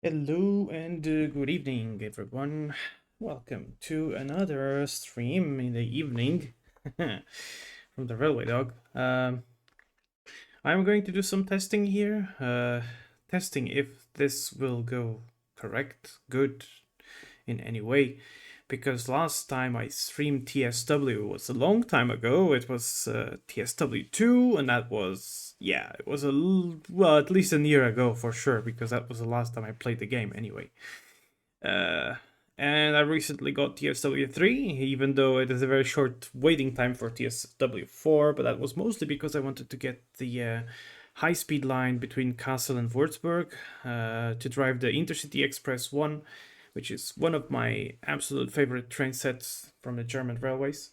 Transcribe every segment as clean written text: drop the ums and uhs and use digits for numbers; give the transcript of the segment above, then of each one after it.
Hello and good evening, everyone. Welcome to another stream in the evening from the Railway Dog. I'm going to do some testing here, testing if this will go correct, good in any way. Because last time I streamed TSW was a long time ago. It was TSW 2, and that was, yeah, it was well, at least a year ago for sure, because that was the last time I played the game anyway. Uh, and I recently got TSW 3, even though it is a very short waiting time for TSW 4, but that was mostly because I wanted to get the high speed line between Kassel and Würzburg to drive the Intercity Express 1, which is one of my absolute favorite train sets from the German railways.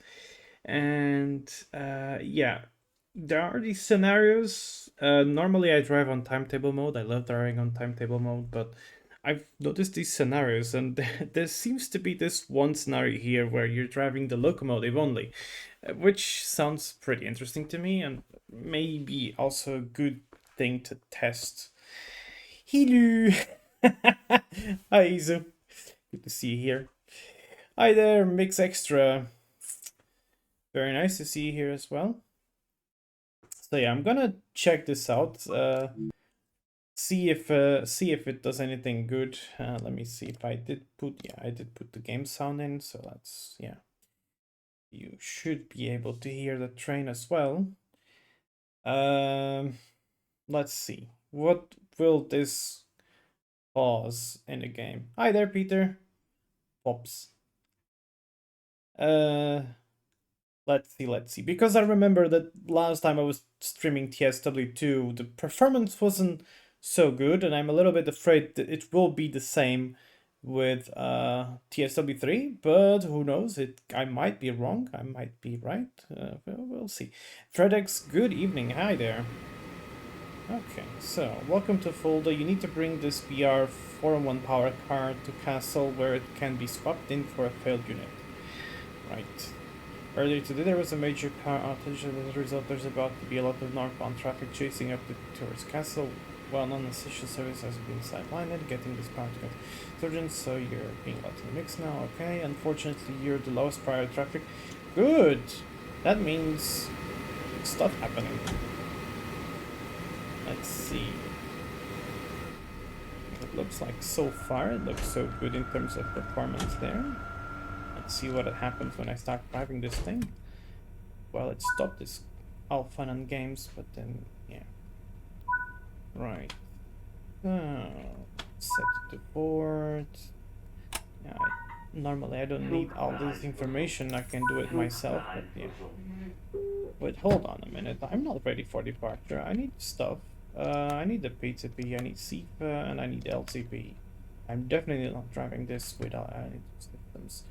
And yeah, there are these scenarios. Normally, I drive on timetable mode. I love driving on timetable mode, but I've noticed these scenarios, and there seems to be this one scenario here where you're driving the locomotive only, which sounds pretty interesting to me, and maybe also a good thing to test. Hello! Hi, Izu. Good to see you here. Hi there, Mix Extra. Very nice to see you here as well. So yeah, I'm gonna check this out. See if it does anything good. Let me see if I did put I did put the game sound in, so that's yeah. You should be able to hear the train as well. Um, let's see. What will this cause in the game? Hi there, Peter. Pops. Uh, let's see. Because I remember that last time I was streaming TSW2, the performance wasn't so good, and I'm a little bit afraid that it will be the same with TSW3, but who knows? I might be wrong, I might be right. We'll see. Fredex, good evening. Hi there. Okay, so welcome to Fulda. You need to bring this BR 401 power car to Castle where it can be swapped in for a failed unit. Right. Earlier today there was a major car outage, and as a result there's about to be a lot of northbound traffic chasing up towards Castle. Well, non-essential service has been sidelined, getting this power to get surgeons, so you're being let in the mix now, okay? Unfortunately, you're the lowest priority traffic. Good! That means stuff happening. Let's see. It looks like so far, it looks so good in terms of performance there. Let's see what happens when I start driving this thing. Well, it stopped this all fun and games, but then, yeah. Right. Oh, set to board. Yeah, normally I don't need all this information. I can do it myself, but yeah. Wait, hold on a minute. I'm not ready for departure. I need stuff. I need the P2P, I need CIFA, and I need LCP. I'm definitely not driving this without any systems.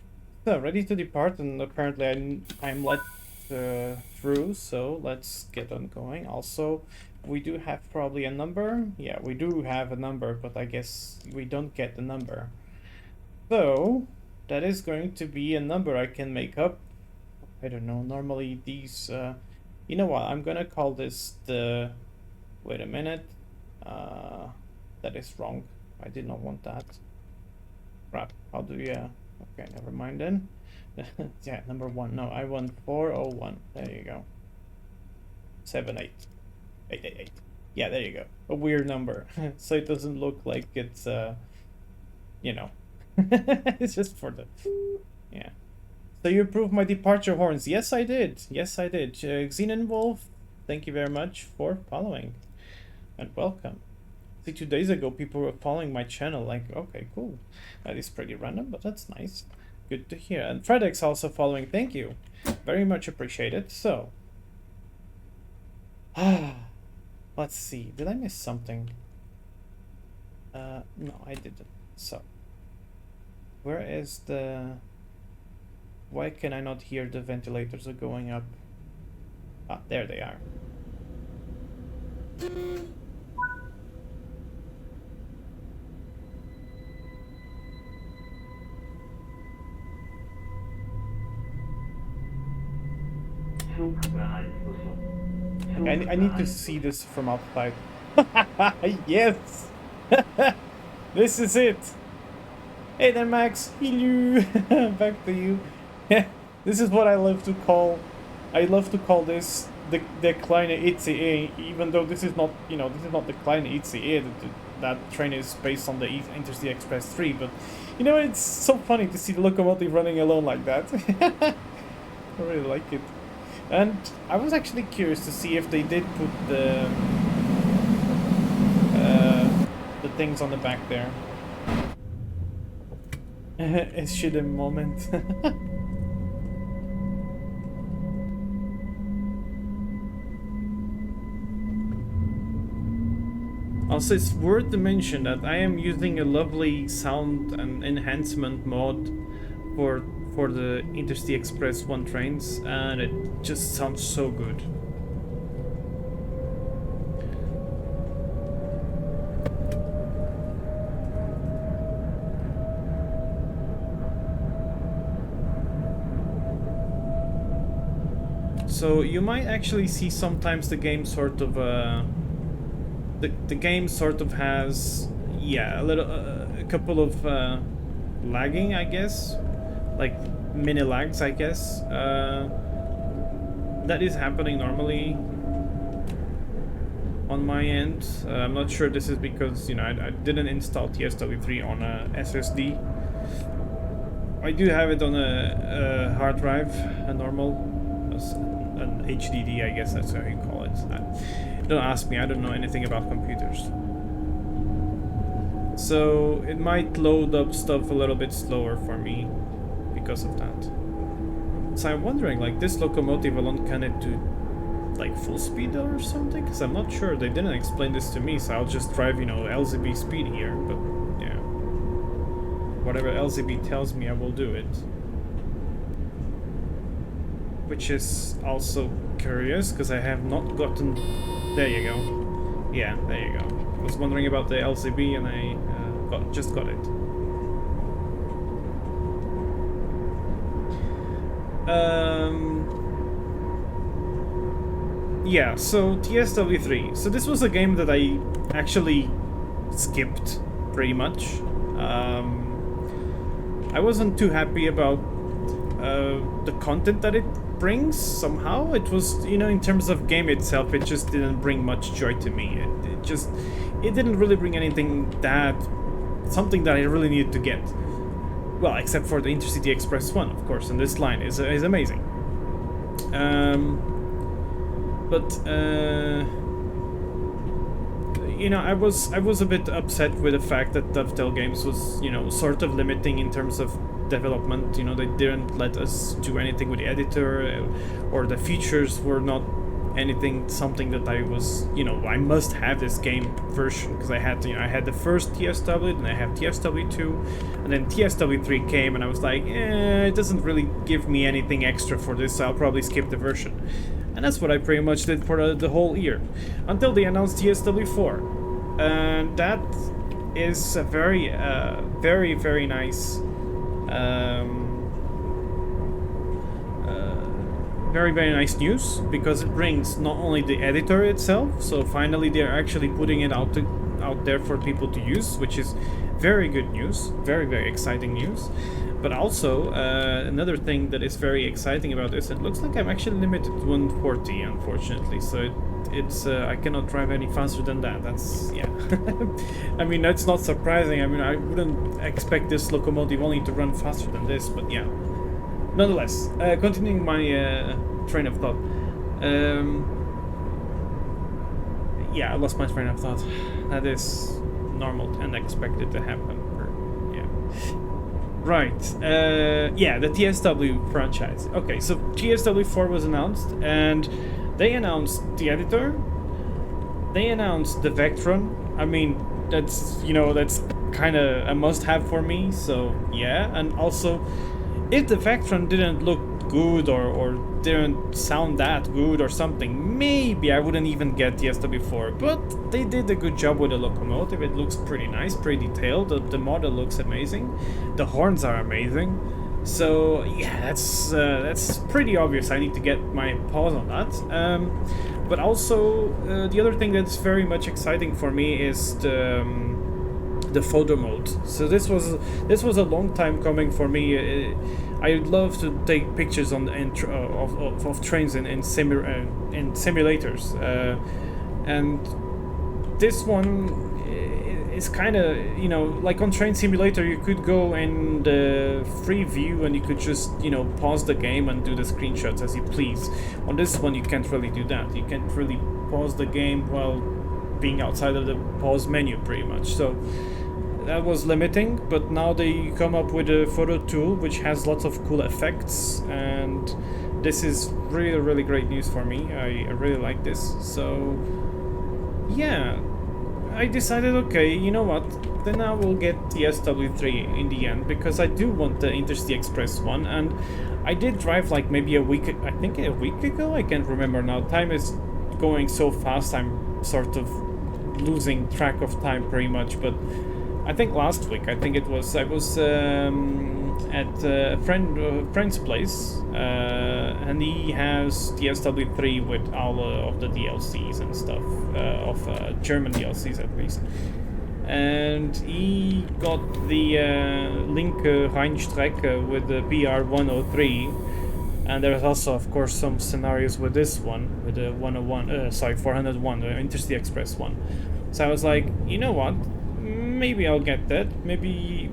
So, ready to depart, and apparently I'm let through, so let's get on going. Also, we do have probably a number. Yeah, we do have a number, but I guess we don't get the number. So, that is going to be a number I can make up. I don't know, normally these, you know what, I'm gonna call this the, wait a minute, that is wrong. I did not want that. Crap, how do you, okay, never mind then. Yeah, number 1, no, I want 401, there you go. 7888. Yeah, there you go. A weird number, so it doesn't look like it's, you know, it's just for the, yeah. So you approved my departure horns. Yes, I did. Yes, I did. Xenonwolf, thank you very much for following. And welcome. See, 2 days ago, people were following my channel. Like, okay, cool. That is pretty random, but that's nice. Good to hear. And Fredex also following. Thank you. Very much appreciated. So, let's see. Did I miss something? No, I didn't. So, where is the... Why can I not hear the ventilators are going up? Ah, there they are. I need to see this from outside. Yes! This is it. Hey there, Max. Hello. Back to you. Yeah, this is what I love to call. I love to call this the kleine ICE, even though this is not, this is not the kleine ICE. That train is based on the Intercity Express 3, but it's so funny to see the locomotive running alone like that. I really like it. And I was actually curious to see if they did put the things on the back there. A shitty moment. Also, it's worth to mention that I am using a lovely sound and enhancement mod for the Intercity Express 1 trains, and it just sounds so good. So you might actually see sometimes the game sort of the game sort of has a couple of lagging, I guess, like mini lags, I guess. That is happening normally on my end. I'm not sure this is because I didn't install TSW3 on a SSD. I do have it on a hard drive, a normal. An HDD, I guess that's how you call it. Don't ask me, I don't know anything about computers. So it might load up stuff a little bit slower for me because of that. So I'm wondering, like, this locomotive alone, can it do like full speed or something? Because I'm not sure, they didn't explain this to me, so I'll just drive, LZB speed here, but yeah. Whatever LZB tells me, I will do it. Which is also curious, because I have not gotten... There you go. Yeah, there you go. I was wondering about the LCB, and I just got it. Yeah, so TSW3. So this was a game that I actually skipped, pretty much. I wasn't too happy about the content that it brings. Somehow it was, in terms of game itself, it just didn't bring much joy to me. It didn't really bring anything something that I really needed to get. Well, except for the Intercity Express 1, of course, and this line is amazing. I was a bit upset with the fact that Dovetail Games was, sort of limiting in terms of development. They didn't let us do anything with the editor, or the features were not something that I was, I must have this game version, because I had the first TSW, then I have TSW2, and then TSW3 came, and I was like, it doesn't really give me anything extra for this, so I'll probably skip the version. And that's what I pretty much did for the whole year, until they announced TSW4, and that is a very, very, very nice. Very, very nice news, because it brings not only the editor itself, so finally they're actually putting it out there for people to use, which is very good news, very, very exciting news. But also, another thing that is very exciting about this, it looks like I'm actually limited to 140, unfortunately, so it's I cannot drive any faster than that. That's, yeah. I mean, that's not surprising. I mean, I wouldn't expect this locomotive only to run faster than this, but yeah. Nonetheless, continuing my train of thought. Yeah, I lost my train of thought. That is normal and expected to happen. Yeah. Right. Yeah, the TSW franchise. Okay, so TSW4 was announced, and they announced the editor. They announced the Vectron. I mean, that's kind of a must-have for me. So yeah, and also, if the Vectron didn't look good or didn't sound that good or something, maybe I wouldn't even get the SW4, but they did a good job with the locomotive. It looks pretty nice, pretty detailed. The model looks amazing. The horns are amazing. So yeah, that's pretty obvious. I need to get my paws on that. But also, the other thing that's very much exciting for me is the the photo mode. So this was a long time coming for me. I love to take pictures on of trains in simulators, and this one is kind of, you know, like on Train Simulator you could go in the free view and you could just, you know, pause the game and do the screenshots as you please. On this one you can't really do that. You can't really pause the game while being outside of the pause menu pretty much. So that was limiting, but now they come up with a photo tool which has lots of cool effects, and this is really, really great news for me. I really like this. So yeah, I decided, okay, you know what, then I will get TSW3 in the end, because I do want the Intercity Express one, and I did drive like maybe a week ago, I can't remember now. Time is going so fast, I'm sort of losing track of time pretty much, but I think last week, I was at a friend's place, and he has TSW3 with all of the DLCs and stuff, of German DLCs at least. And he got the linke Rheinstrecke with the BR103, and there's also, of course, some scenarios with this one, with the 401, the Intercity Express one. So I was like, you know what? Maybe I'll get that. Maybe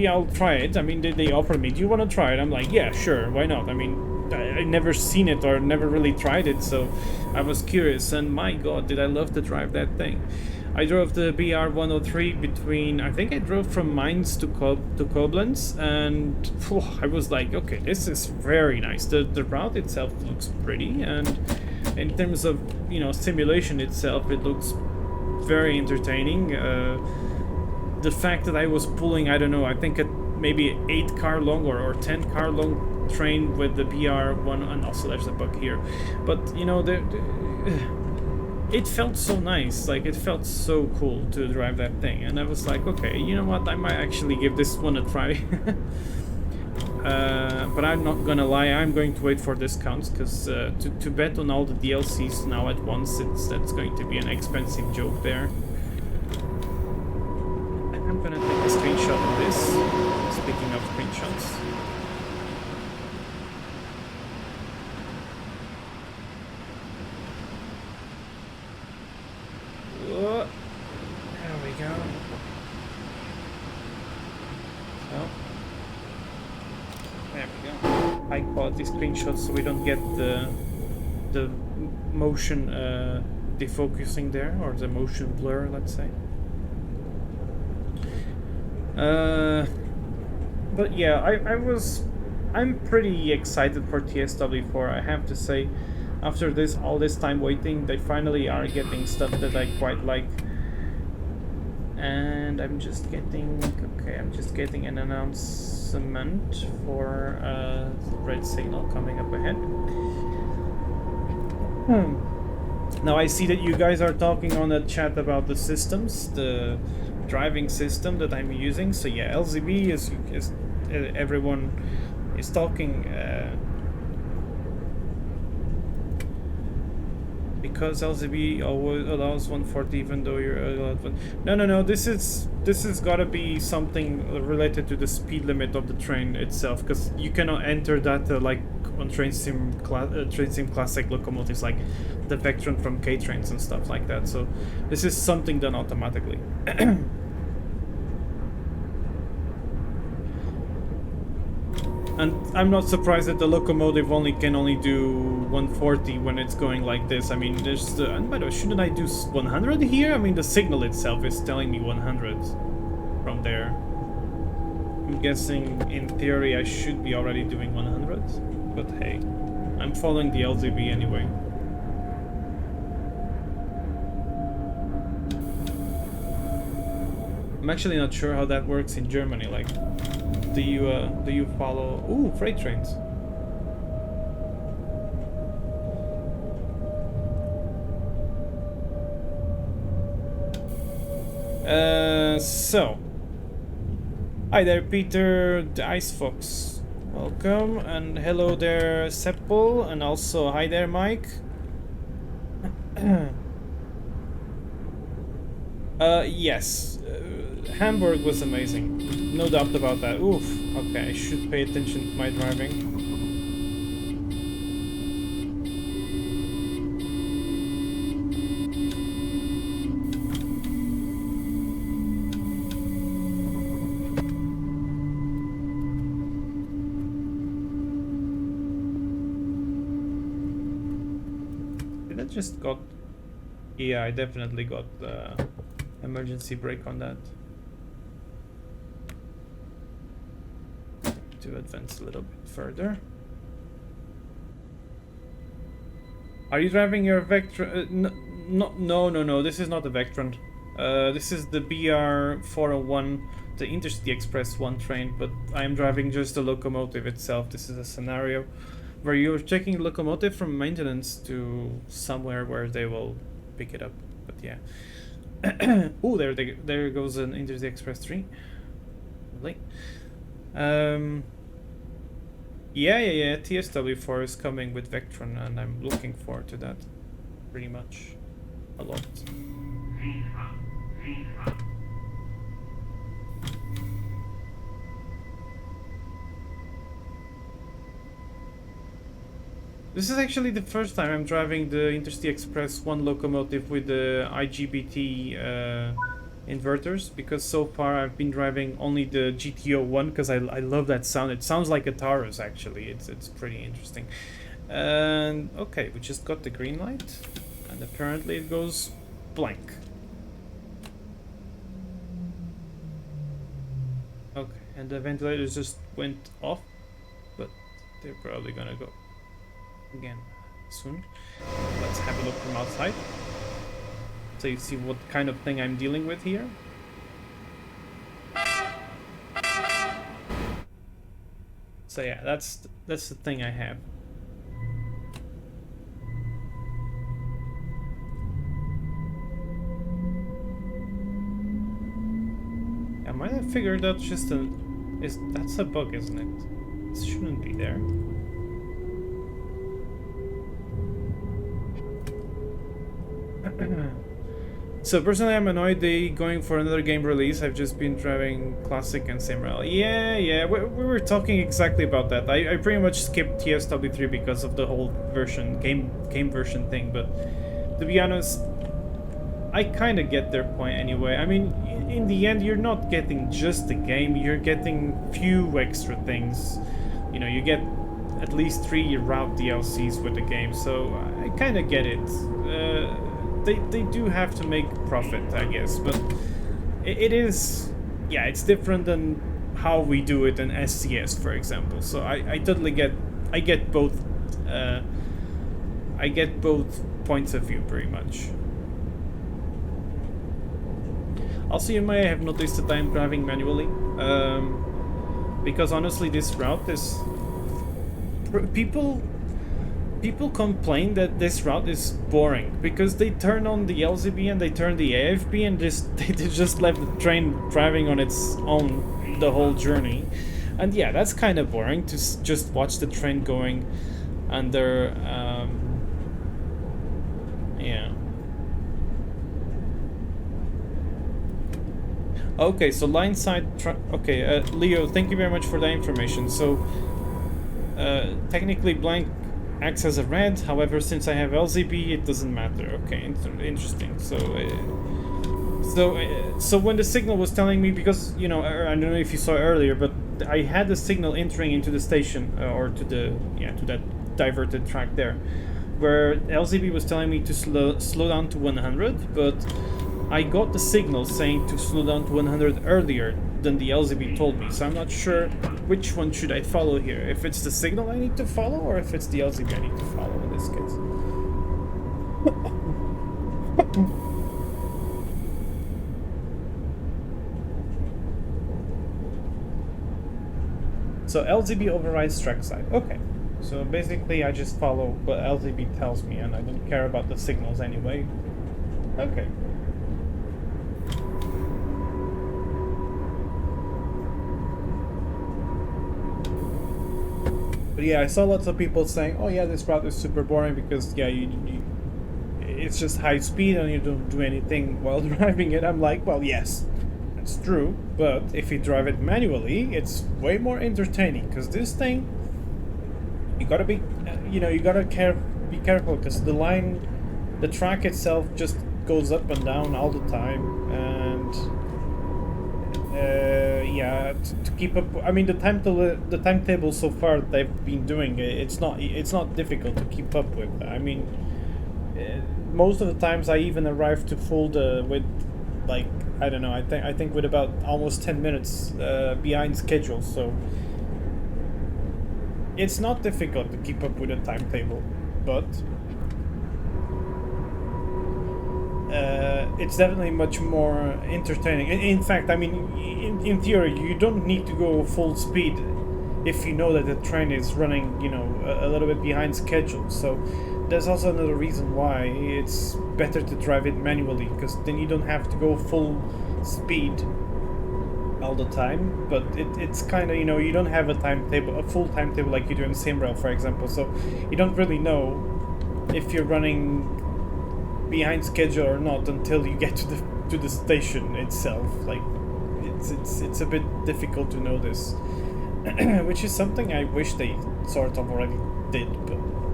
I'll try it. I mean, they offered me, do you want to try it? I'm like, yeah, sure, why not? I mean, I never seen it or never really tried it, so I was curious, and my god, did I love to drive that thing. I drove the BR103 between, I think I drove from Mainz to Koblenz, and I was like, okay, this is very nice. The route itself looks pretty, and in terms of, you know, simulation itself, it looks very entertaining. The fact that I was pulling, I don't know, I think maybe 8-car long or 10-car long train with the BR1, and also there's a bug here, but you know, it felt so nice, like it felt so cool to drive that thing, and I was like, okay, you know what, I might actually give this one a try. But I'm not gonna lie, I'm going to wait for discounts, because to bet on all the DLCs now at once, that's going to be an expensive joke there. I'm gonna take a screenshot of this. Speaking of screenshots. Whoa. There we go. So, there we go. High quality screenshots, so we don't get the motion defocusing there, or the motion blur, let's say. But yeah, I'm pretty excited for TSW4, I have to say. After all this time waiting, they finally are getting stuff that I quite like. And I'm just getting an announcement for red signal coming up ahead. Now I see that you guys are talking on the chat about the systems, the driving system that I'm using. So yeah, LZB is everyone is talking, because LZB always allows 140 even though you're allowed one. No, this is gotta be something related to the speed limit of the train itself, because you cannot enter that like on Train Sim Classic locomotives, like the Vectron from K-Trains and stuff like that. So this is something done automatically. And I'm not surprised that the locomotive can only do 140 when it's going like this. I mean, there's the, and by the way, shouldn't I do 100 here? I mean, the signal itself is telling me 100 from there. I'm guessing in theory I should be already doing 100, but hey, I'm following the LZB anyway. I'm actually not sure how that works in Germany. Like, do you follow? Ooh, freight trains. So, hi there, Peter, the Ice Fox. Welcome, and hello there, Seppel, and also hi there, Mike. Yes. Hamburg was amazing. No doubt about that. Oof. Okay, I should pay attention to my driving. Did I just got... Yeah, I definitely got the emergency brake on that. To advance a little bit further. Are you driving your Vectron? No, this is not the Vectron. This is the BR401, the Intercity Express 1 train, but I am driving just the locomotive itself. This is a scenario where you're taking the locomotive from maintenance to somewhere where they will pick it up. But yeah. Oh, there goes an Intercity Express 3. Lovely. Yeah. TSW4 is coming with Vectron, and I'm looking forward to that pretty much a lot. This is actually the first time I'm driving the Intercity Express 1 locomotive with the IGBT inverters, because so far I've been driving only the GTO 1 because I love that sound. It sounds like a Taurus actually. It's pretty interesting. And okay, we just got the green light, and apparently it goes blank. Okay, and the ventilators just went off, but they're probably gonna go again soon. Let's have a look from outside so you see what kind of thing I'm dealing with here. So yeah, that's the thing I have. I might have figured out just that's a bug, isn't it? It shouldn't be there. So personally, I'm annoyed they going for another game release. I've just been driving Classic and same rail. Yeah, we were talking exactly about that. I pretty much skipped TSW3 because of the whole game version thing. But to be honest, I kind of get their point anyway. I mean, in the end, you're not getting just the game. You're getting few extra things. You know, you get at least 3 route DLCs with the game. So I kind of get it. They do have to make profit, I guess, but it is, yeah, it's different than how we do it in SCS, for example. So I totally get, I get both points of view pretty much. Also, you may have noticed that I'm driving manually, because honestly, this route is people complain that this route is boring because they turn on the LZB and they turn the AFB and they just left the train driving on its own the whole journey. And yeah, that's kind of boring to just watch the train going under yeah. Okay, so line side okay, Leo, thank you very much for the information. So technically blank acts as a red, however, since I have LZB, it doesn't matter. Okay, interesting. So when the signal was telling me, because, you know, I don't know if you saw earlier, but I had the signal entering into the station, or to that diverted track there, where LZB was telling me to slow down to 100, but I got the signal saying to slow down to 100 earlier than the LZB told me, so I'm not sure which one should I follow here. If it's the signal I need to follow, or if it's the LZB I need to follow in this case. So LZB overrides trackside. Okay. So basically I just follow what LZB tells me, and I don't care about the signals anyway. Okay. But yeah, I saw lots of people saying, "Oh yeah, this route is super boring because yeah, it it's just high speed and you don't do anything while driving it. I'm like, well, yes, that's true, but if you drive it manually, it's way more entertaining, because this thing, you gotta be, you gotta be careful, because the track itself just goes up and down all the time, and yeah, to keep up. I mean, the timetable so far they've been doing, it's not difficult to keep up with. I mean, most of the times I even arrive to Fulda with, like, I don't know, I think with about almost 10 minutes behind schedule, so it's not difficult to keep up with a timetable, but it's definitely much more entertaining. In fact, I mean, in theory, you don't need to go full speed if you know that the train is running, a little bit behind schedule. So there's also another reason why it's better to drive it manually, because then you don't have to go full speed all the time. But it's kind of, you don't have a full timetable like you do in SimRail, for example. So you don't really know if you're running behind schedule or not until you get to the station itself. Like, it's a bit difficult to know this, which is something I wish they sort of already did,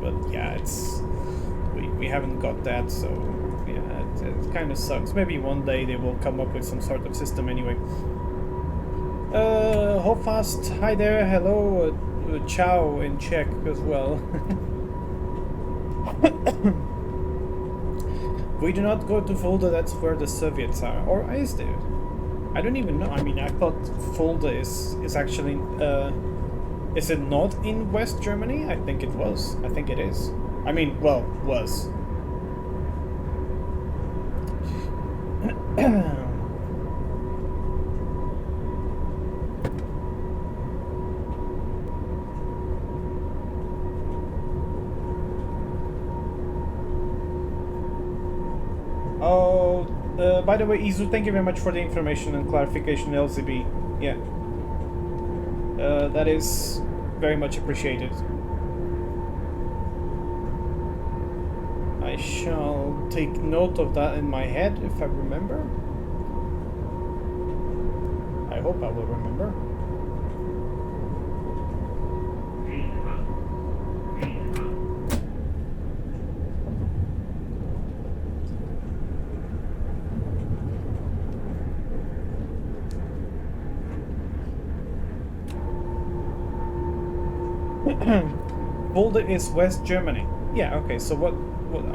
but yeah, we haven't got that, so yeah, it kind of sucks. Maybe one day they will come up with some sort of system anyway. Hopefast, hi there, hello, ciao in Czech as well. We do not go to Fulda, that's where the Soviets are. Or is there? I don't even know. I mean, I thought Fulda is actually... is it not in West Germany? I think it was. I think it is. I mean, well, was. By the way, Izu, thank you very much for the information and clarification, LCB. Yeah. That is very much appreciated. I shall take note of that in my head if I remember. I hope I will remember. Fulda is West Germany. Yeah, okay, so what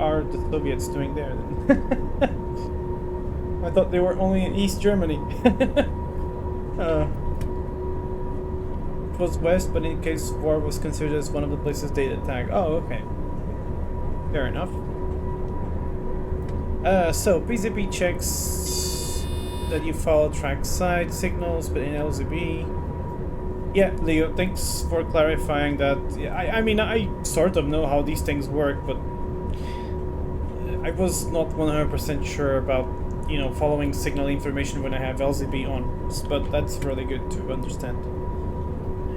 are the Soviets doing there then? I thought they were only in East Germany. It was West, but in case war was considered as one of the places they'd attack. Oh, okay. Fair enough. So PZP checks that you follow track side signals, but in LZB. Yeah, Leo, thanks for clarifying that. I mean, I sort of know how these things work, but I was not 100% sure about, following signal information when I have LZB on, but that's really good to understand.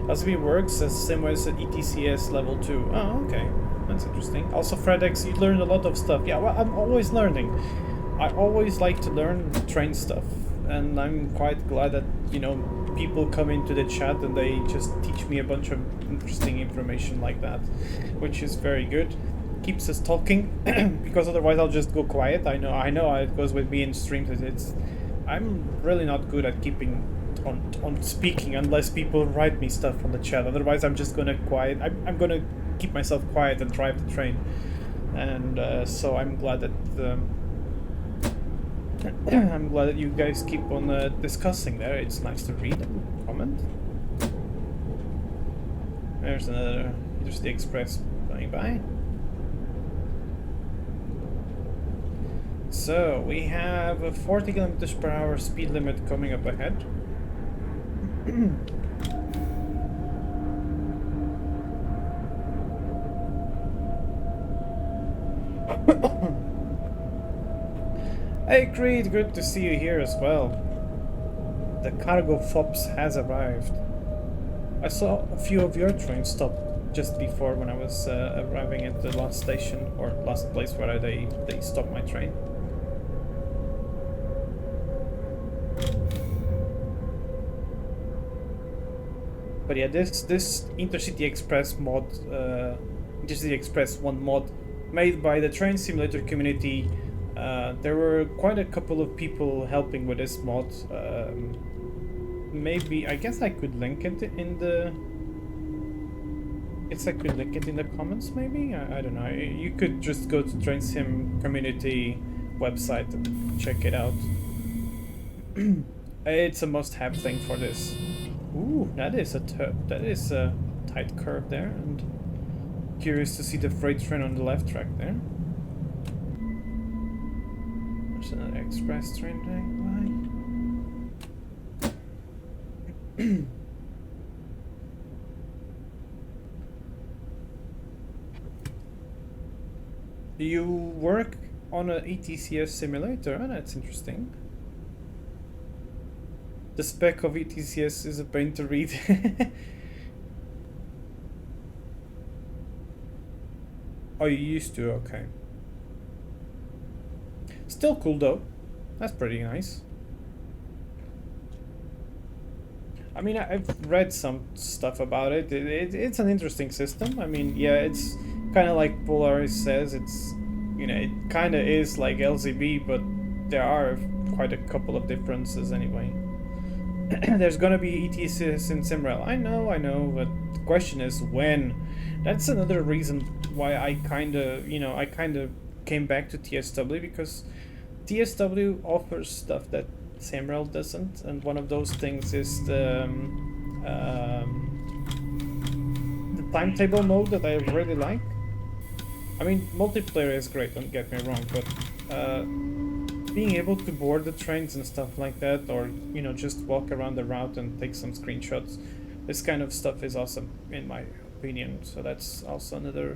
LZB works as same way as at ETCS level 2. Oh, okay. That's interesting. Also, FredX, you learned a lot of stuff. Yeah, well, I'm always learning. I always like to learn train stuff, and I'm quite glad that, people come into the chat and they just teach me a bunch of interesting information like that, which is very good. Keeps us talking, because otherwise I'll just go quiet. I know how it goes with me in streams. I'm really not good at keeping on speaking unless people write me stuff on the chat. Otherwise I'm just gonna I'm gonna keep myself quiet and drive the train. And so I'm glad that I'm glad that you guys keep on discussing there. It's nice to read and comment. There's another Interstate Express going by. So we have a 40 kilometers per hour speed limit coming up ahead. Hey Creed, good to see you here as well. The cargo FOPS has arrived. I saw a few of your trains stop just before when I was arriving at the last station or last place where they stopped my train. But yeah, this Intercity Express mod, Intercity Express 1 mod, made by the train simulator community. There were quite a couple of people helping with this mod. Maybe I guess I could link it in the. I could link it in the comments. Maybe I don't know. You could just go to Train Sim community website and check it out. It's a must-have thing for this. Ooh, that is a tight curve there, and curious to see the freight train on the left track there. There's another express train by. Do you work on an ETCS simulator? Oh, that's interesting. The spec of ETCS is a pain to read. Oh, you used to? Okay. Still cool though. That's pretty nice. I mean, I've read some stuff about it. It's an interesting system. I mean, yeah, it's kind of like Polaris says. It's, you know, it kind of is like LZB, but there are quite a couple of differences anyway. There's gonna be ETCS in Simrail. I know, but the question is when. That's another reason why I kind of came back to TSW, because TSW offers stuff that Simrail doesn't, and one of those things is the timetable mode that I really like. I mean, multiplayer is great, don't get me wrong, but being able to board the trains and stuff like that, or, you know, just walk around the route and take some screenshots, this kind of stuff is awesome in my opinion. So that's also another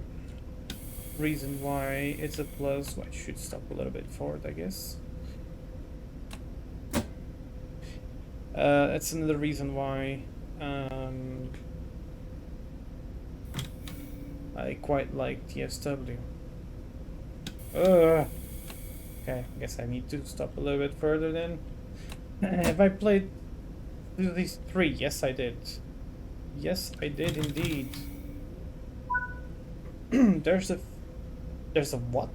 reason why it's a plus. I should stop a little bit forward, I guess. That's another reason why I quite like TSW. Okay, I guess I need to stop a little bit further then. Have I played these 3? Yes, I did. Yes, I did indeed. There's a what?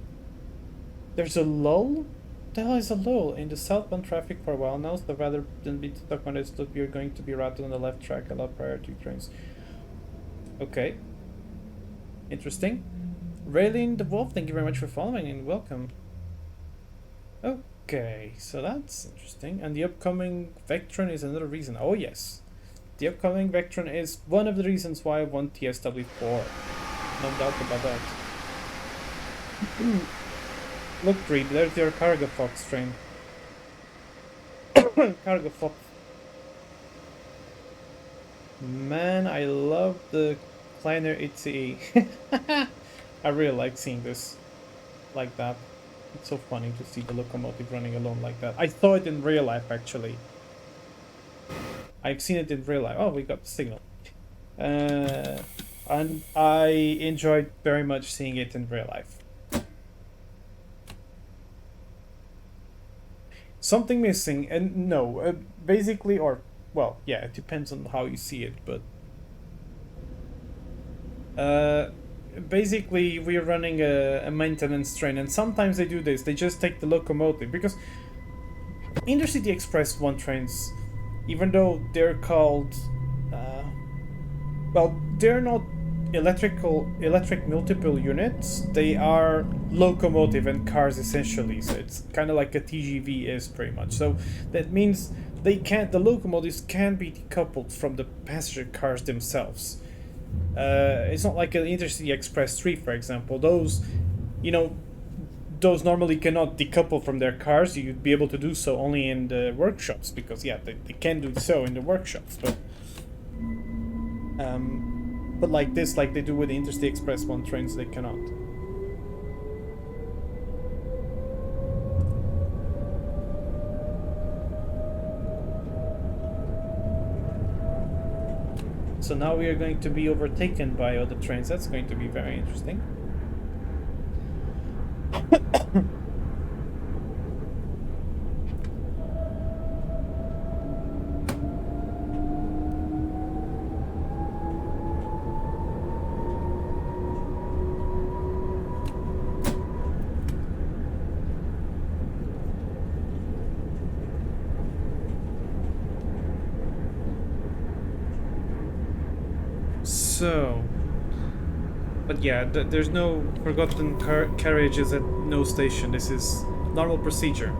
There's a lull? The hell is a lull? In the southbound traffic for a while now, so rather than be stuck on this loop, you're going to be routed on the left track, allow priority trains. Okay. Interesting. Raylene the Wolf, thank you very much for following and welcome. Okay, so that's interesting. And the upcoming Vectron is another reason. Oh yes. The upcoming Vectron is one of the reasons why I want TSW4. No doubt about that. Look, Dreed, there's your Cargo Fox train. Cargo Fox. Man, I love the Kleiner ITZE. I really like seeing this like that. It's so funny to see the locomotive running alone like that. I saw it in real life, actually. I've seen it in real life. Oh, we got the signal. And I enjoyed very much seeing it in real life. Something missing, and no, basically, or, well, yeah, it depends on how you see it, but basically we're running a maintenance train, and sometimes they do this. They just take the locomotive, because Intercity Express 1 trains, even though they're called well, they're not electric multiple units, they are locomotive and cars essentially, so it's kind of like a TGV is pretty much. So that means the locomotives can be decoupled from the passenger cars themselves. It's not like an Intercity Express 3, for example. Those, you know, those normally cannot decouple from their cars. You'd be able to do so only in the workshops, because yeah, they can do so in the workshops, but like this, like they do with the Intercity Express 1 trains, they cannot. So now we are going to be overtaken by other trains. That's going to be very interesting. So, but yeah, there's no forgotten carriages at no station. This is normal procedure.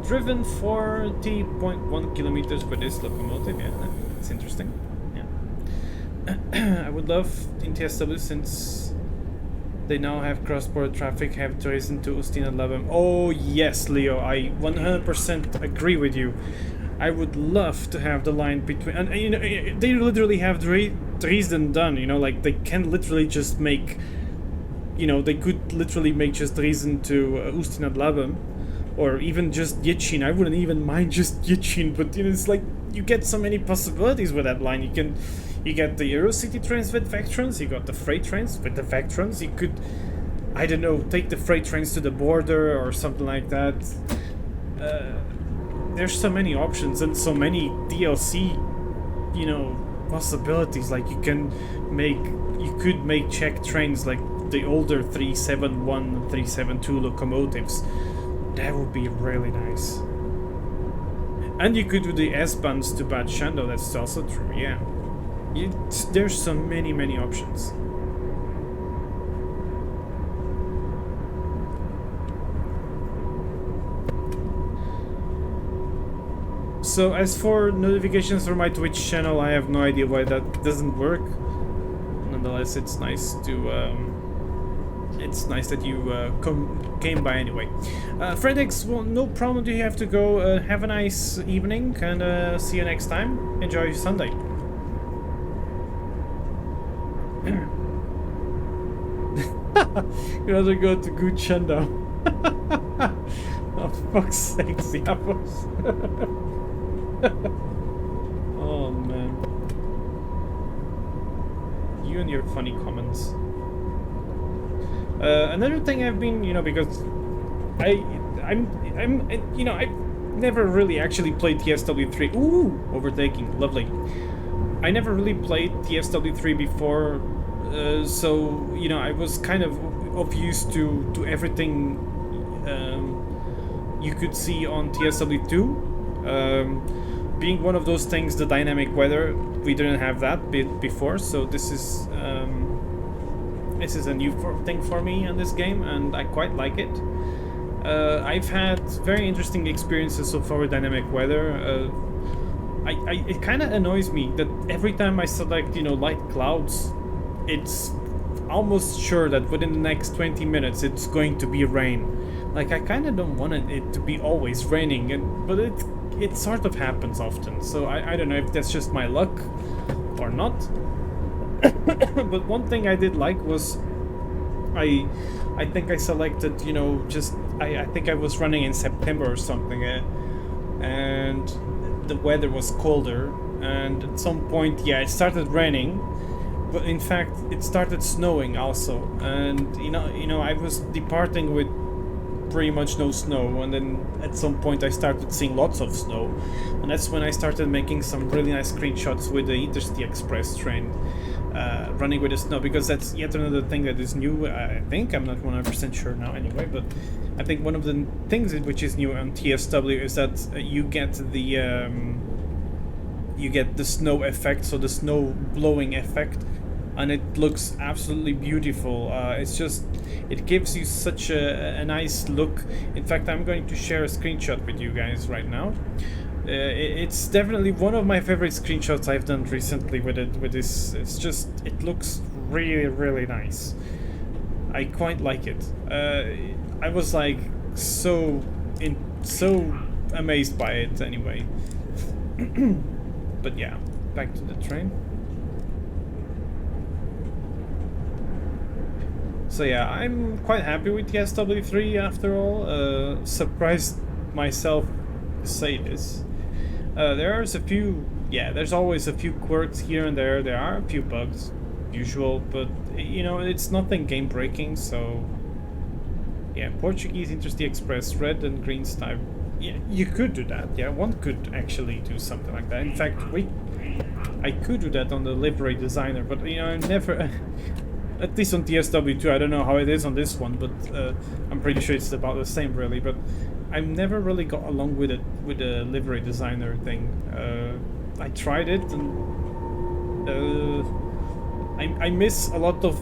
Driven 40.1 kilometers for this locomotive. Yeah, that's interesting. Yeah, I would love in TSW, since they now have cross-border traffic, have trains into Ustina Labem. Oh yes, Leo, I 100% agree with you. I would love to have the line between, and you know, they literally have Dresden done. You know, like they can literally just make, you know, they could literally make just Dresden to Ustina Labem, or even just Yitchin. I wouldn't even mind just Yitchin, but you know, it's like you get so many possibilities with that line. You get the Eurocity trains with Vectrons, you got the freight trains with the Vectrons. You could, I don't know, take the freight trains to the border or something like that. There's so many options and so many DLC, you know, possibilities. Like you could make Czech trains like the older 371, 372 locomotives. That would be really nice. And you could do the S-Bahns to Bad Schandau, that's also true, yeah. There's so many options. So as for notifications for my Twitch channel, I have no idea why that doesn't work. Nonetheless, it's nice that you came by anyway. Fredix, well, no problem. Do you have to go? Have a nice evening, and see you next time. Enjoy your Sunday. You'd rather go to Good Schandau. Oh, fuck's sake, Diablos. Oh man, you and your funny comments. Another thing I've been, you know, because I'm you know, I've never really actually played TSW3. Ooh, overtaking, lovely. I never really played TSW3 before, so you know, I was kind of used to everything you could see on TSW2. Being one of those things, the dynamic weather, we didn't have that before, so this is a new thing for me in this game, and I quite like it. I've had very interesting experiences so far with dynamic weather. It kind of annoys me that every time I select, you know, light clouds, it's almost sure that within the next 20 minutes it's going to be rain. Like, I kind of don't want it to be always raining, but it sort of happens often, so I don't know if that's just my luck or not. But one thing I did like was I think I selected, you know, just I think I was running in September or something, and the weather was colder, and at some point, yeah, it started raining, but in fact it started snowing also, and you know I was departing with pretty much no snow, and then at some point I started seeing lots of snow, and that's when I started making some really nice screenshots with the Intercity Express train running with the snow, because that's yet another thing that is new. I think, I'm not 100% sure now anyway, but I think one of the things which is new on TSW is that you get the snow effect, so the snow blowing effect, and it looks absolutely beautiful. It gives you such a nice look. In fact, I'm going to share a screenshot with you guys right now. It's definitely one of my favorite screenshots I've done recently with this. It looks really nice. I quite like it. I was like so amazed by it anyway. But yeah, back to the train. So yeah, I'm quite happy with TSW3 after all. Surprised myself to say this. There's a few yeah, there's always a few quirks here and there. There are a few bugs, usual, but you know, it's nothing game breaking. So yeah, Portuguese Intercity Express, red and green stripe. Yeah, you could do that. Yeah, one could actually do something like that. In fact, I could do that on the livery designer, but you know, I never. At least on TSW2, I don't know how it is on this one, but I'm pretty sure it's about the same, really. But I've never really got along with it with the livery designer thing. I tried it, and I miss a lot of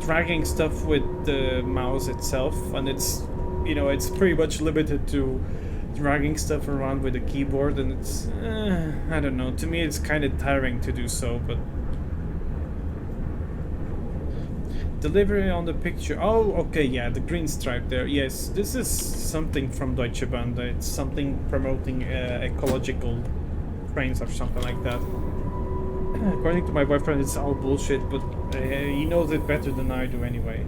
dragging stuff with the mouse itself, and it's, you know, it's pretty much limited to dragging stuff around with the keyboard, and it's I don't know. To me, it's kind of tiring to do so, but. Delivery on the picture. Oh, okay, yeah, the green stripe there. Yes, this is something from Deutsche Bahn. It's something promoting ecological trains or something like that. According to my boyfriend, it's all bullshit, but he knows it better than I do anyway.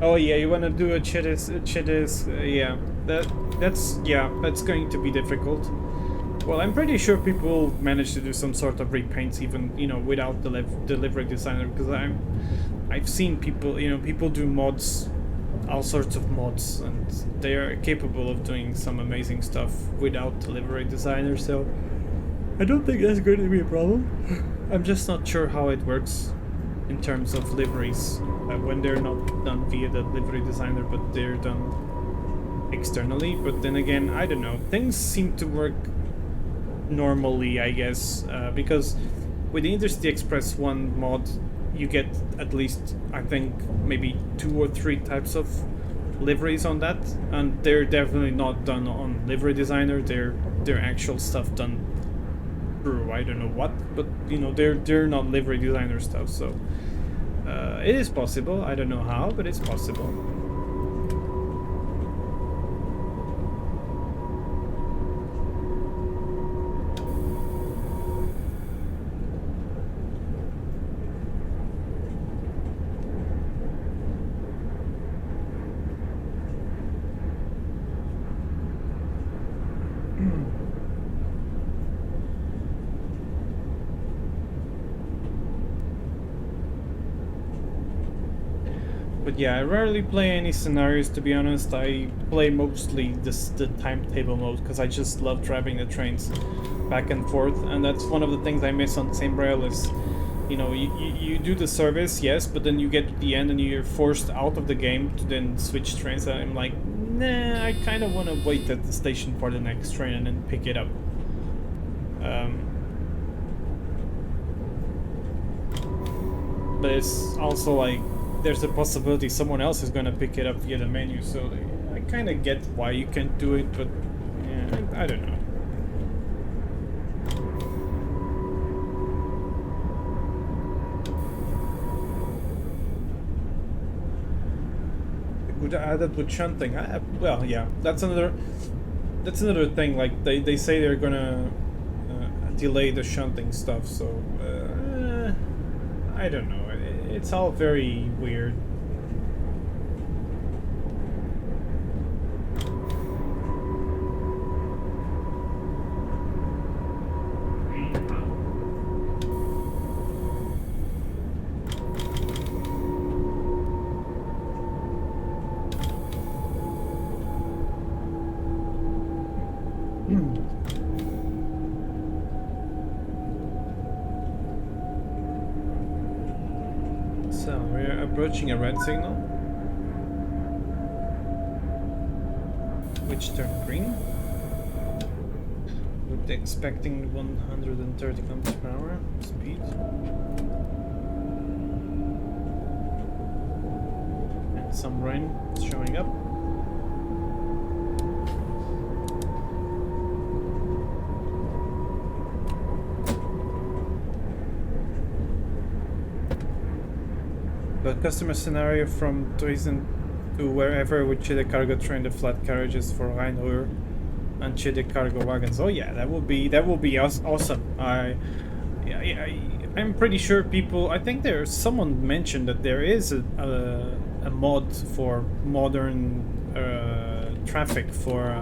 Oh yeah, you wanna do a chittis, yeah. That's going to be difficult. Well, I'm pretty sure people manage to do some sort of repaints even, you know, without the delivery designer, because I've seen people, you know, people do mods, all sorts of mods, and they are capable of doing some amazing stuff without delivery designer, so I don't think that's going to be a problem. I'm just not sure how it works in terms of liveries when they're not done via the livery designer, but they're done externally. But then again, I don't know. Things seem to work normally, I guess, because with the Intercity Express 1 mod, you get at least, I think, maybe 2 or 3 types of liveries on that, and they're definitely not done on livery designer. They're actual stuff done through I don't know what, but you know, they're not livery designer stuff, so it is possible. I don't know how, but it's possible. But yeah, I rarely play any scenarios, to be honest. I play mostly the timetable mode, because I just love driving the trains back and forth, and that's one of the things I miss on Saint Braille is, you know, you do the service, yes, but then you get to the end and you're forced out of the game to then switch trains, and I'm like, nah, I kind of want to wait at the station for the next train and then pick it up. But it's also like, there's a possibility someone else is gonna pick it up via the menu, so I kind of get why you can't do it, but yeah, I don't know. Would I add that with shunting? Well, yeah, that's another thing. Like they say they're gonna delay the shunting stuff, so I don't know. It's all very weird. So we're approaching a red signal, which turned green. We're expecting 130 kilometers per hour speed. And some rain showing up. The customer scenario from Dresden to wherever with the cargo train, the flat carriages for Rheinruhr and the cargo wagons. Oh yeah, that will be awesome. I'm pretty sure people. I think there's someone mentioned that there is a mod for modern traffic for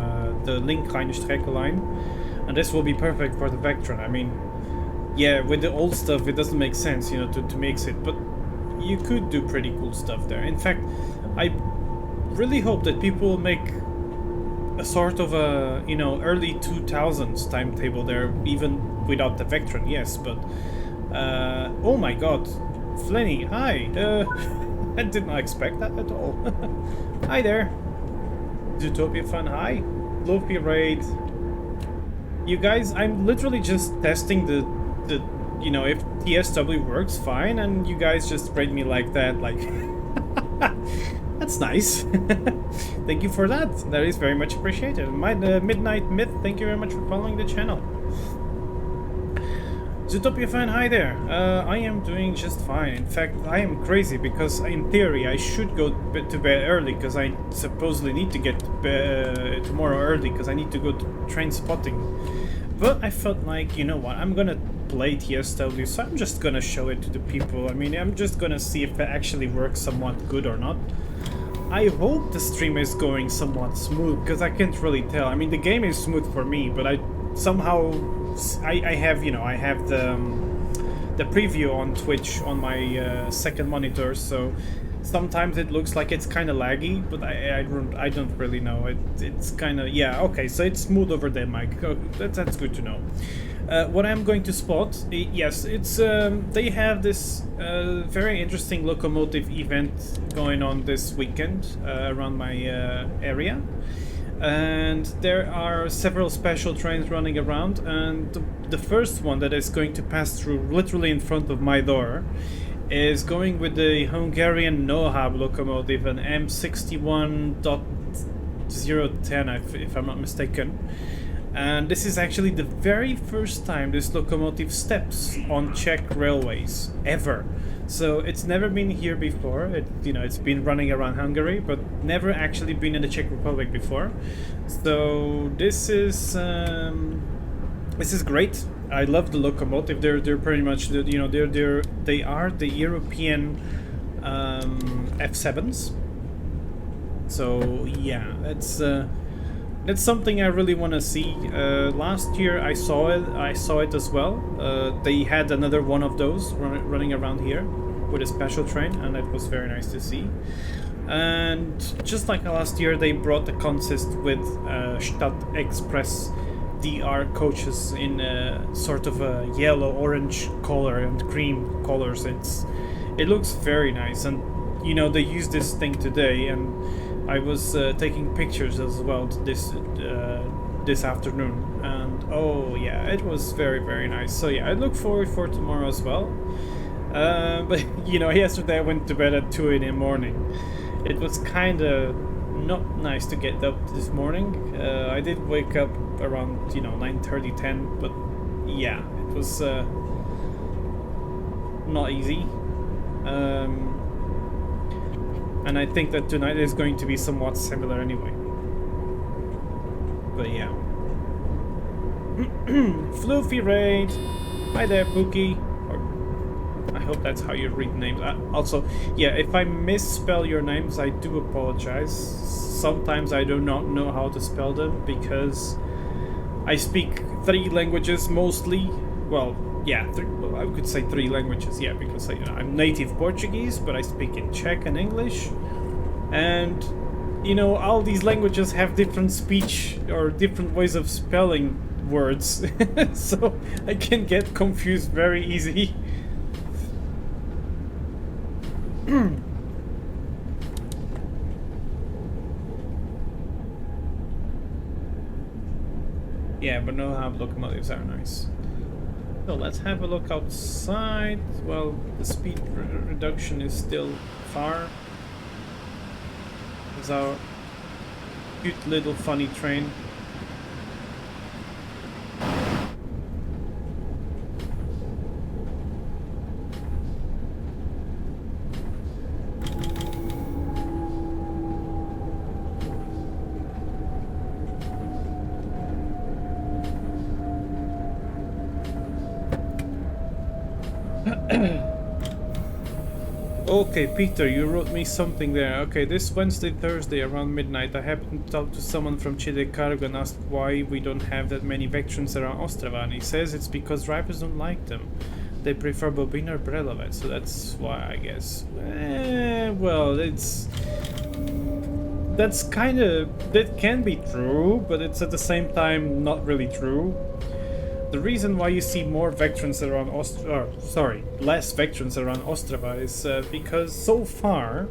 the Link Strecke line, and this will be perfect for the Vectron. I mean, yeah, with the old stuff, it doesn't make sense, you know, to mix it, but you could do pretty cool stuff there. In fact, I really hope that people make a sort of a, you know, early 2000s timetable there, even without the Vectron, yes, but oh my god, Flenny, hi, I did not expect that at all. Hi there, Zootopia Fun, hi, Lofi Raid. You guys, I'm literally just testing the you know, if TSW works fine, and you guys just rate me like that, like that's nice. Thank you for that. That is very much appreciated. My Midnight Myth, thank you very much for following the channel. Zootopia fan, hi there. I am doing just fine. In fact, I am crazy because in theory I should go to bed early because I supposedly need to get tomorrow early because I need to go to train spotting. But I felt like, you know what, I'm gonna play TSW, so I'm just gonna show it to the people. I mean, I'm just gonna see if it actually works somewhat good or not. I hope the stream is going somewhat smooth, because I can't really tell. I mean, the game is smooth for me, but I somehow... I have, you know, I have the preview on Twitch on my second monitor, so sometimes it looks like it's kind of laggy, but I don't really know. It's kind of... yeah, okay, so it's smooth over there, Mike. Oh, that's good to know. What I'm going to spot, yes, it's they have this very interesting locomotive event going on this weekend around my area, and there are several special trains running around, and the first one that is going to pass through literally in front of my door is going with the Hungarian NOHAB locomotive, an M61.010 if I'm not mistaken. And this is actually the very first time this locomotive steps on Czech railways ever. So it's never been here before. It's been running around Hungary, but never actually been in the Czech Republic before. So this is great. I love the locomotive. They're pretty much they are the European F7s. So yeah, that's something I really want to see. Last year I saw it as well. They had another one of those running around here with a special train, and it was very nice to see. And just like last year, they brought the consist with Stadt Express DR coaches in sort of a yellow, orange color and cream colors. It looks very nice, and you know, they used this thing today, and I was taking pictures as well this afternoon, and oh yeah, it was very, very nice. So yeah, I look forward for tomorrow as well. But you know, yesterday I went to bed at 2 in the morning. It was kind of not nice to get up this morning. I did wake up around 9:30, 10, but yeah, it was not easy. And I think that tonight is going to be somewhat similar anyway. But yeah. Floofy Raid! Hi there, Pookie. I hope that's how you read names. Also, yeah, if I misspell your names, I do apologize. Sometimes I do not know how to spell them because I speak 3 languages mostly. Well, yeah, I could say 3 languages, yeah, because I'm native Portuguese, but I speak in Czech and English. And, all these languages have different speech or different ways of spelling words. So I can get confused very easy. Yeah, but no, locomotives are nice. So let's have a look outside. Well, the speed reduction is still far. There's our cute little funny train. Okay, Peter, you wrote me something there. Okay, this Wednesday, Thursday around midnight, I happened to talk to someone from Chile Cargo and asked why we don't have that many Vectrans around Ostrava, and he says it's because Ripers don't like them. They prefer Bobina or Brelovet, so that's why, I guess. Well, that's kind of... that can be true, but it's at the same time not really true. The reason why you see more Vectrans around less Vectrans around Ostrava is because so far,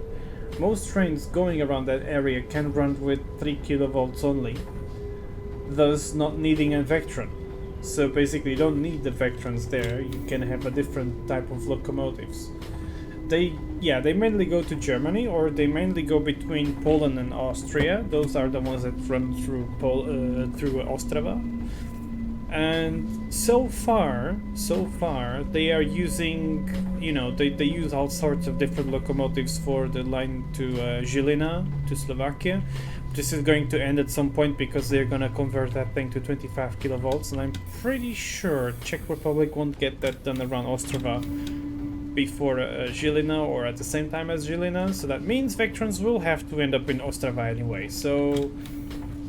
most trains going around that area can run with 3 kilovolts only, thus not needing a Vectran. So basically you don't need the Vectrans there, you can have a different type of locomotives. They mainly go to Germany, or they mainly go between Poland and Austria. Those are the ones that run through Ostrava. And so far they are using, they use all sorts of different locomotives for the line to Žilina, to Slovakia. This is going to end at some point because they're gonna convert that thing to 25 kilovolts, and I'm pretty sure Czech Republic won't get that done around Ostrava before Žilina or at the same time as Žilina, so that means Vectrans will have to end up in Ostrava anyway. So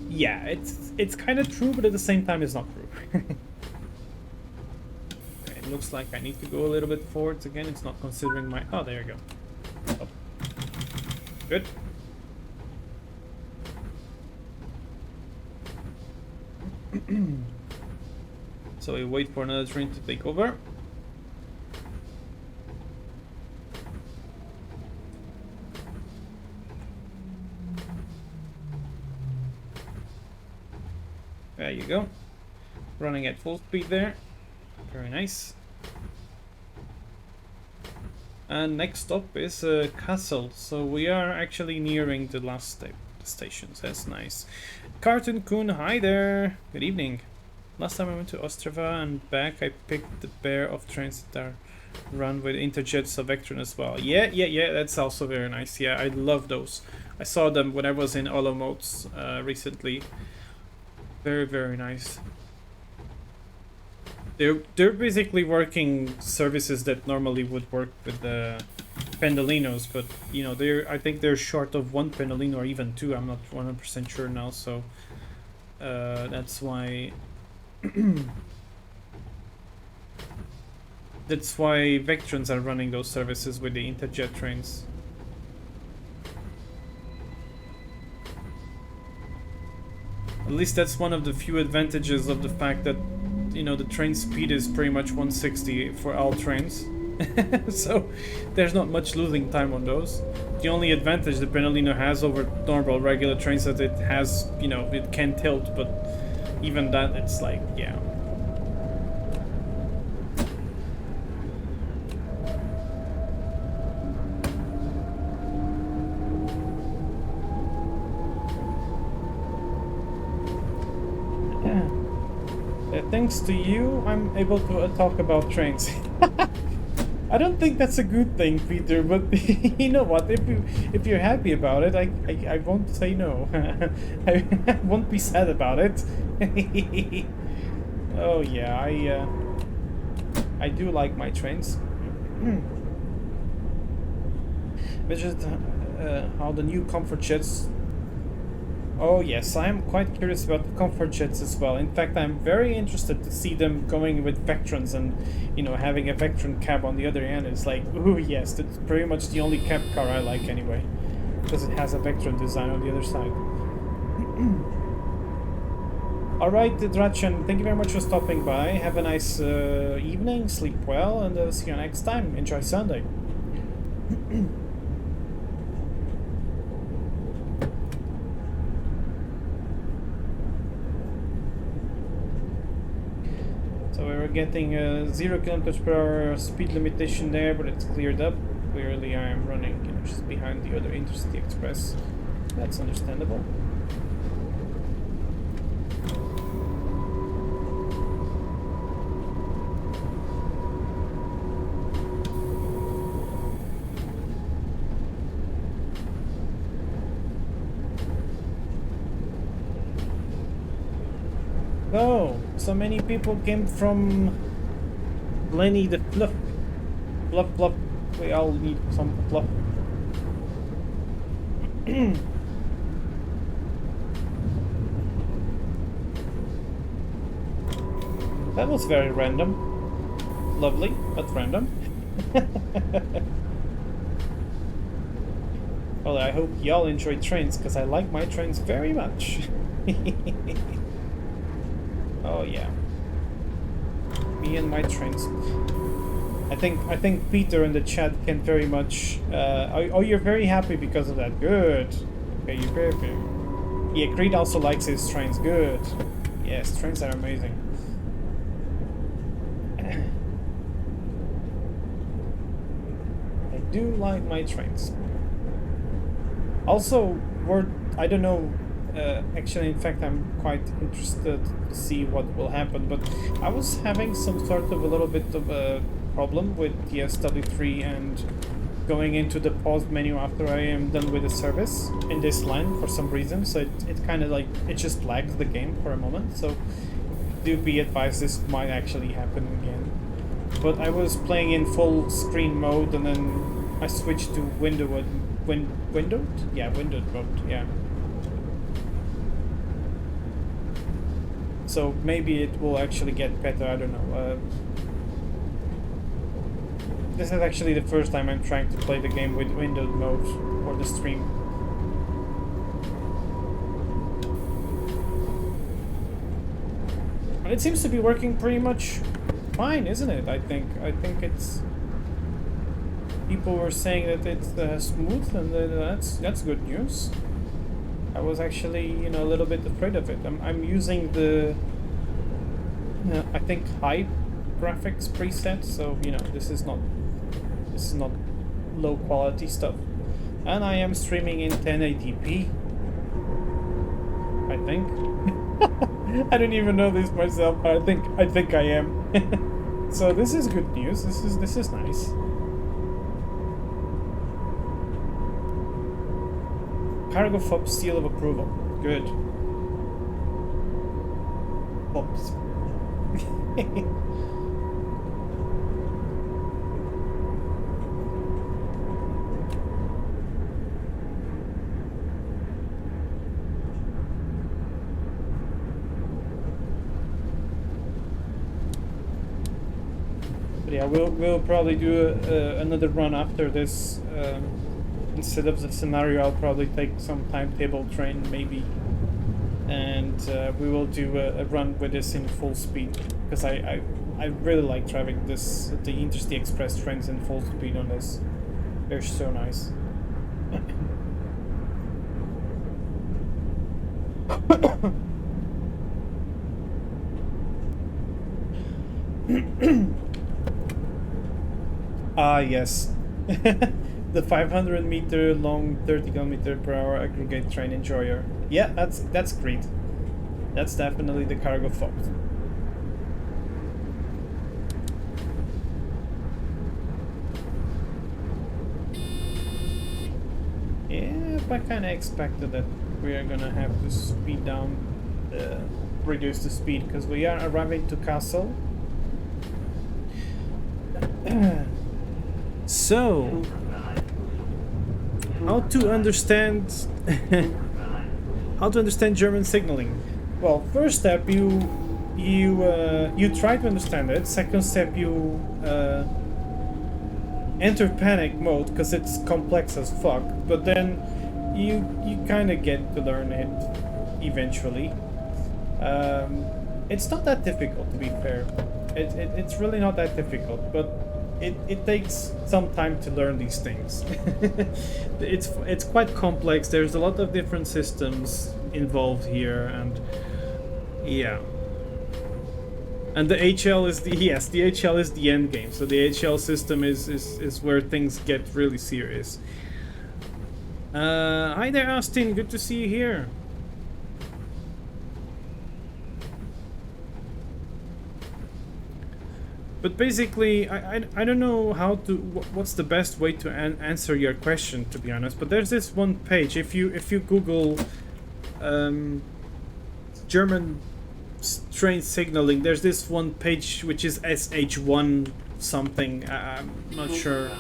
yeah, it's kind of true, but at the same time it's not true. Okay, it looks like I need to go a little bit forwards again. It's not considering my... oh, there you go. Oh. Good. So we wait for another train to take over. There you go. Running at full speed there. Very nice. And next stop is Kassel. So we are actually nearing the last stations. That's nice. Cartoon Kun, hi there. Good evening. Last time I went to Ostrava and back, I picked the pair of trains that are run with Interjets of Vectron as well. Yeah, that's also very nice. Yeah, I love those. I saw them when I was in Olomouc recently. Very, very nice. They're basically working services that normally would work with the Pendolinos, but I think they're short of one Pendolino or even two. I'm not 100% sure now, so that's why that's why Vectrans are running those services with the Interjet trains. At least that's one of the few advantages of the fact that the train speed is pretty much 160 for all trains. So there's not much losing time on those. The only advantage the Pendolino has over normal regular trains is that it has, it can tilt, but even that, it's like, yeah. Thanks to you, I'm able to talk about trains. I don't think that's a good thing, Peter, but you know what? If you're happy about it, I won't say no. I won't be sad about it. Oh yeah, I do like my trains. But just how the new comfort jets. Oh yes, I am quite curious about the comfort jets as well. In fact, I'm very interested to see them going with Vectrans and, having a Vectran cab on the other end. It's like, ooh yes, that's pretty much the only cab car I like anyway. Because it has a Vectran design on the other side. Alright, Drachan, thank you very much for stopping by. Have a nice evening, sleep well, and see you next time. Enjoy Sunday. Getting a 0 km/h speed limitation there, but it's cleared up. Clearly I am running just behind the other Intercity Express. That's understandable. Oh, so many people came from Lenny the Fluff. Fluff, fluff. We all need some fluff. That was very random. Lovely, but random. Well, I hope y'all enjoy trains, because I like my trains very much. Oh yeah. Me and my trains. I think Peter in the chat can very much... oh, you're very happy because of that. Good. Okay, you're very happy. Yeah, Creed also likes his trains. Good. Yes, trains are amazing. I do like my trains. Also, I don't know, actually, in fact, I'm quite interested to see what will happen, but I was having some sort of a little bit of a problem with TSW3 and going into the pause menu after I am done with the service in this line for some reason, so it kind of like, it just lags the game for a moment, so do be advised this might actually happen again. But I was playing in full screen mode and then I switched to windowed? Yeah, windowed mode, yeah. So maybe it will actually get better, I don't know. This is actually the first time I'm trying to play the game with windowed mode for the stream. And it seems to be working pretty much fine, isn't it? I think it's... People were saying that it's smooth, and that's good news. I was actually, you know, a little bit afraid of it. I'm using the, I think, high graphics preset, so you know this is not low quality stuff. And I am streaming in 1080p. I think. I don't even know this myself, but I think I am. So this is good news. This is nice. Cargo FOB seal of approval. Good. FOBs. But yeah, we'll probably do another run after this. Instead of the scenario, I'll probably take some timetable train maybe, and we will do a run with this in full speed, because I really like driving the Intercity Express trains in full speed on this. They're so nice. Ah, yes. The 500 meter long, 30 km per hour aggregate train enjoyer. Yeah, that's great. That's definitely the cargo FOB. Yeah, I kind of expected that we are gonna have to speed down, reduce the speed, because we are arriving to Castle. So, how to understand German signaling? Well, first step you try to understand it. Second step you enter panic mode because it's complex as fuck. But then you kind of get to learn it eventually. It's not that difficult, to be fair. It's really not that difficult, but it takes some time to learn these things. It's quite complex. There's a lot of different systems involved here, and yeah. And the HL is the HL is the end game. So the HL system is where things get really serious. Hi there, Austin. Good to see you here. But basically, I don't know how to what's the best way to answer your question, to be honest. But there's this one page. If you Google German train signaling, there's this one page which is SH1 something. I'm not sure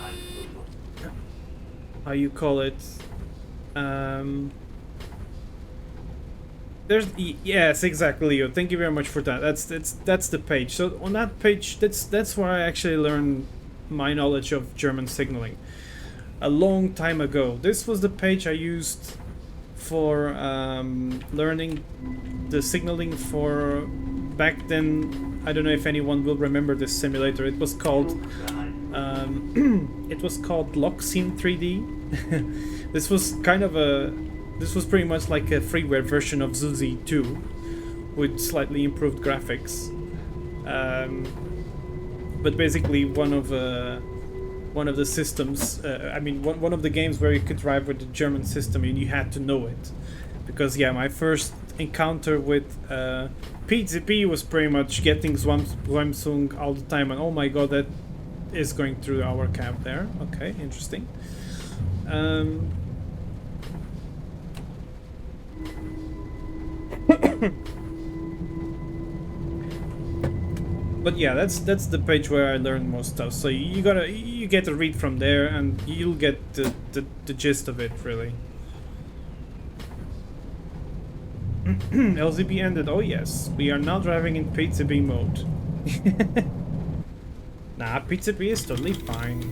how you call it. There's yes, exactly, Leo. Thank you very much for that. That's the page. So on that page, that's where I actually learned my knowledge of German signaling. A long time ago. This was the page I used for learning the signaling for back then. I don't know if anyone will remember this simulator. It was called it was called Lockscene 3D. This was kind of a this was pretty much like a freeware version of Zuzi 2 with slightly improved graphics. But basically one of the systems, I mean one of the games where you could drive with the German system and you had to know it. Because yeah, my first encounter with PZP was pretty much getting Zwamsung all the time, and oh my god, that is going through our cab there. Okay, interesting. But yeah, that's the page where I learned most stuff. So you get to read from there, and you'll get the gist of it, really. LZB ended. Oh yes, we are now driving in PZB mode. Nah, PZB is totally fine.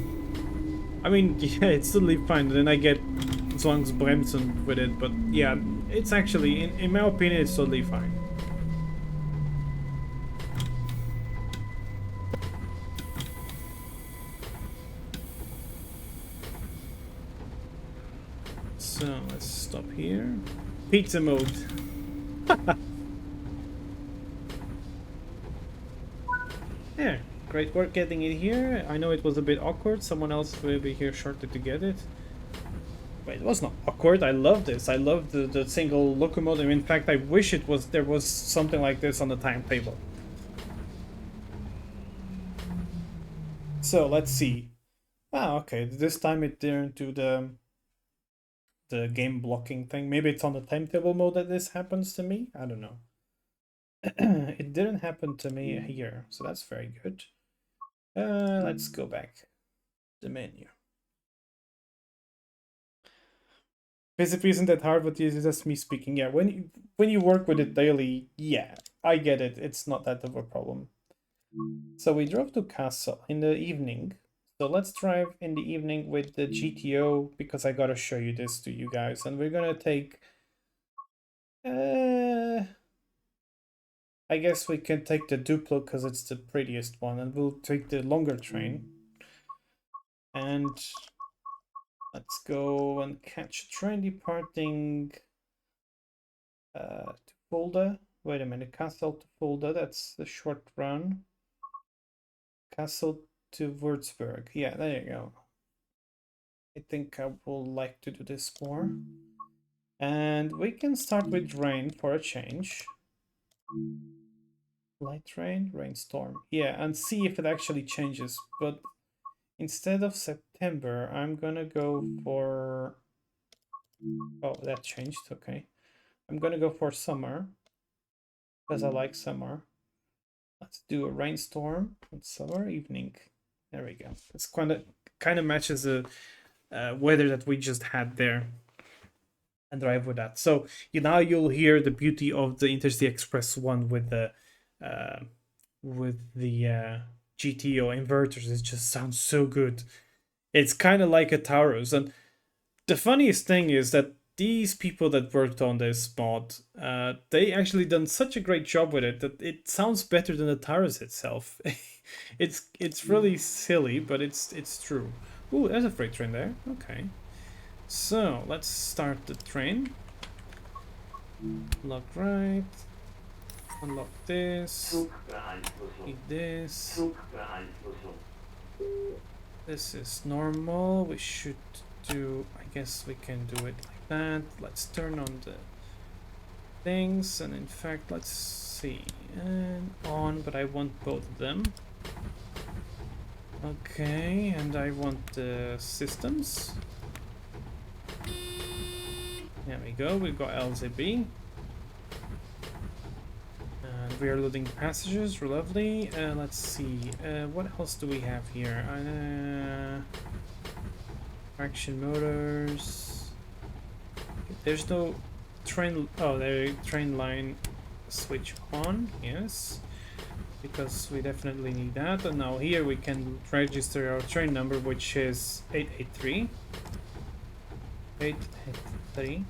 I mean, yeah, it's totally fine. Then I get Zwangsbremsen with it, but yeah, it's actually, in my opinion, it's totally fine. So let's stop here. Pizza mode. Yeah, great work getting it here. I know it was a bit awkward. Someone else will be here shortly to get it. But it was not awkward. I love this. I love the single locomotive. In fact, I wish there was something like this on the timetable. So let's see. Ah, okay. This time it didn't do the game blocking thing. Maybe it's on the timetable mode that this happens to me. I don't know. It didn't happen to me here, so that's very good. Let's go back. The menu. Basically, isn't that hard? But it's just me speaking. Yeah, when you work with it daily, yeah, I get it. It's not that of a problem. So we drove to Kassel in the evening. So let's drive in the evening with the GTO, because I gotta show you this to you guys. And we're gonna take... I guess we can take the Duplo because it's the prettiest one. And we'll take the longer train. And let's go and catch a train departing to Fulda. Wait a minute, Kassel to Fulda, that's the short run. Kassel to Würzburg. Yeah, there you go. I think I will like to do this more. And we can start with rain for a change. Light rain, rainstorm. Yeah, and see if it actually changes. But instead of September, I'm gonna go for... Oh, that changed, okay. I'm gonna go for summer, because I like summer. Let's do a rainstorm on summer evening. There we go. It's kind of matches the weather that we just had there, and drive with that. So now you'll hear the beauty of the Intercity Express one with the GTO inverters. It just sounds so good. It's kind of like a Taurus, and the funniest thing is that these people that worked on this mod, they actually done such a great job with it that it sounds better than the Taurus itself. It's really silly, but it's true. Ooh, there's a freight train there. Okay. So let's start the train. Lock right. Unlock this. Eat this. This is normal. We should do... I guess we can do it like that. Let's turn on the things, and in fact, let's see. And on, but I want both of them. Okay, and I want the systems. There we go, we've got LZB. And we are loading passengers, lovely. Let's see, what else do we have here? Traction motors. There's no train. Oh, there, train line switch on. Yes, because we definitely need that. And now here we can register our train number, which is 883. 883.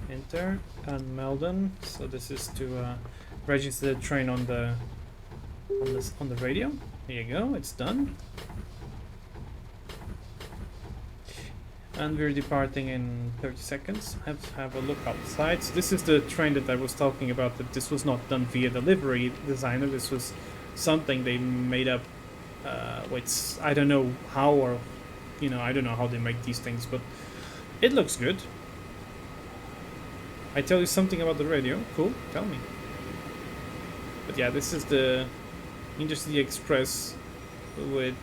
Enter and Meldon. So this is to register the train on the radio. There you go. It's done. And we're departing in 30 seconds. Have a look outside. So this is the train that I was talking about, that this was not done via delivery designer. This was something they made up, which I don't know how, or, you know, I don't know how they make these things, but it looks good. I tell you something about the radio. Cool, tell me. But yeah, this is the Intercity Express with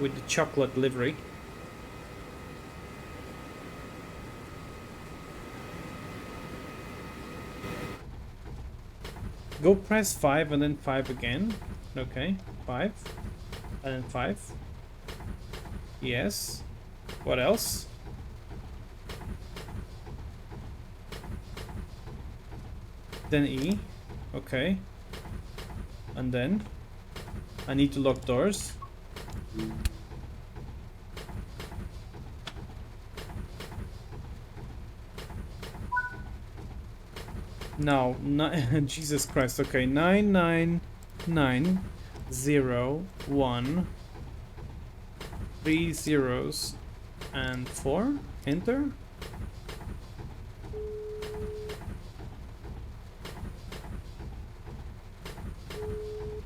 the chocolate livery. Go press 5 and then 5 again. Okay, 5 and then 5. Yes. What else? Then E. Okay. And then I need to lock doors. Now, Jesus Christ. Okay, 99901 3 zeros and 4. Enter.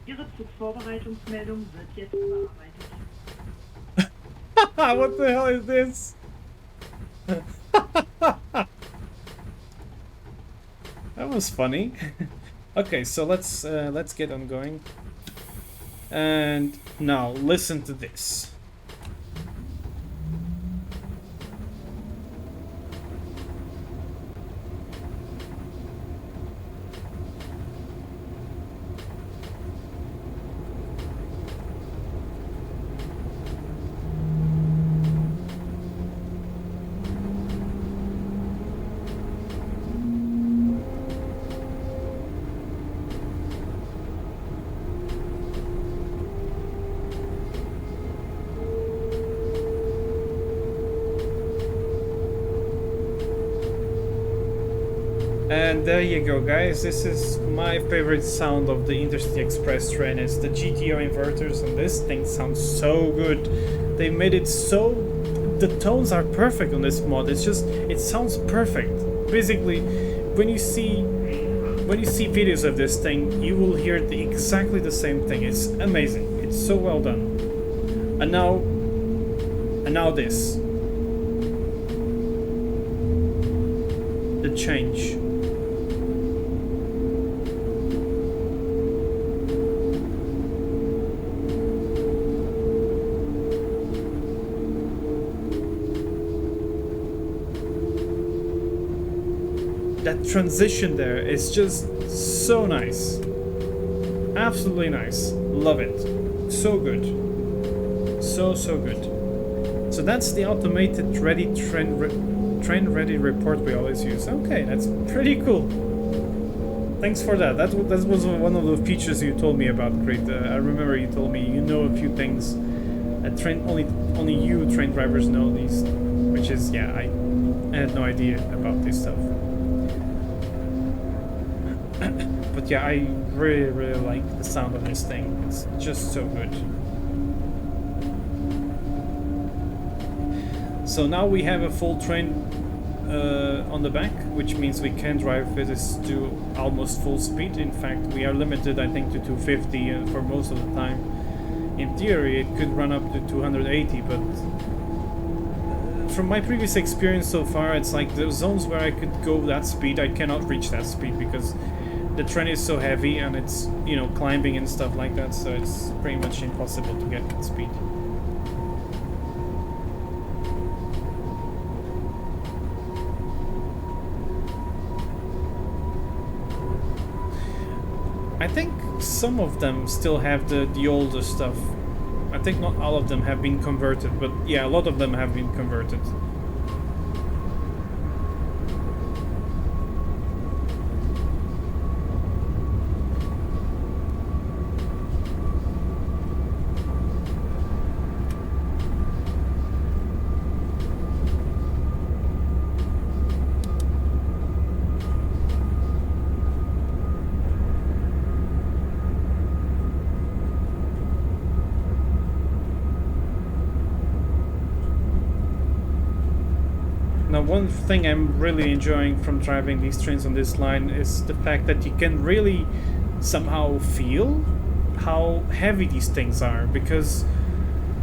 Ihre Zugvorbereitungsmeldung wird jetzt bearbeitet. What the hell is this? That was funny. Okay, so let's get on going. And now listen to this. And there you go, guys. This is my favorite sound of the Intercity Express train. It's the GTO inverters, and this thing sounds so good. They made it so... the tones are perfect on this mod. It's just... it sounds perfect. Basically, when you see videos of this thing, you will hear exactly the same thing. It's amazing. It's so well done. And now this. The change. That transition there is just so nice. Absolutely nice. Love it. So good. So good. So that's the automated train ready report we always use. Okay, that's pretty cool. Thanks for that. That was one of the features you told me about, Great. I remember you told me you know a few things that only you train drivers know these, which is, yeah, I had no idea about this stuff. But yeah, I really like the sound of this thing. It's just so good. So now we have a full train on the back, which means we can drive this to almost full speed. In fact, we are limited, I think, to 250 for most of the time. In theory, it could run up to 280, but from my previous experience so far, it's like the zones where I could go that speed, I cannot reach that speed because the train is so heavy and it's, you know, climbing and stuff like that, so it's pretty much impossible to get that speed. some of them still have the older stuff. I think not all of them have been converted, but yeah, a lot of them have been converted. Now, one thing I'm really enjoying from driving these trains on this line is the fact that you can really somehow feel how heavy these things are. Because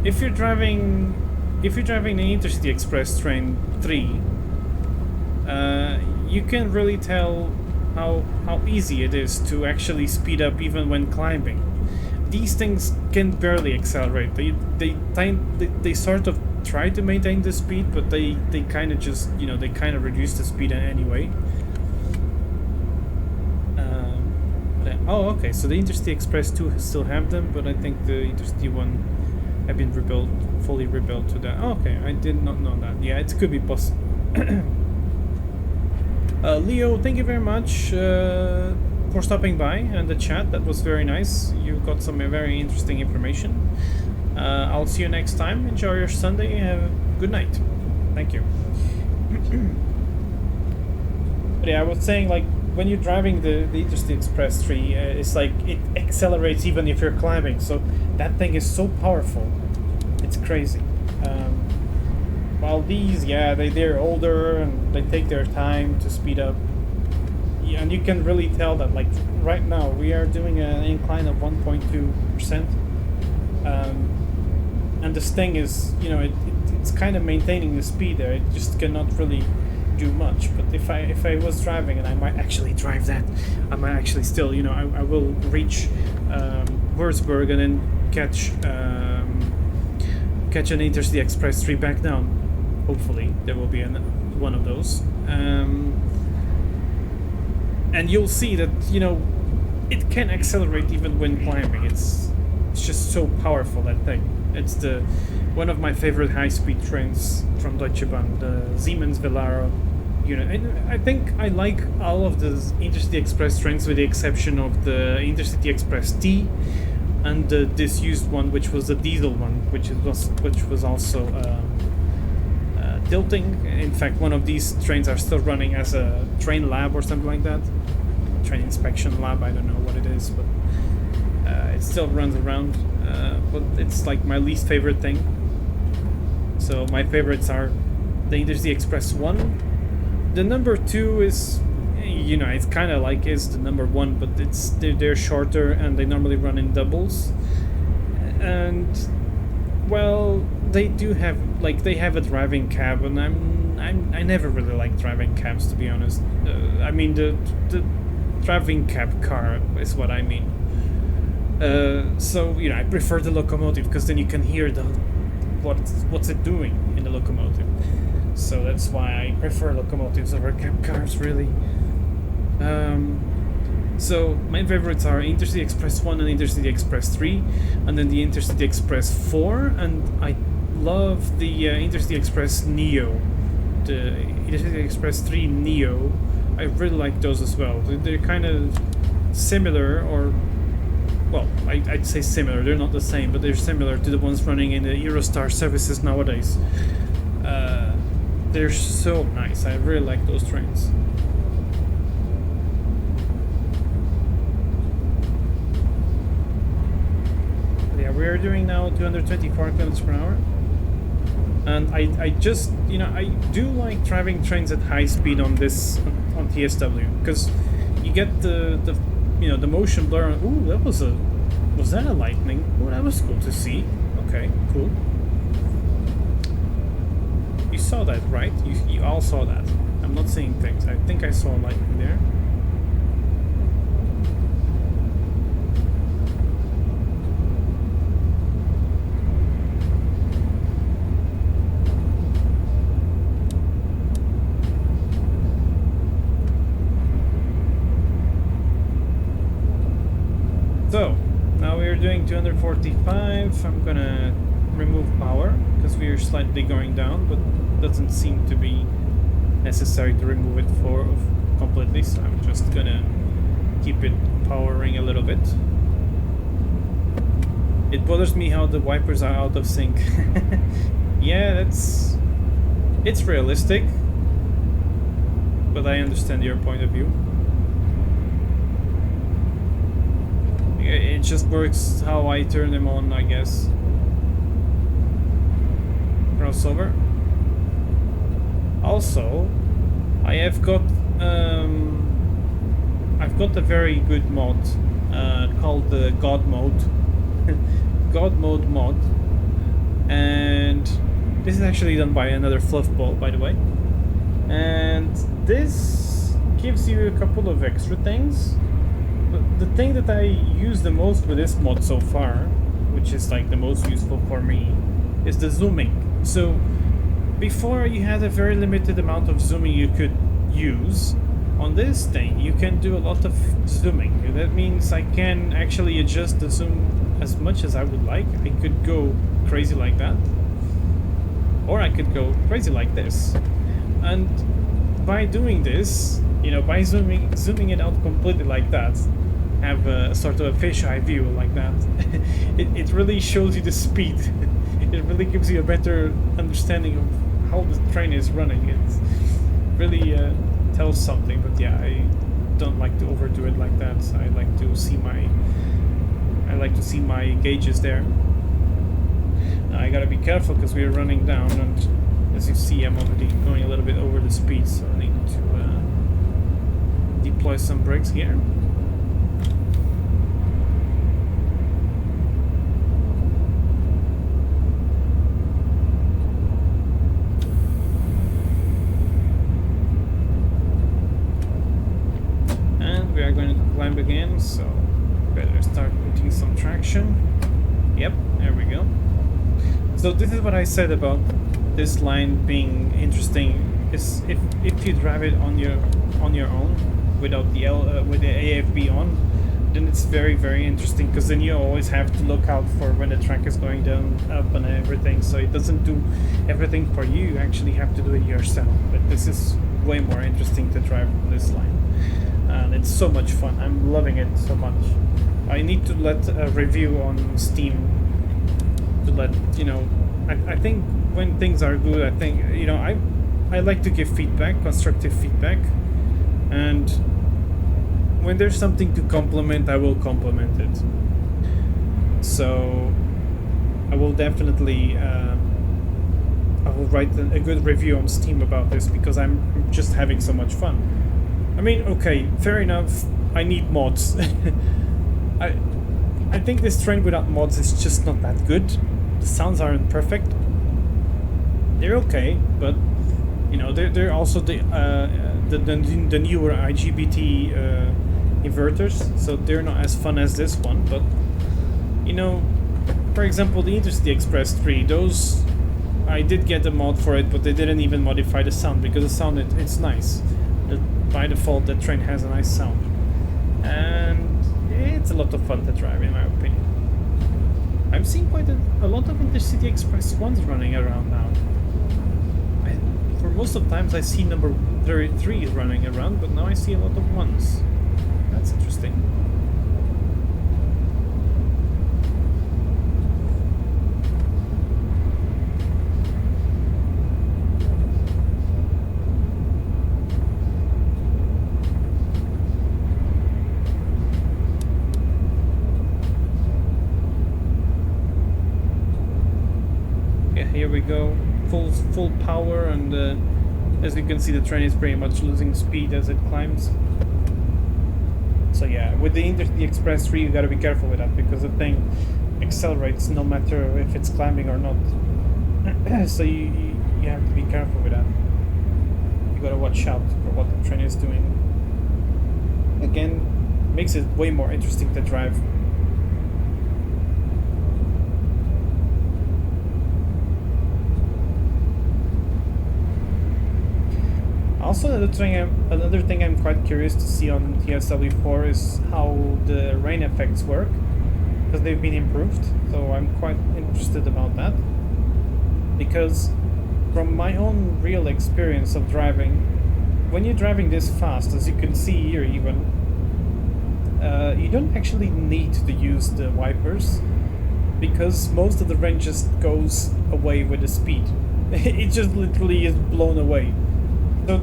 if you're driving the Intercity Express train 3, you can really tell how easy it is to actually speed up even when climbing. These things can barely accelerate. They sort of try to maintain the speed, but they kind of just, they kind of reduce the speed anyway. Oh, okay, so the Intercity Express 2 still have them, but I think the Intercity 1 have been fully rebuilt to that. Oh, okay, I did not know that. Yeah, it could be possible. Leo, thank you very much for stopping by and the chat. That was very nice. You got some very interesting information. I'll see you next time. Enjoy your Sunday. Have a good night. Thank you. But yeah, I was saying, like, when you're driving the Intercity Express 3, it's like it accelerates even if you're climbing. So that thing is so powerful. It's crazy. While these, yeah, they're older and they take their time to speed up. Yeah, and you can really tell that, like, right now we are doing an incline of 1.2%. And this thing is, it's kind of maintaining the speed there. It just cannot really do much. But if I was driving, and I might actually drive that, I might actually still, I will reach Würzburg and then catch an Intercity Express 3 back down. Hopefully there will be one of those. And you'll see that, it can accelerate even when climbing. It's just so powerful, that thing. It's one of my favorite high-speed trains from Deutsche Bahn, the Siemens Velaro unit. And I think I like all of the Intercity Express trains with the exception of the Intercity Express T and the disused one, which was the diesel one, which was also tilting. In fact, one of these trains are still running as a train lab or something like that. Train inspection lab, I don't know what it is, but it still runs around. But it's like my least favorite thing. So my favorites are the Intercity Express 1. The number 2 is, it's kind of like is the number 1, but they're shorter and they normally run in doubles. And well, they do have, like, they have a driving cab, and I never really like driving cabs, to be honest. I mean the driving cab car is what I mean. So I prefer the locomotive because then you can hear what's it doing in the locomotive. So that's why I prefer locomotives over cab cars, really. So my favorites are Intercity Express 1 and Intercity Express 3, and then the Intercity Express 4, and I love the Intercity Express Neo, the Intercity Express 3 Neo. I really like those as well. They're kind of similar, or well, I'd say similar. They're not the same, but they're similar to the ones running in the Eurostar services nowadays. They're so nice. I really like those trains. Yeah, we're doing now 224 kilometers per hour. And I just, I do like driving trains at high speed on TSW, because you get the motion blur. Ooh, was that a lightning? Oh, that was cool to see. Okay, cool. You saw that, right? You all saw that. I'm not seeing things. I think I saw lightning there. So, Now we're doing 245. I'm gonna remove power because we're slightly going down, but doesn't seem to be necessary to remove it for completely, so I'm just gonna keep it powering a little bit. It bothers me how the wipers are out of sync. Yeah, it's realistic, but I understand your point of view. It just works how I turn them on, I guess. Crossover. Also, I've got a very good mod called the God Mode. God Mode mod, and this is actually done by another fluffball, by the way. And this gives you a couple of extra things. But the thing that I use the most with this mod so far, which is like the most useful for me, is the zooming. So before you had a very limited amount of zooming you could use. On this thing you can do a lot of zooming. That means I can actually adjust the zoom as much as I would like. I could go crazy like that, or I could go crazy like this. And by doing this, you know, by zooming it out completely like that, have a sort of a fisheye view like that, it really shows you the speed. It really gives you a better understanding of how the train is running. It really tells something, but yeah, I don't like to overdo it like that. I like to see my gauges there. Now I gotta be careful because we're running down, and as you see, I'm already going a little bit over the speed, so I need to deploy some brakes here. We are going to climb again, so better start putting some traction. Yep, there we go. So this is what I said about this line being interesting. Is if you drive it on your own without the with the AFB on, then it's very interesting, because then you always have to look out for when the track is going down, up, and everything. So it doesn't do everything for you. You actually have to do it yourself. But this is way more interesting to drive on this line. And it's so much fun. I'm loving it so much. I need to let a review on Steam to let you know. I think when things are good, I think, you know, I like to give feedback, constructive feedback, and when there's something to compliment, I will compliment it. So I will definitely I will write a good review on Steam about this, because I'm just having so much fun. I mean, okay, fair enough, I need mods. I think this train without mods is just not that good. The sounds aren't perfect. They're okay, but you know, they're also the newer IGBT inverters, so they're not as fun as this one. But you know, for example, the Intercity Express 3, those I did get a mod for it, but they didn't even modify the sound, because the sound it's nice. By default, the train has a nice sound, and it's a lot of fun to drive, in my opinion. I'm seeing quite a lot of Intercity Express 1s running around now. For most of times I see number 33 running around, but now I see a lot of 1s. That's interesting. Here we go, full power, and as you can see, the train is pretty much losing speed as it climbs. So yeah, with the Intercity Express 3 you gotta be careful with that, because the thing accelerates no matter if it's climbing or not. So you have to be careful with that. You gotta watch out for what the train is doing. Again, makes it way more interesting to drive. Also, another thing I'm quite curious to see on TSW4 is how the rain effects work. because they've been improved. So I'm quite interested about that. Because from my own real experience of driving, when you're driving this fast, as you can see here even, you don't actually need to use the wipers because most of the rain just goes away with the speed. It just literally is blown away. So,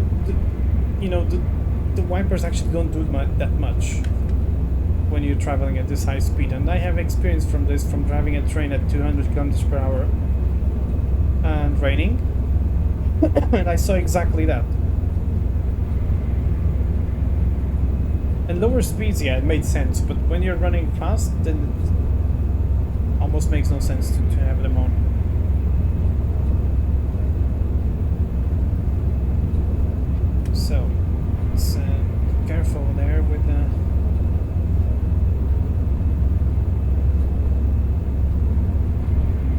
the wipers actually don't do that much when you're traveling at this high speed. And I have experience from this, from driving a train at 200 kilometers per hour and raining, and I saw exactly that. And lower speeds, yeah, it made sense, but when you're running fast, then it almost makes no sense to have them on. So, it's careful there with the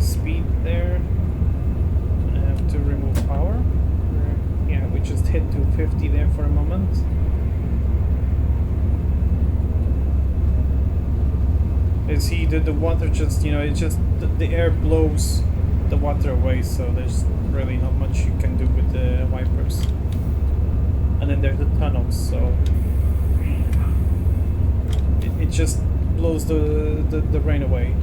speed there. I have to remove power. Yeah, we just hit 250 there for a moment. Is he the water just, it just the air blows the water away, so there's really not much you can do with the wipers. And then there's the tunnels, so it just blows the rain away.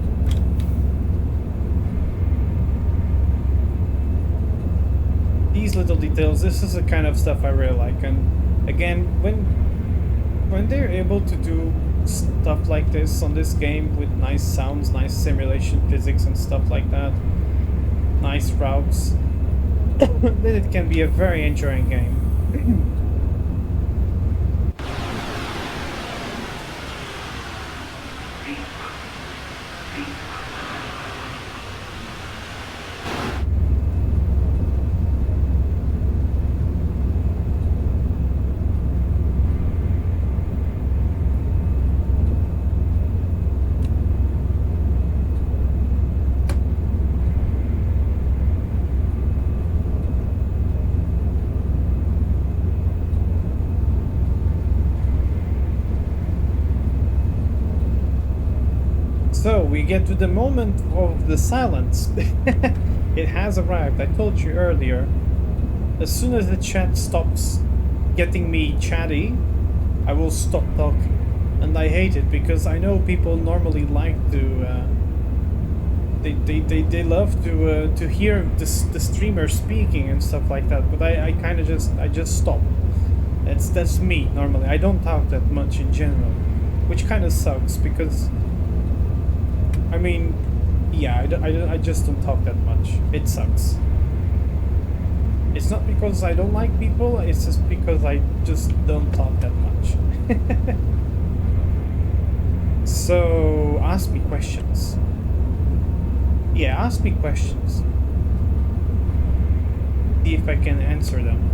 These little details, this is the kind of stuff I really like. And again, when they're able to do stuff like this on this game with nice sounds, nice simulation physics and stuff like that, nice routes, then it can be a very enjoying game. So we get to the moment of the silence. It has arrived. I told you earlier. As soon as the chat stops getting me chatty, I will stop talking. And I hate it because I know people normally like to. They love to hear the streamer speaking and stuff like that. But I kind of just stop. That's me normally. I don't talk that much in general, which kind of sucks because. I mean, yeah, I just don't talk that much. It sucks. It's not because I don't like people, it's just because I just don't talk that much. So, ask me questions. Yeah, ask me questions. See if I can answer them.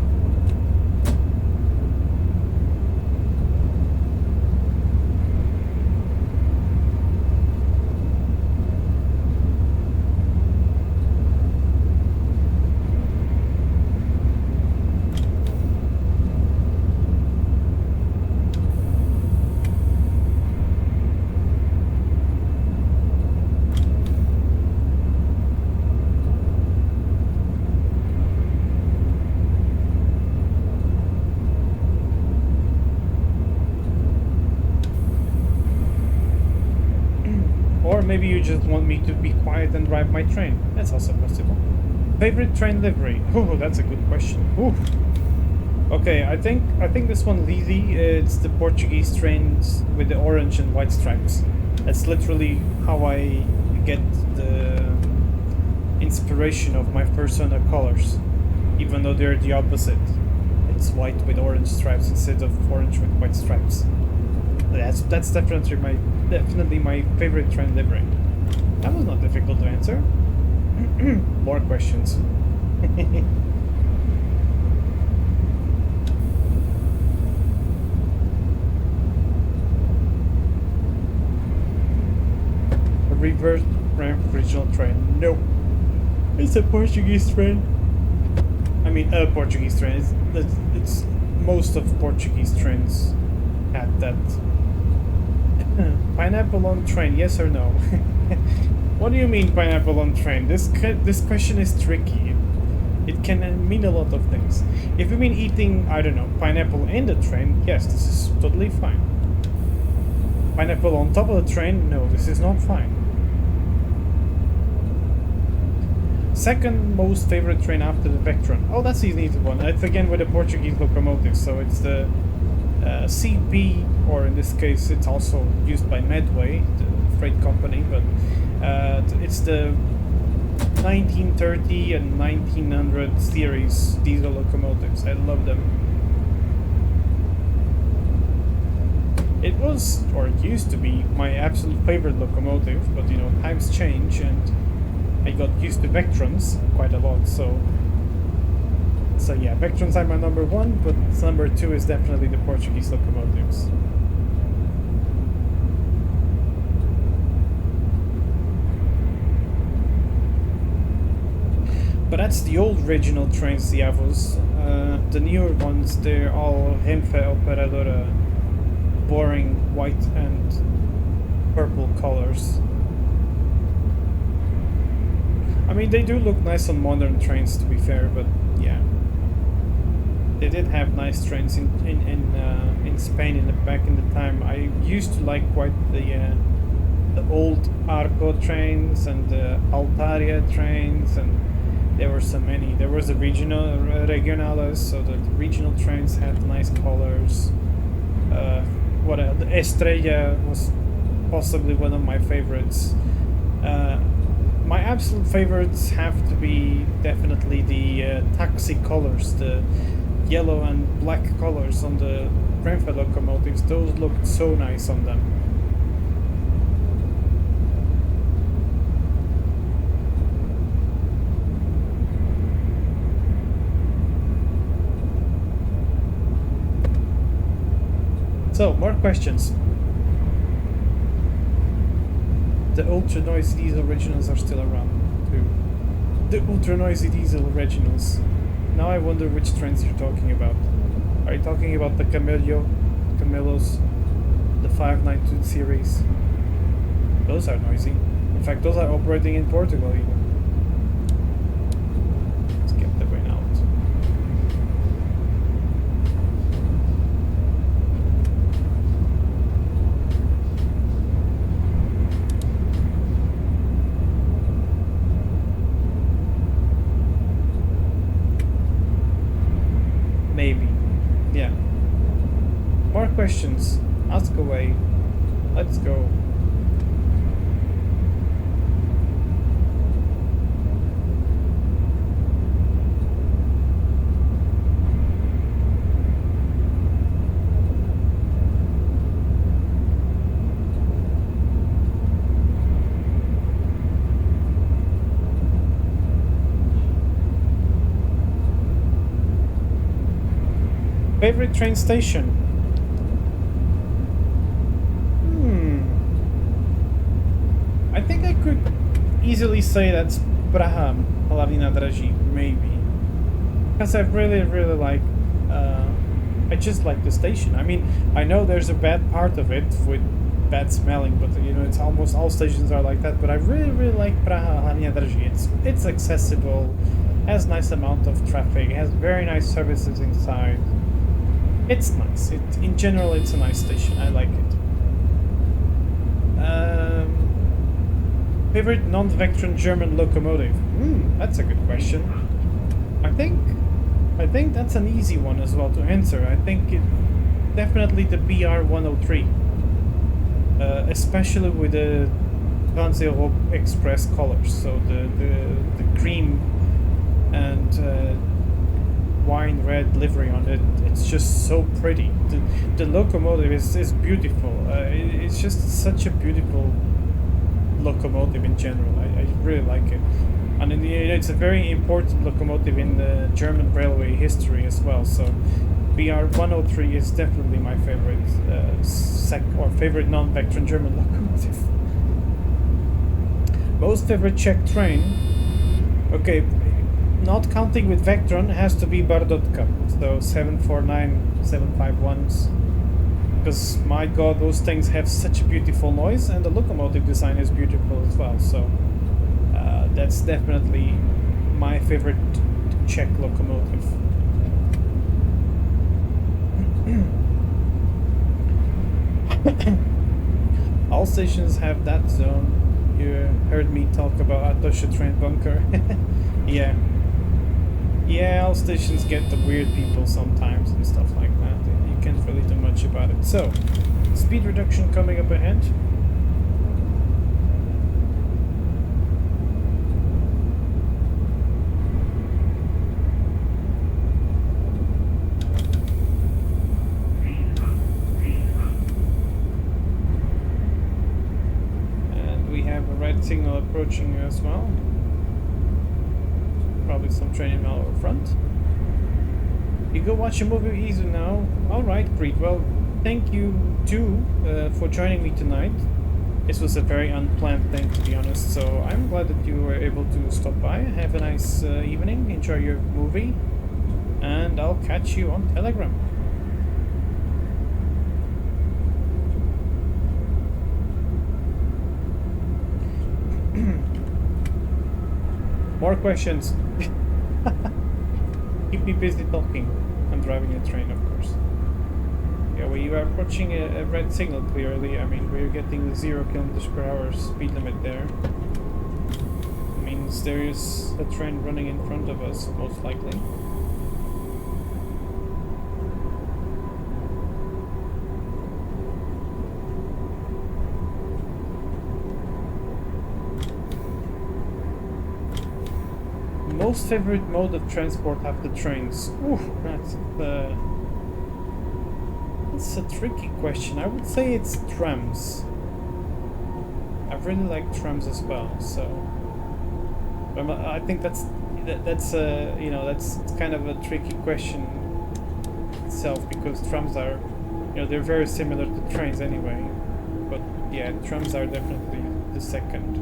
Or maybe you just want me to be quiet and drive my train. That's also possible. Favorite train livery? Oh, that's a good question. Ooh. Okay, I think this one's easy. It's the Portuguese trains with the orange and white stripes. That's literally how I get the inspiration of my persona colors, even though they're the opposite. It's white with orange stripes instead of orange with white stripes. That's definitely my favorite train livery. That was not difficult to answer. More questions. A reverse ramp regional train. No. It's a Portuguese train. I mean, a Portuguese train. It's most of Portuguese trains had that Pineapple on train, yes or no? What do you mean pineapple on train? This question is tricky. It can mean a lot of things. If you mean eating, I don't know, pineapple in the train, yes, this is totally fine. Pineapple on top of the train, no, this is not fine. Second most favorite train after the Vectron. Oh, that's the easy one. It's again with the Portuguese locomotive, so it's the CP, or in this case, it's also used by Medway, the freight company, but it's the 1930 and 1900 series diesel locomotives. I love them. It was, or it used to be, my absolute favorite locomotive, but you know, times change and I got used to Vectrons quite a lot, so yeah, Vectrons are my number one, but number two is definitely the Portuguese locomotives. But that's the old regional trains, the Avos. The newer ones, they're all Renfe Operadora, boring white and purple colors. I mean, they do look nice on modern trains, to be fair, but yeah. They did have nice trains in Spain back in the time. I used to like quite the old Arco trains and the Altaria trains, and there were so many. There was the regionales, so the regional trains had nice colors. The Estrella was possibly one of my favorites. My absolute favorites have to be definitely the taxi colors, the yellow and black colors on the Renfe locomotives. Those looked so nice on them. So, more questions. The ultra noisy diesel originals are still around too. The ultra noisy diesel originals. Now I wonder which trains you're talking about. Are you talking about the Camelos, the 592 series? Those are noisy. In fact, those are operating in Portugal even. Let's get the wind out. Maybe. Yeah. More questions. Ask away. Let's go. Favorite train station? I think I could easily say that's Praha, Palavina Dragi, maybe. Because I really like, I just like the station. I mean, I know there's a bad part of it with bad smelling, but you know, it's almost all stations are like that, but I really like Praha, Palavina Dragi. It's accessible, has nice amount of traffic, has very nice services inside. It's nice. In general, it's a nice station. I like it. Favorite non-Vectron German locomotive? That's a good question. I think that's an easy one as well to answer. I think it definitely the BR-103, especially with the Trans-Europe Express colors. So the cream and wine red livery on it. It's just so pretty. The locomotive is beautiful. It's just such a beautiful locomotive in general. I really like it. And it's a very important locomotive in the German railway history as well. So BR-103 is definitely my favorite favorite non-Vectron German locomotive. Most favorite Czech train? Okay, not counting with Vectron, has to be Bardotka. So 749, 751s. because my god, those things have such a beautiful noise, and the locomotive design is beautiful as well. So that's definitely my favorite Czech locomotive. All stations have that zone. You heard me talk about Atosha train bunker. Yeah. Yeah, all stations get the weird people sometimes and stuff like that. You can't really do much about it. So, speed reduction coming up ahead. And we have a red signal approaching as well. Probably some training out over front. You go watch a movie easy now. Alright, great. Well, thank you too for joining me tonight. This was a very unplanned thing, to be honest, so I'm glad that you were able to stop by. Have a nice evening, enjoy your movie, and I'll catch you on Telegram. More questions. Keep me busy talking. I'm driving a train, of course. Yeah, we are approaching a red signal clearly. I mean, we're getting the 0 km/h speed limit there. It means there is a train running in front of us, most likely. Most favorite mode of transport after trains? Ooh, that's a tricky question. I would say it's trams. I really like trams as well. So, I think that's you know, that's kind of a tricky question itself, because trams are, you know, they're very similar to trains anyway. But yeah, trams are definitely the second.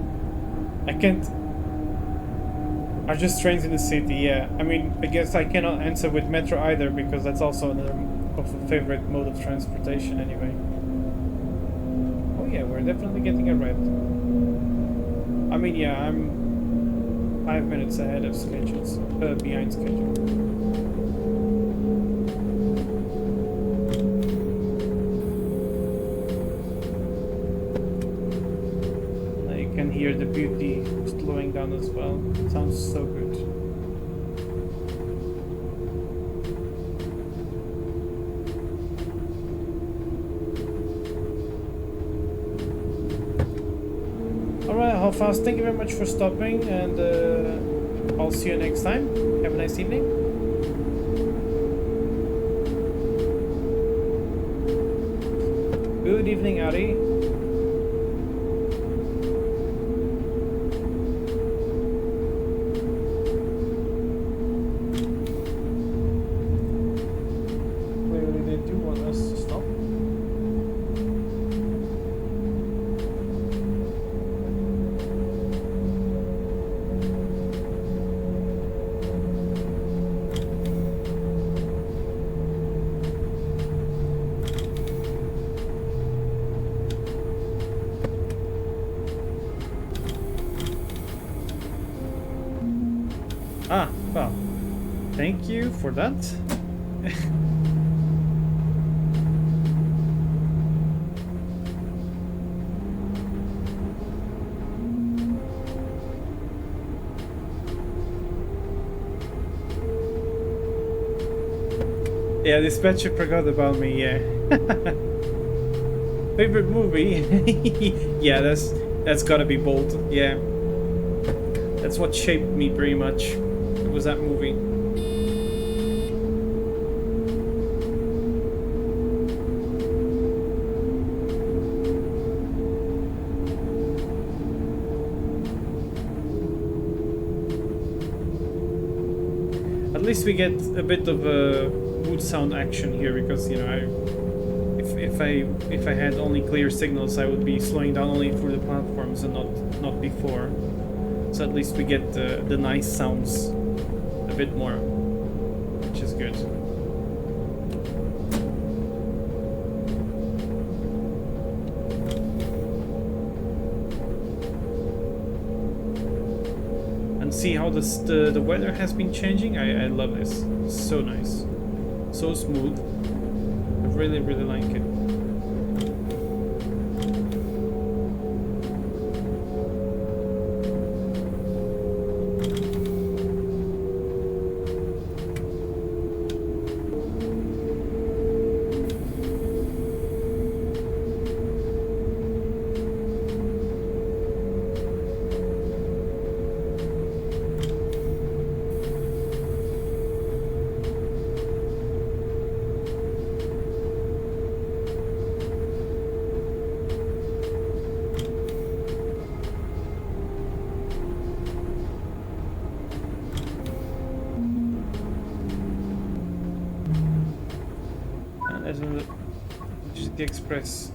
I can't. Are just trains in the city, yeah. I mean, I guess I cannot answer with metro either, because that's also another of a favorite mode of transportation anyway. Oh yeah, we're definitely getting a red. I mean, yeah, I'm 5 minutes ahead of schedule, behind schedule. You can hear the beauty slowing down as well. It sounds so good. Alright, how fast? Thank you very much for stopping, and I'll see you next time. Have a nice evening. Good evening, Ari. Ah, well, thank you for that. Yeah, dispatcher forgot about me, yeah. Favorite movie? Yeah, that's gotta be Bolt, yeah. That's what shaped me pretty much. It was that movie. At least we get a bit of a wood sound action here, because, you know, if I had only clear signals, I would be slowing down only for the platforms and not before. So at least we get the nice sounds a bit more, which is good. see how the weather has been changing. I love this. So nice, so smooth. I really like it. The Express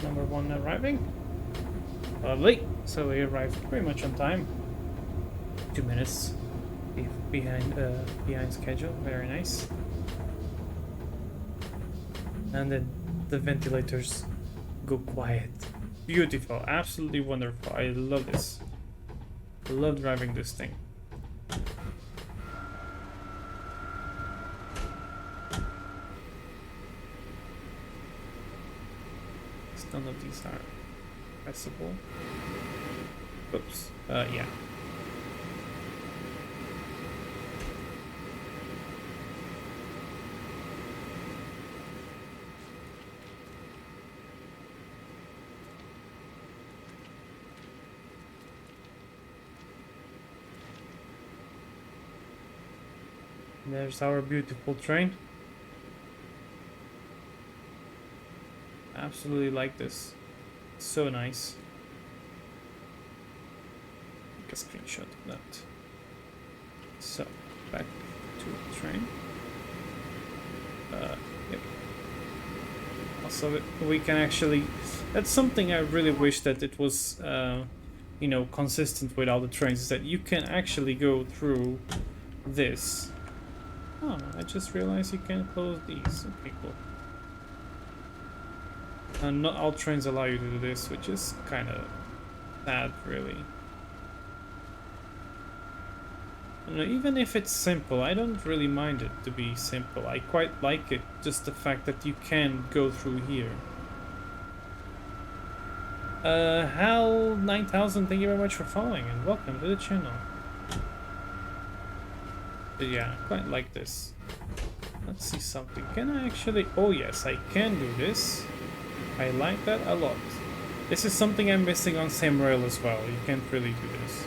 number 1 arriving. Lovely. So we arrived pretty much on time. 2 minutes behind schedule. Very nice. And then the ventilators go quiet. Beautiful. Absolutely wonderful. I love this. I love driving this thing. None of these are pressable. Oops. Yeah. There's our beautiful train. Absolutely like this. So nice. Take a screenshot of that. So, back to the train. Yep. Also, we can actually... That's something I really wish that it was, you know, consistent with all the trains, is that you can actually go through this. Oh, I just realized you can close these. Okay, cool. And not all trains allow you to do this, which is kind of sad, really. You know, even if it's simple, I don't really mind it to be simple. I quite like it, just the fact that you can go through here. Hal 9000, thank you very much for following and welcome to the channel. But yeah, I quite like this. Let's see something. Can I actually... Oh yes, I can do this. I like that a lot. This is something I'm missing on same rail as well. You can't really do this.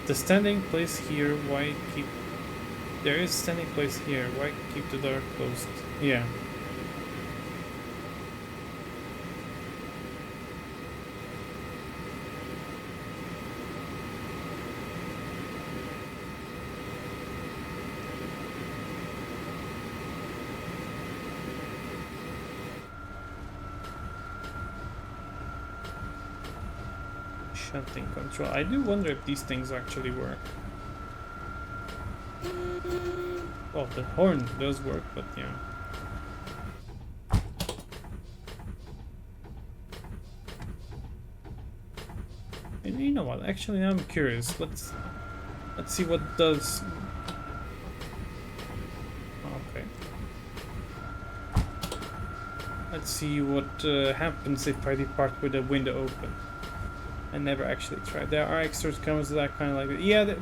The standing place here, why keep... There is standing place here, why keep the door closed? Yeah. Shunting control. I do wonder if these things actually work. Well, the horn does work, but yeah. And you know what? Actually, I'm curious. Let's see what does. Okay. Let's see what happens if I depart with the window open. I never actually tried. There are extra cameras that I kind of like it. Yeah,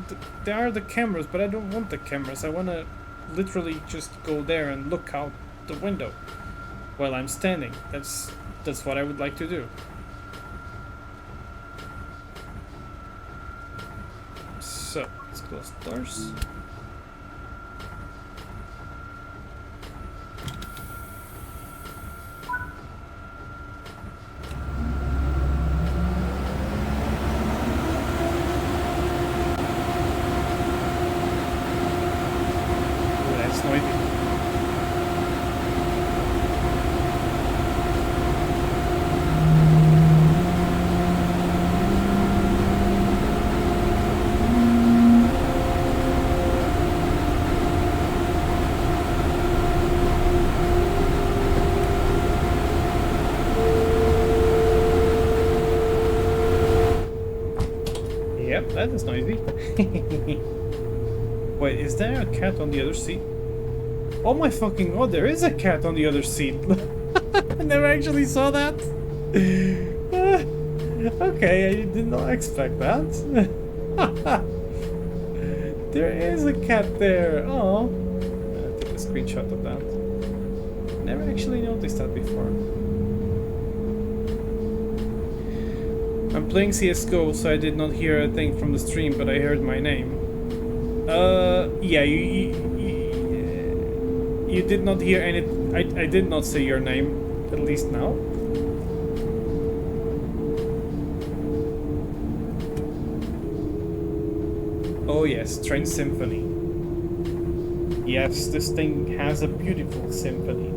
there are the cameras, but I don't want the cameras. I want to literally just go there and look out the window while I'm standing. That's what I would like to do. So, let's close the doors. that is noisy. Wait, is there a cat on the other seat? Oh my fucking god, there is a cat on the other seat. I never actually saw that. Okay, I did not expect that. There is a cat there. Oh, I'll take a screenshot of that. Never actually noticed that before. I'm playing CSGO, so I did not hear a thing from the stream, but I heard my name. Yeah, you did not hear any. I did not say your name, at least now. Oh yes, Train Symphony. Yes, this thing has a beautiful symphony.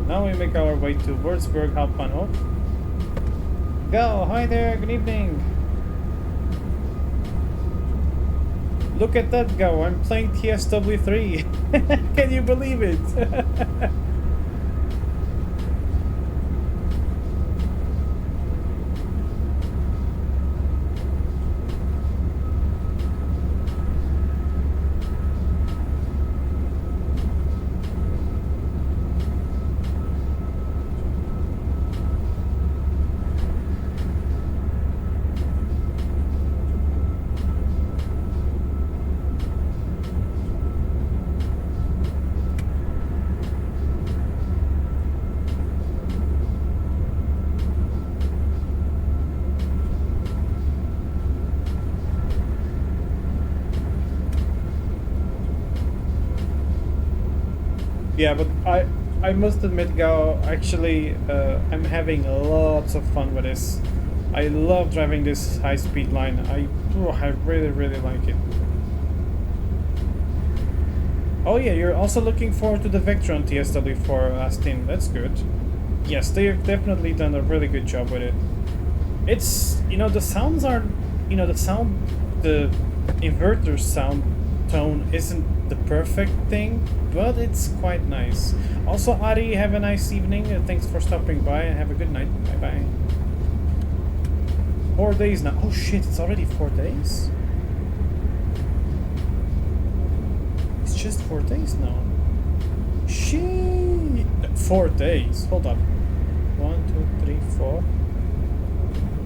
Now we make our way to Würzburg Hauptbahnhof. Go! Hi there, good evening! Look at that go, I'm playing TSW 3! Can you believe it? Yeah, but I must admit, Gao, actually, I'm having lots of fun with this. I love driving this high-speed line. I really, really like it. Oh yeah, you're also looking forward to the Vector on TSW4, Astin. That's good. Yes, they've definitely done a really good job with it. It's, the sounds are, the inverter sound tone isn't the perfect thing, but it's quite nice. Also, Ari, have a nice evening. Thanks for stopping by and have a good night. Bye bye. 4 days now. Oh shit, it's already 4 days? It's just 4 days now. Shit. 4 days. Hold up. 1, 2, 3, 4.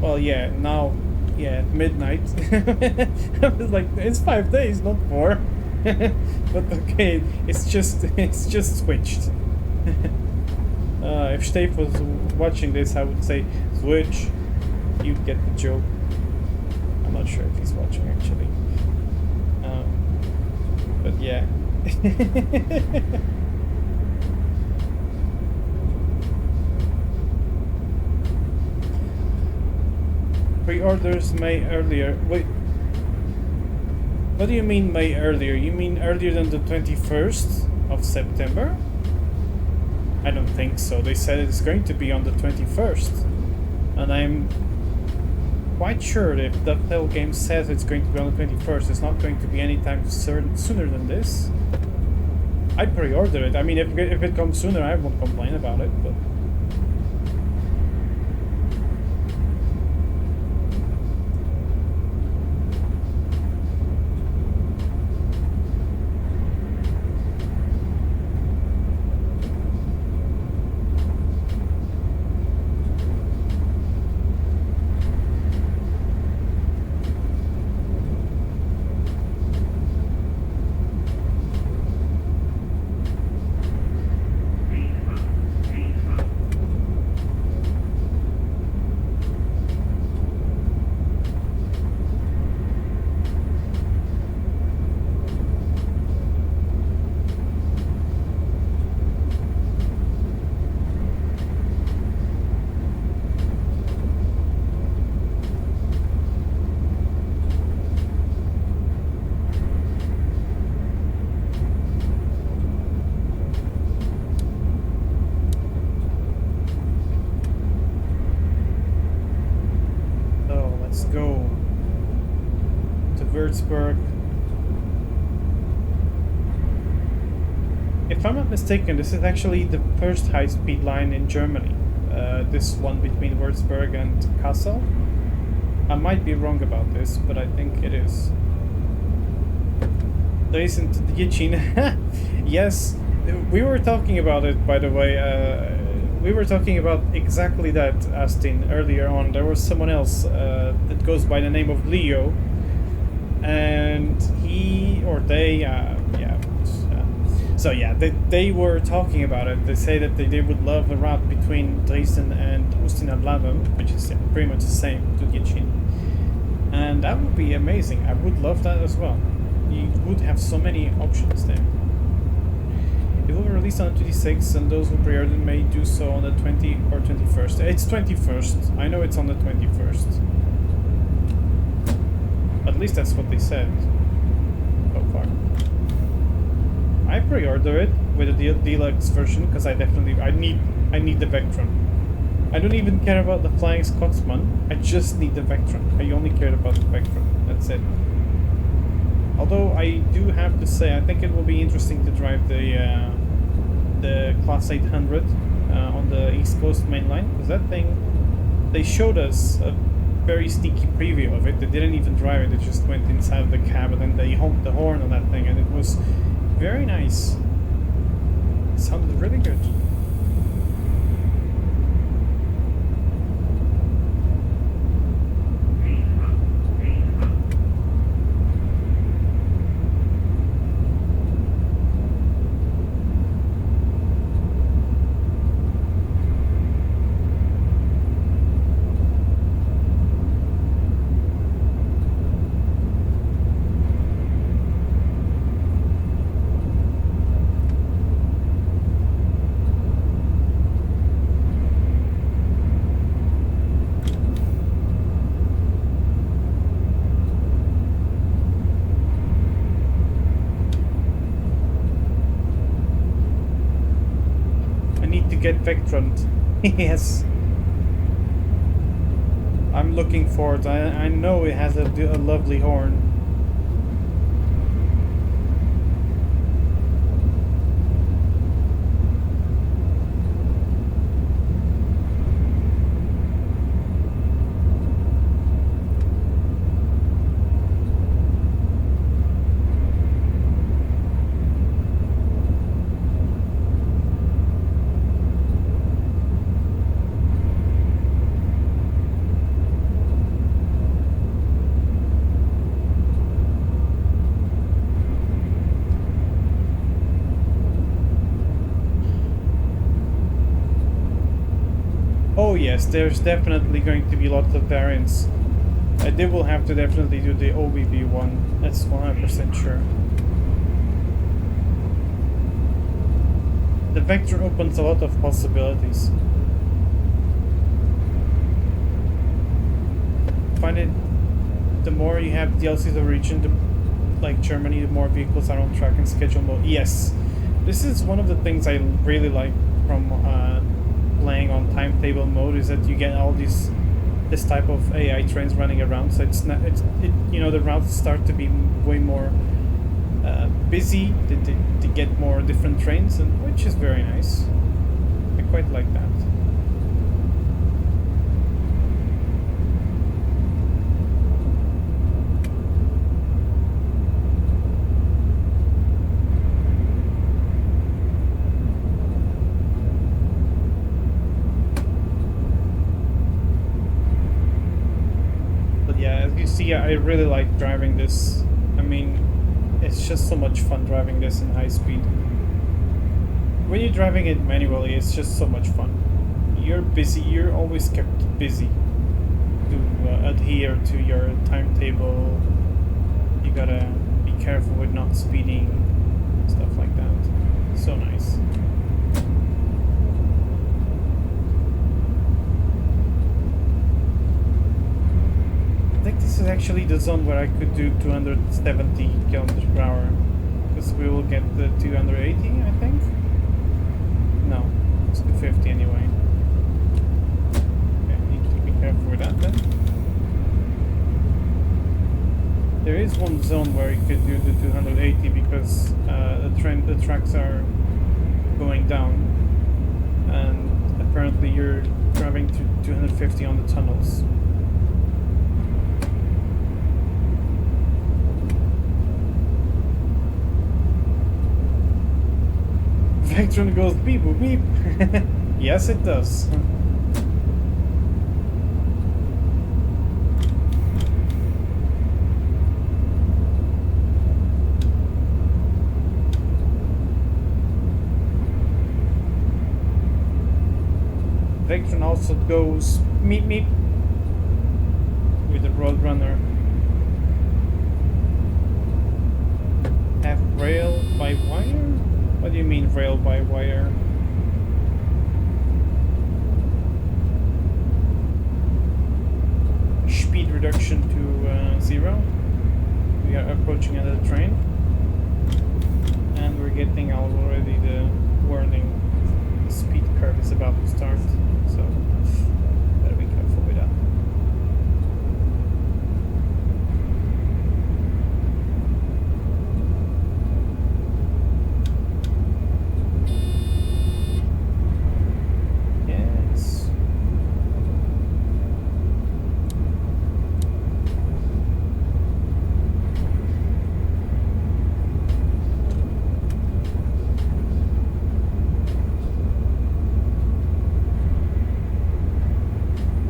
Well, yeah, now, yeah, at midnight. I was like, it's 5 days, not four. But okay, it's just switched. If Steve was watching this, I would say switch. You get the joke. I'm not sure if he's watching actually. But yeah. Pre-orders May earlier. Wait, what do you mean May earlier? You mean earlier than the 21st of September? I don't think so. They said it's going to be on the 21st. And I'm quite sure that if the game says it's going to be on the 21st, it's not going to be anytime sooner than this. I pre-order it. I mean, if it comes sooner, I won't complain about it, but... So, let's go to Würzburg. If I'm not mistaken, this is actually the first high-speed line in Germany. This one between Würzburg and Kassel. I might be wrong about this, but I think it is. There isn't Yichin. Yes, we were talking about it, by the way. We were talking about exactly that, Astin, earlier on. There was someone else that goes by the name of Leo. And he or they, yeah. So yeah, they were talking about it. They say that they would love a route between Dresden and Ustinadlaven, which is pretty much the same to Gitchin. And that would be amazing. I would love that as well. You would have so many options there. It will be released on the 26th, and those who pre-ordered may do so on the 20 or 21st. It's 21st. I know it's on the 21st. At least that's what they said so far. I pre-order it with the deluxe version because I need the Vectron. I don't even care about the Flying Scotsman. I just need the Vectron. I only care about the Vectron. That's it. Although I do have to say, I think it will be interesting to drive the Class 800 on the East Coast main line, because that thing, they showed us a very sneaky preview of it. They didn't even drive it. They just went inside of the cab and then they honked the horn on that thing, and it was very nice. It sounded really good. Get Vectron. Yes. I'm looking for it. I know it has a lovely horn. Oh yes, there's definitely going to be lots of variants. They will have to definitely do the OBB one, that's 100% sure. The vector opens a lot of possibilities. Find it, the more you have DLCs of region, like Germany, the more vehicles are on track in schedule mode. Yes, this is one of the things I really like from playing on timetable mode, is that you get all this type of AI trains running around. So it's not, you know, the routes start to be way more busy to get more different trains, and which is very nice. I quite like that. But yeah, as you see, I really like driving this. I mean, it's just so much fun driving this in high speed. When you're driving it manually, it's just so much fun. You're busy, you're always kept busy to adhere to your timetable. You gotta be careful with not speeding, stuff like that. So nice. I think this is actually the zone where I could do 270 kilometers per hour, because we will get the 280, I think. No, it's 250 anyway. Okay, need to be careful with that then. There is one zone where you could do the 280 because the tracks are going down, and apparently you're driving to 250 on the tunnels. Vectron goes beep boop beep. Yes, it does. Vectron also goes meep meep with the Roadrunner. Have rail by wire? What do you mean rail by wire? Speed reduction to 0. We are approaching another train. And we're getting already the warning. The speed curve is about to start. So, better be careful with that. Yes.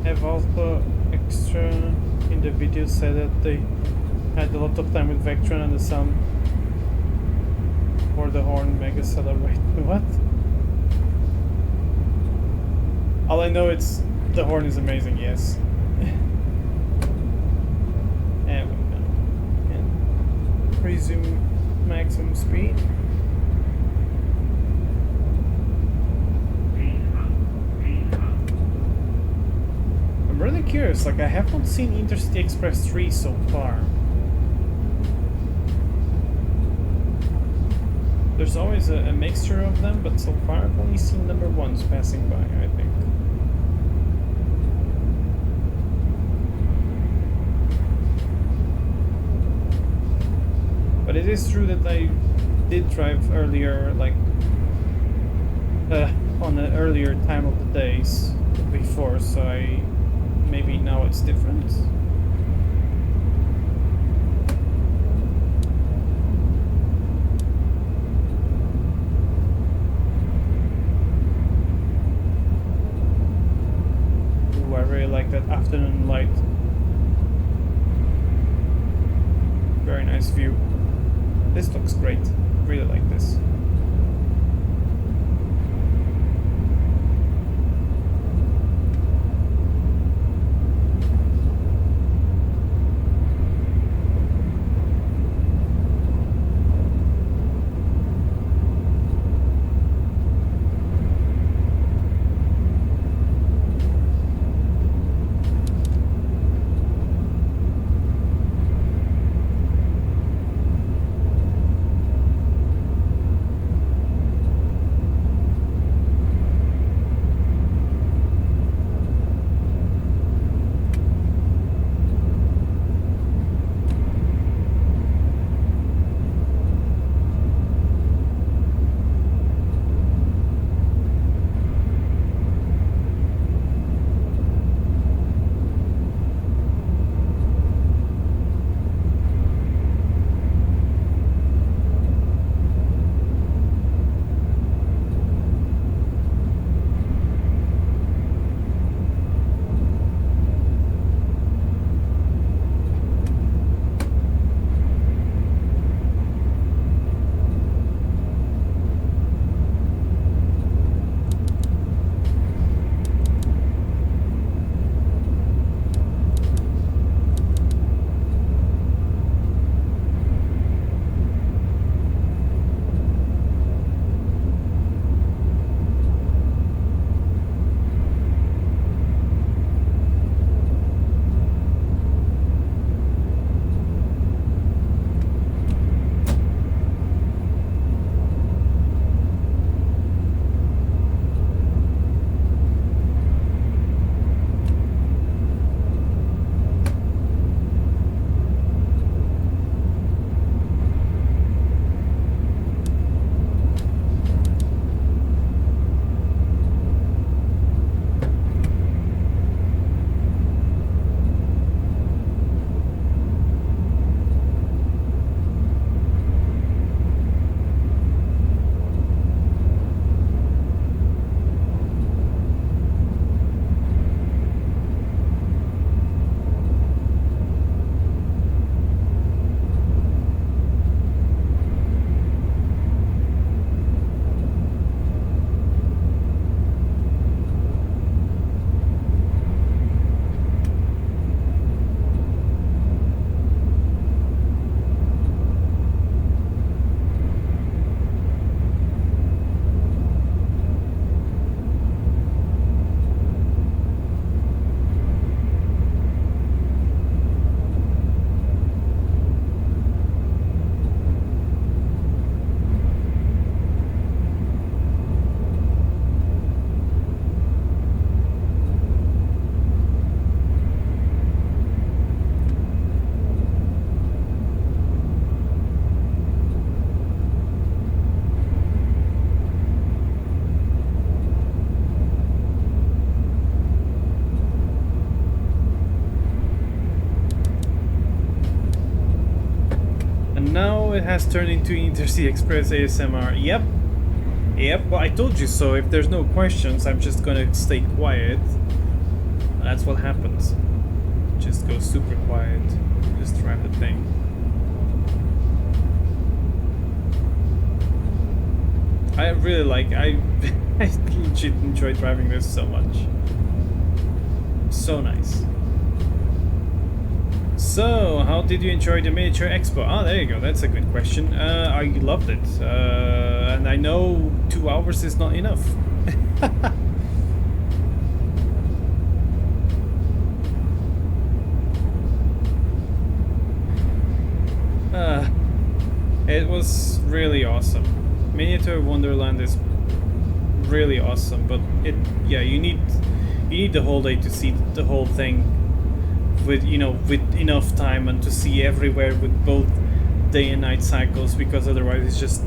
Have also extra in the video said that they had a lot of time with Vectron and the Sun for the Horn Mega Celebrate. What? All I know it's the Horn is amazing, yes. And we can resume maximum speed. I'm really curious, like I have not seen Intercity Express 3 so far. There's always a mixture of them, but so far I've only seen number ones passing by, I think. But it is true that I did drive earlier, like on an earlier time of the days before, so maybe now it's different. Ooh, I really like that afternoon light. Very nice view. This looks great. Really like this. Oh, it has turned into Intercity Express ASMR. Yep. Yep, well, I told you so. If there's no questions, I'm just gonna stay quiet. That's what happens. Just go super quiet. Just drive the thing. I really like. I legit enjoy driving this so much. So nice. So, how did you enjoy the miniature expo? Ah, there you go. That's a good question. I loved it, and I know 2 hours is not enough. It was really awesome. Miniature Wonderland is really awesome, but yeah, you need the whole day to see the whole thing with with enough time and to see everywhere with both day and night cycles, because otherwise it's just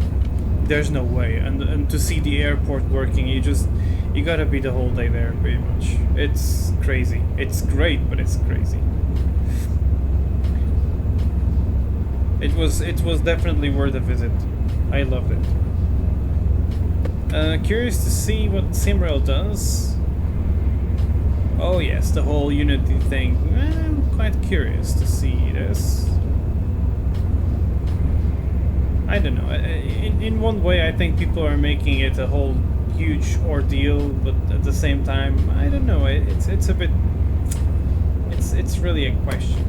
there's no way. And to see the airport working, you gotta be the whole day there pretty much. It's crazy. It's great, but it's crazy. It was definitely worth a visit. I loved it. Curious to see what Simrail does. Oh yes, the whole Unity thing. I'm quite curious to see this. I don't know. In one way, I think people are making it a whole huge ordeal, but at the same time, I don't know. It's a bit. It's really a question.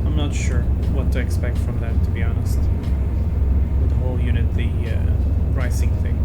I'm not sure what to expect from that, to be honest. With the whole Unity pricing thing.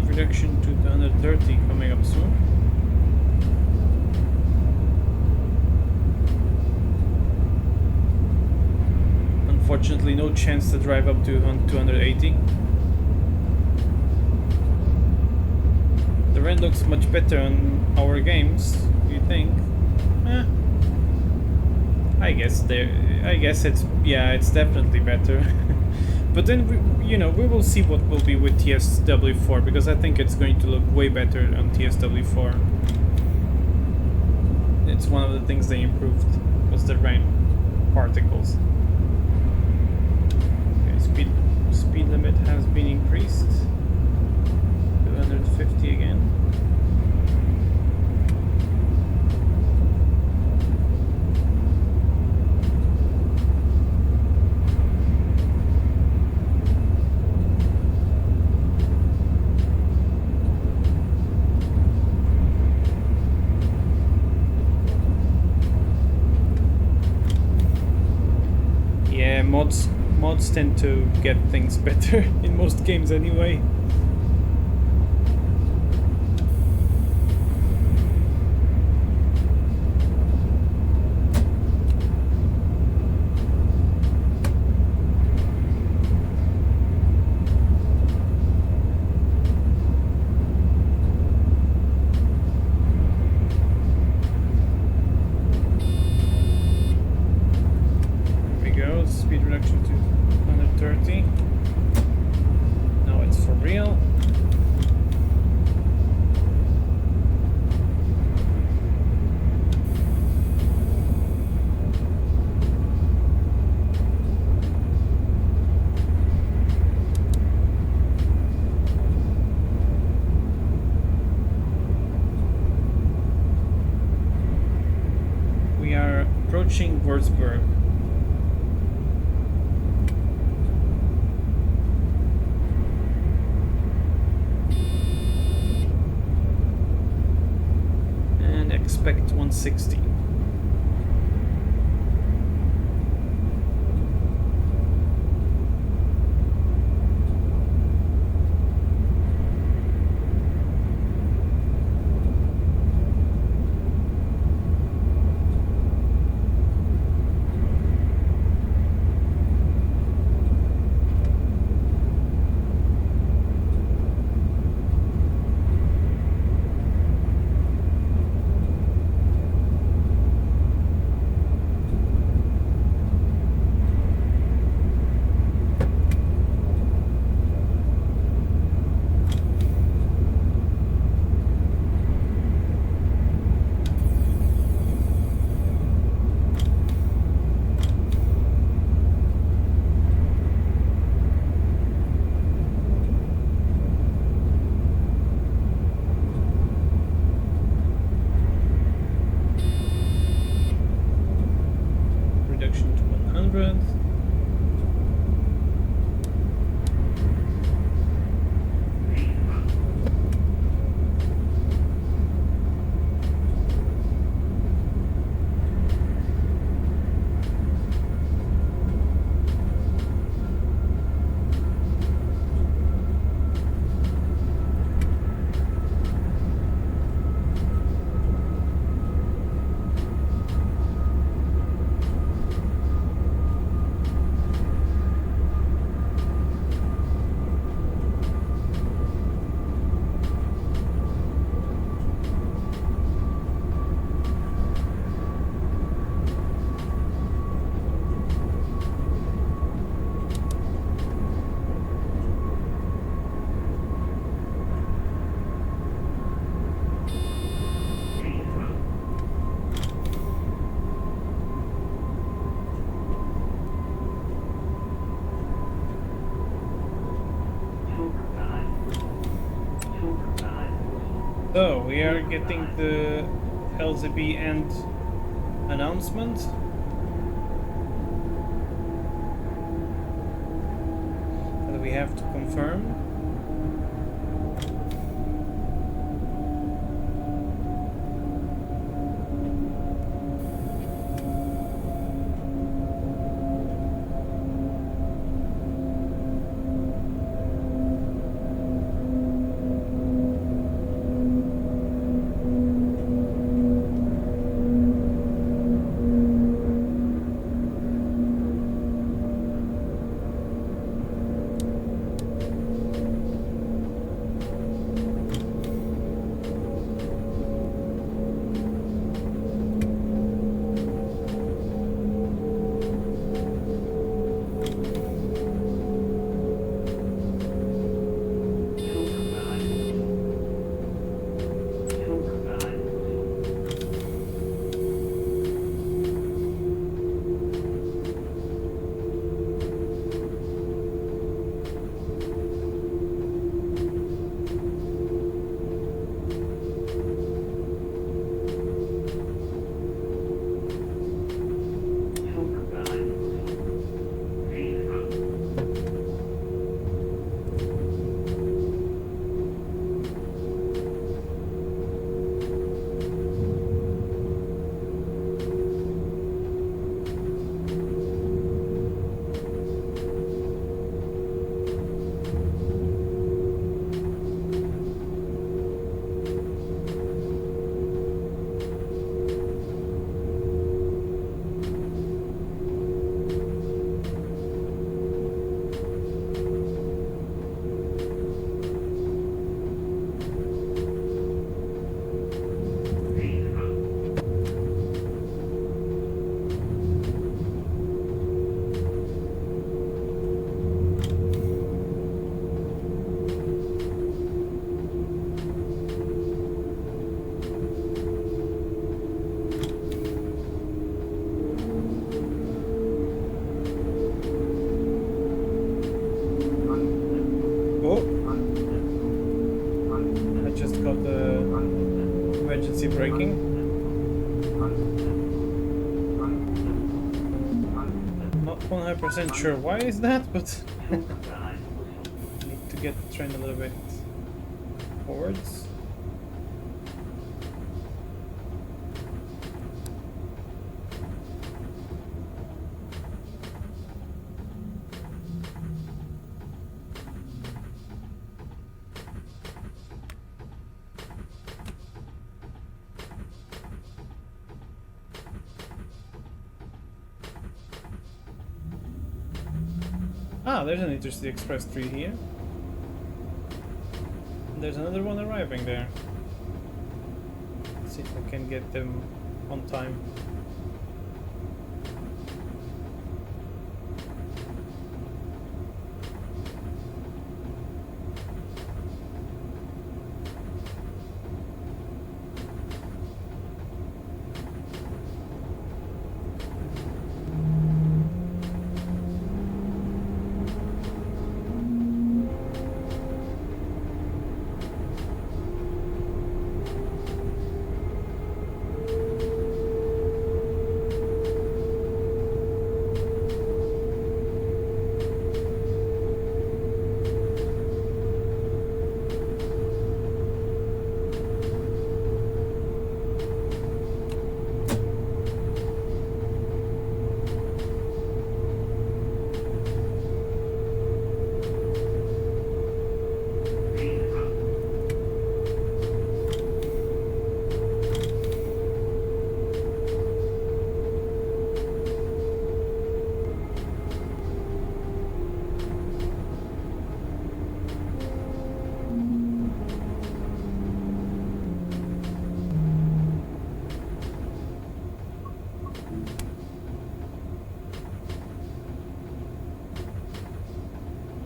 Reduction to 130 coming up soon. Unfortunately, no chance to drive up to 280. The rend looks much better on our games. You think? I guess it's definitely better. But then we will see what will be with TSW4, because I think it's going to look way better on TSW4. It's one of the things they improved was the rain particles. Okay, speed limit has been increased to 150 again. Mods tend to get things better in most games anyway. Speed reduction to 130. Now it's for real. We are approaching Würzburg. Expect 160. So we are getting the LZB end announcement. That we have to confirm. Oh, I just got the emergency braking. Not 100% sure why is that, but need to get the train a little bit forwards. Ah, there's an Intercity Express 3 here. And there's another one arriving there. Let's see if I can get them on time.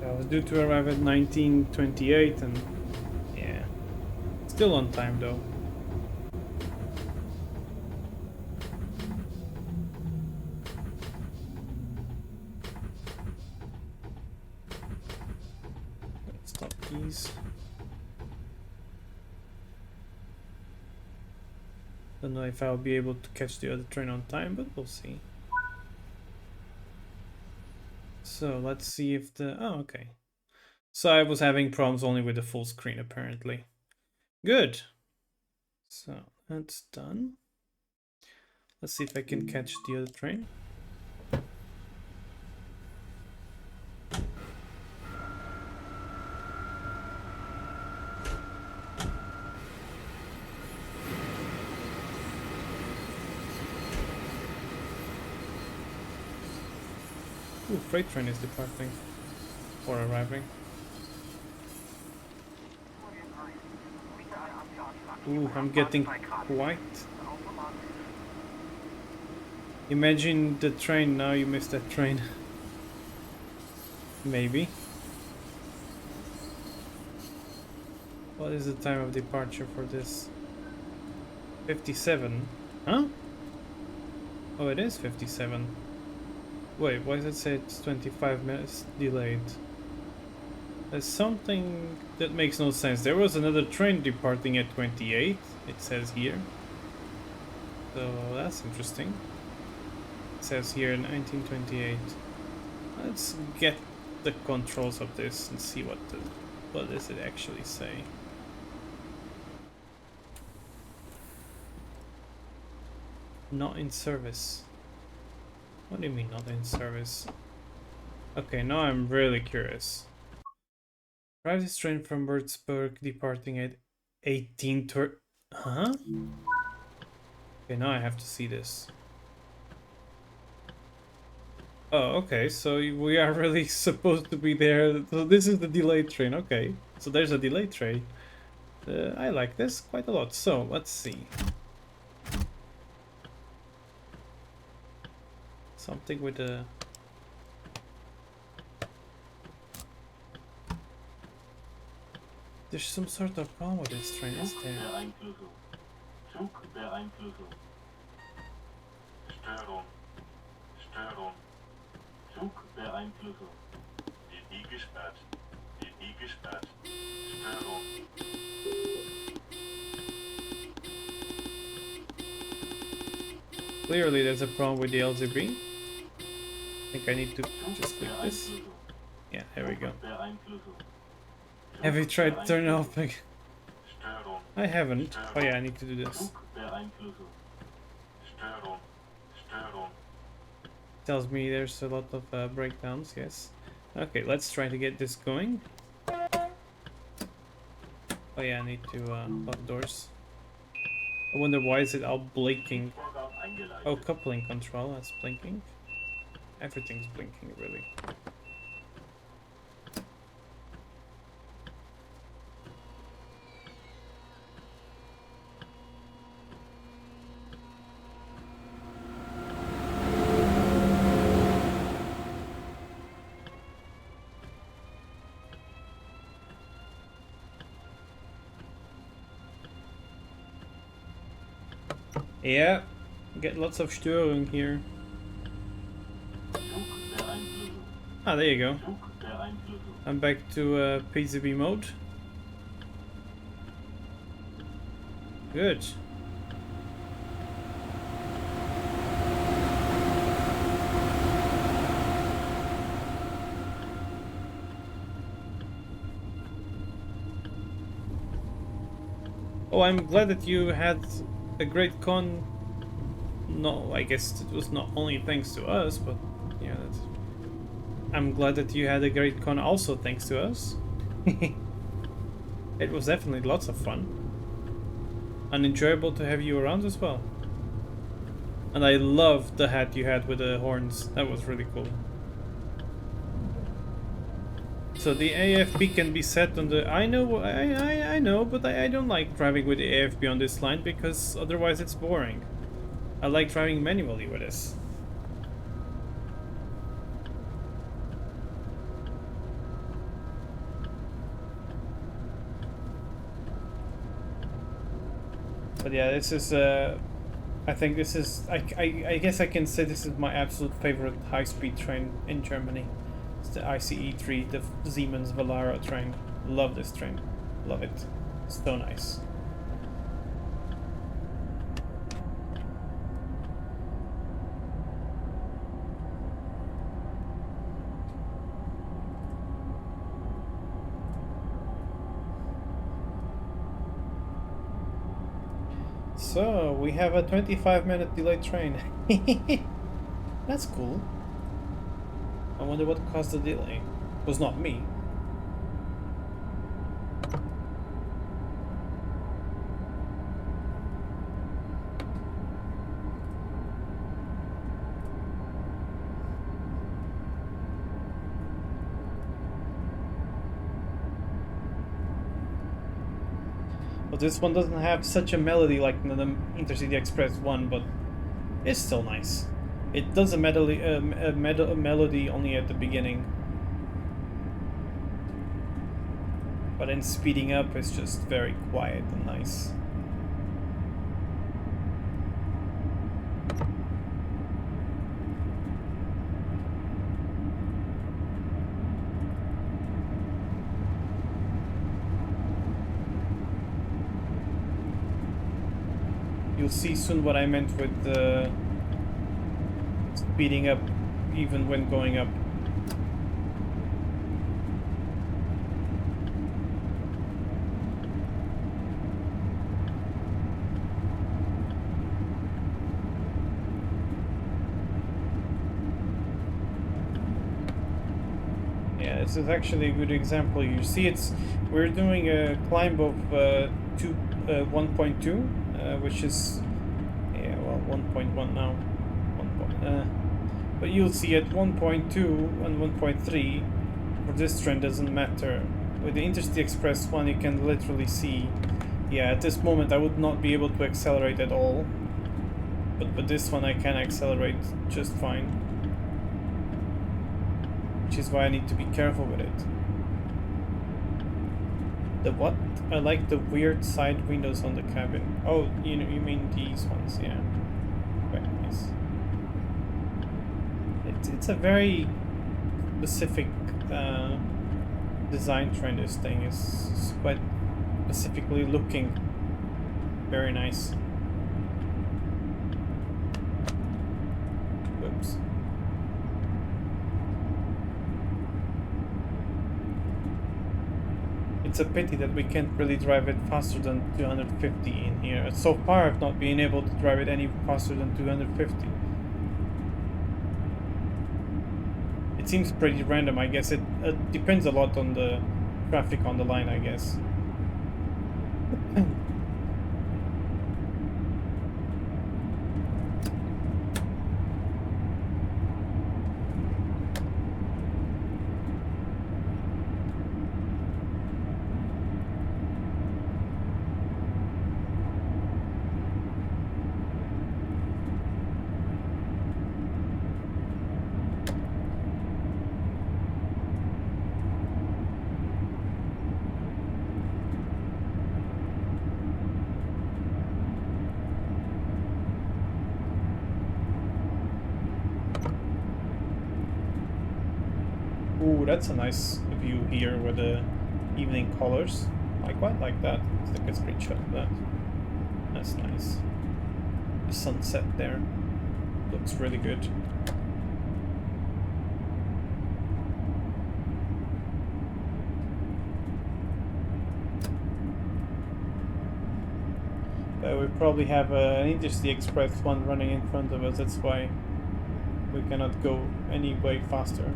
I was due to arrive at 1928 and yeah, still on time though. Let's stop these. Don't know if I'll be able to catch the other train on time, but we'll see. So let's see if the... Oh, okay. So I was having problems only with the full screen, apparently. Good. So that's done. Let's see if I can catch the other train. Ooh, freight train is departing. Or arriving. Ooh, I'm getting quite... Imagine the train now, you missed that train. Maybe. What is the time of departure for this? 57? Huh? Oh, it is 57. Wait, why does it say it's 25 minutes delayed? There's something that makes no sense. There was another train departing at 28, it says here. So that's interesting. It says here 1928. Let's get the controls of this and see what does it actually say. Not in service. What do you mean not in service? Okay, now I'm really curious. Drive this train from Würzburg departing at 18 Huh? Okay, now I have to see this. Oh, okay, so we are really supposed to be there. So this is the delayed train, okay. So there's a delayed train. I like this quite a lot. So, let's see. Something with a... There's some sort of problem with this train, is there? Störung. Störung. Zugbeeinflussung. DB gesperrt. DB gesperrt. Störung. Clearly there's a problem with the LZB. I think I need to just click this. Yeah, there we go. Have you tried turning off? I haven't. Oh yeah, I need to do this. Tells me there's a lot of breakdowns, yes. Okay, let's try to get this going. Oh yeah, I need to lock doors. I wonder why is it all blinking? Oh, coupling control, that's blinking. Everything's blinking, really. Yeah, get lots of Störung here. Ah, there you go. I'm back to PCB mode. Good. Oh, I'm glad that you had a great con. No, I guess it was not only thanks to us, but yeah, I'm glad that you had a great con also thanks to us. It was definitely lots of fun. And enjoyable to have you around as well. And I loved the hat you had with the horns. That was really cool. So the AFB can be set on the... I know, but I don't like driving with the AFB on this line because otherwise it's boring. I like driving manually with this. But yeah, this is I think this is I guess I can say this is my absolute favorite high-speed train in Germany. It's the ICE3, the Siemens Velara train. Love this train. Love it. So nice. So, we have a 25-minute delayed train. That's cool. I wonder what caused the delay. It was not me. Well, this one doesn't have such a melody like the Intercity Express one, but it's still nice. It does a melody only at the beginning. But then speeding up is just very quiet and nice. You'll see soon what I meant with speeding up even when going up. Yeah, this is actually a good example. You see, we're doing a climb of 1.2, which is, yeah, well, 1.1 now. But you'll see at 1.2 and 1.3, for this trend doesn't matter. With the Intercity Express one, you can literally see, yeah, at this moment I would not be able to accelerate at all. But with this one I can accelerate just fine. Which is why I need to be careful with it. The what? I like the weird side windows on the cabin. Oh, you mean these ones, yeah. Very nice. It's a very specific design trend. This thing is quite specifically looking. Very nice. Whoops. It's a pity that we can't really drive it faster than 250 in here. So far I've not been able to drive it any faster than 250. It seems pretty random, I guess. It depends a lot on the traffic on the line, I guess. Ooh, that's a nice view here with the evening colors. I quite like that. Let's take a screenshot of that. That's nice. The sunset there looks really good. We probably have an Intercity Express one running in front of us. That's why we cannot go any way faster.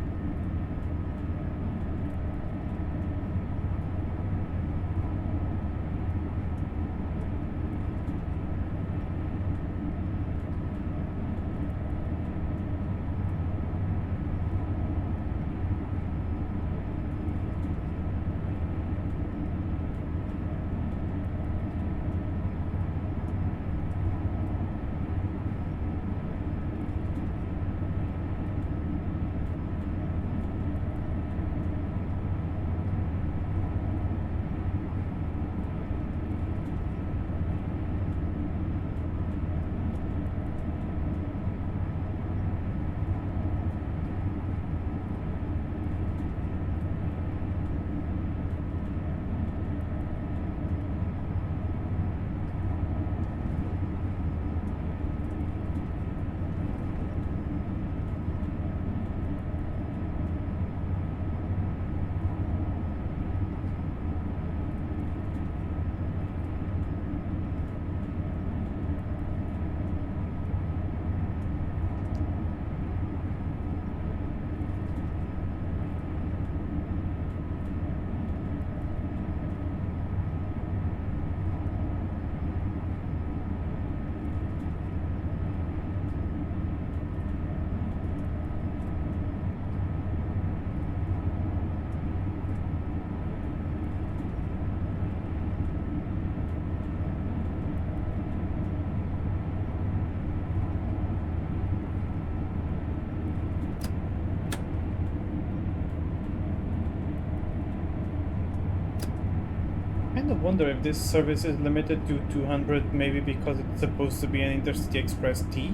kind of wonder if this service is limited to 200, maybe because it's supposed to be an Intercity Express T.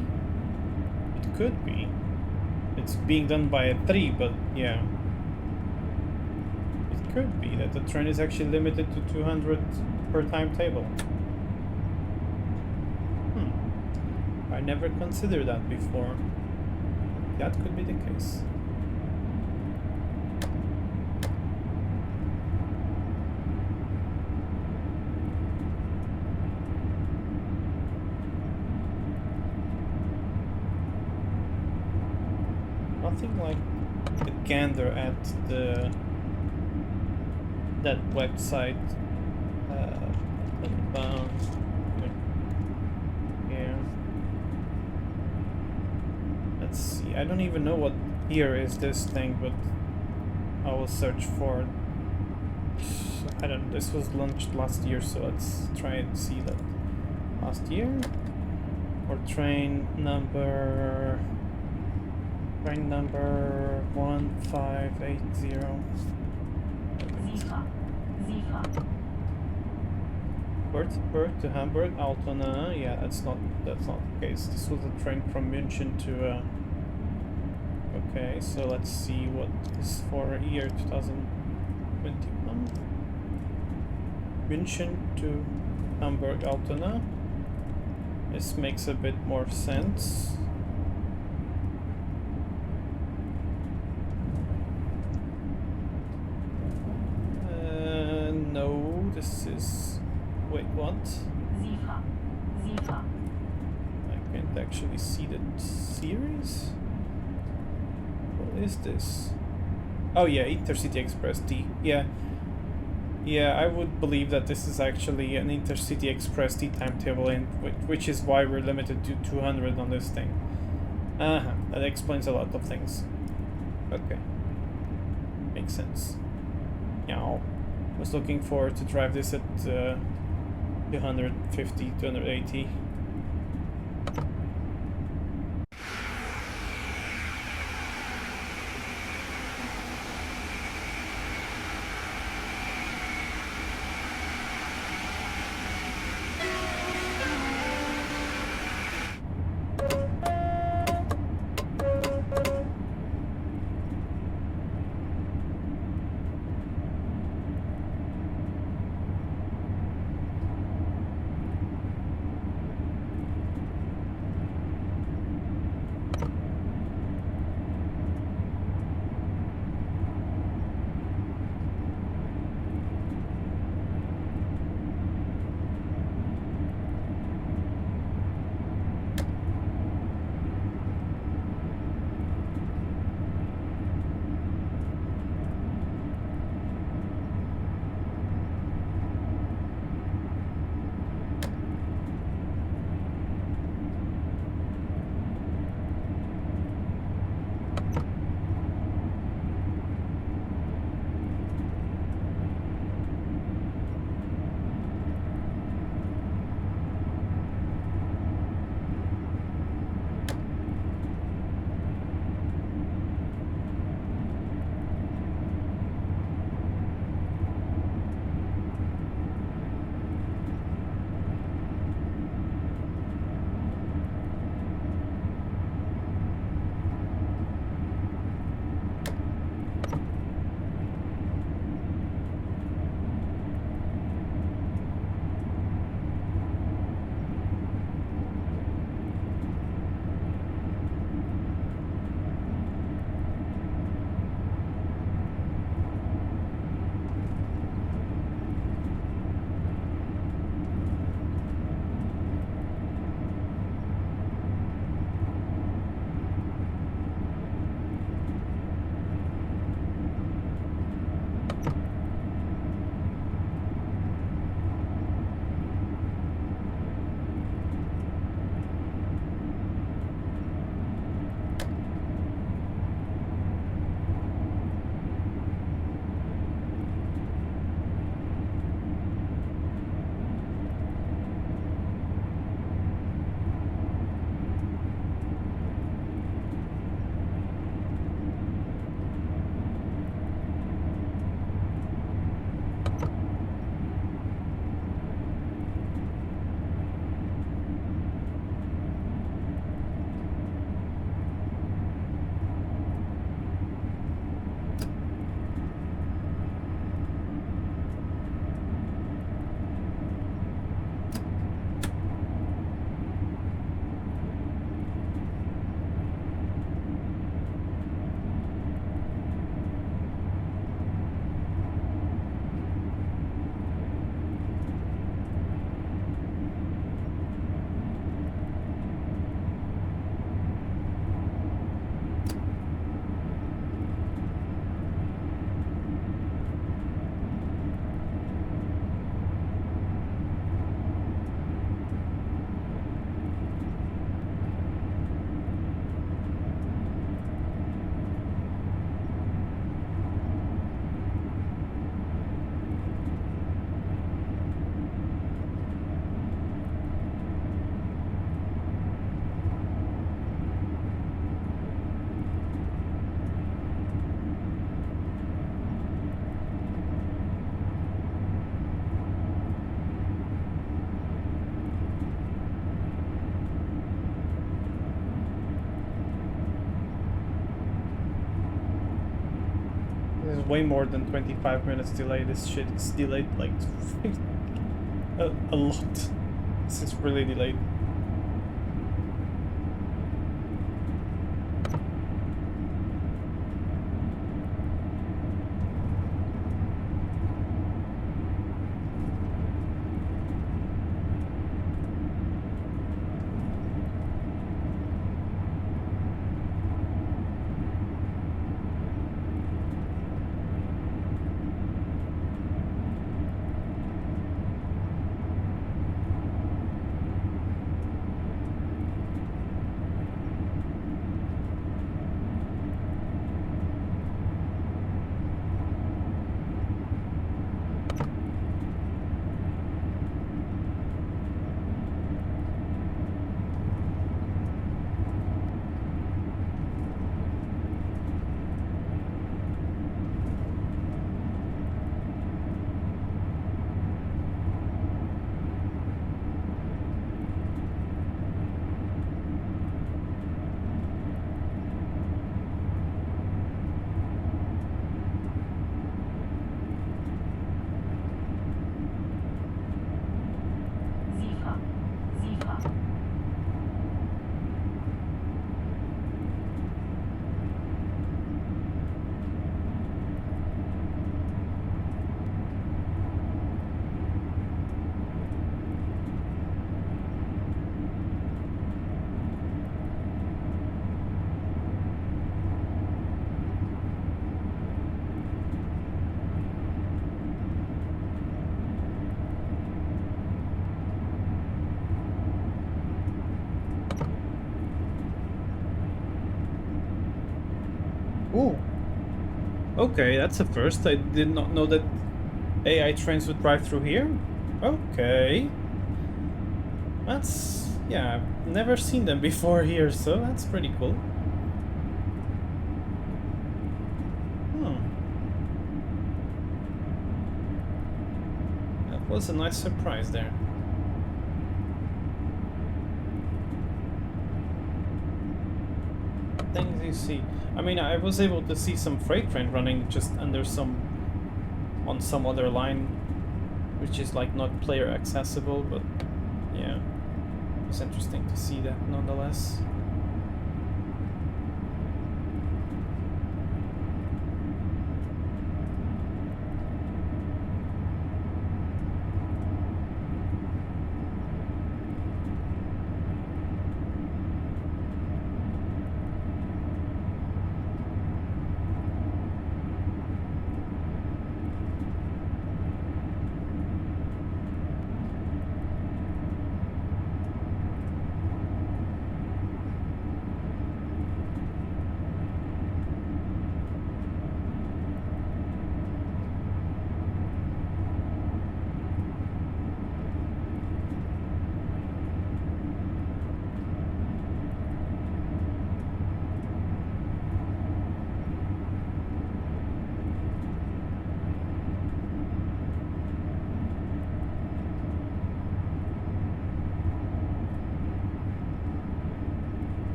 It could be. It's being done by a 3, but yeah. It could be that the train is actually limited to 200 per timetable. I never considered that before. That could be the case. Nothing like a gander at that website. About here. Let's see. I don't even know what year is this thing, but I will search for. I don't know. This was launched last year, so let's try and see that. Last year, or train number 1580. Würzburg to Hamburg, Altona. Yeah, that's not the case. This was a train from München to. Okay, so let's see what is for year 2021. München to Hamburg, Altona. This makes a bit more sense. No, this is. Wait, what? I can't actually see the series. What is this? Oh yeah, Intercity Express T. Yeah. Yeah, I would believe that this is actually an Intercity Express T timetable, and which is why we're limited to 200 on this thing. That explains a lot of things. Okay. Makes sense. Yeah. Was looking forward to drive this at 250, 280. way more than 25 minutes delay. This shit is delayed like a lot. This is really delayed. Ooh. Okay, that's a first. I did not know that AI trains would drive through here. Okay. That's... yeah, I've never seen them before here, so that's pretty cool. That was a nice surprise there. Things you see. I mean, I was able to see some freight train running just under on some other line, which is like not player accessible, but yeah, it's interesting to see that nonetheless.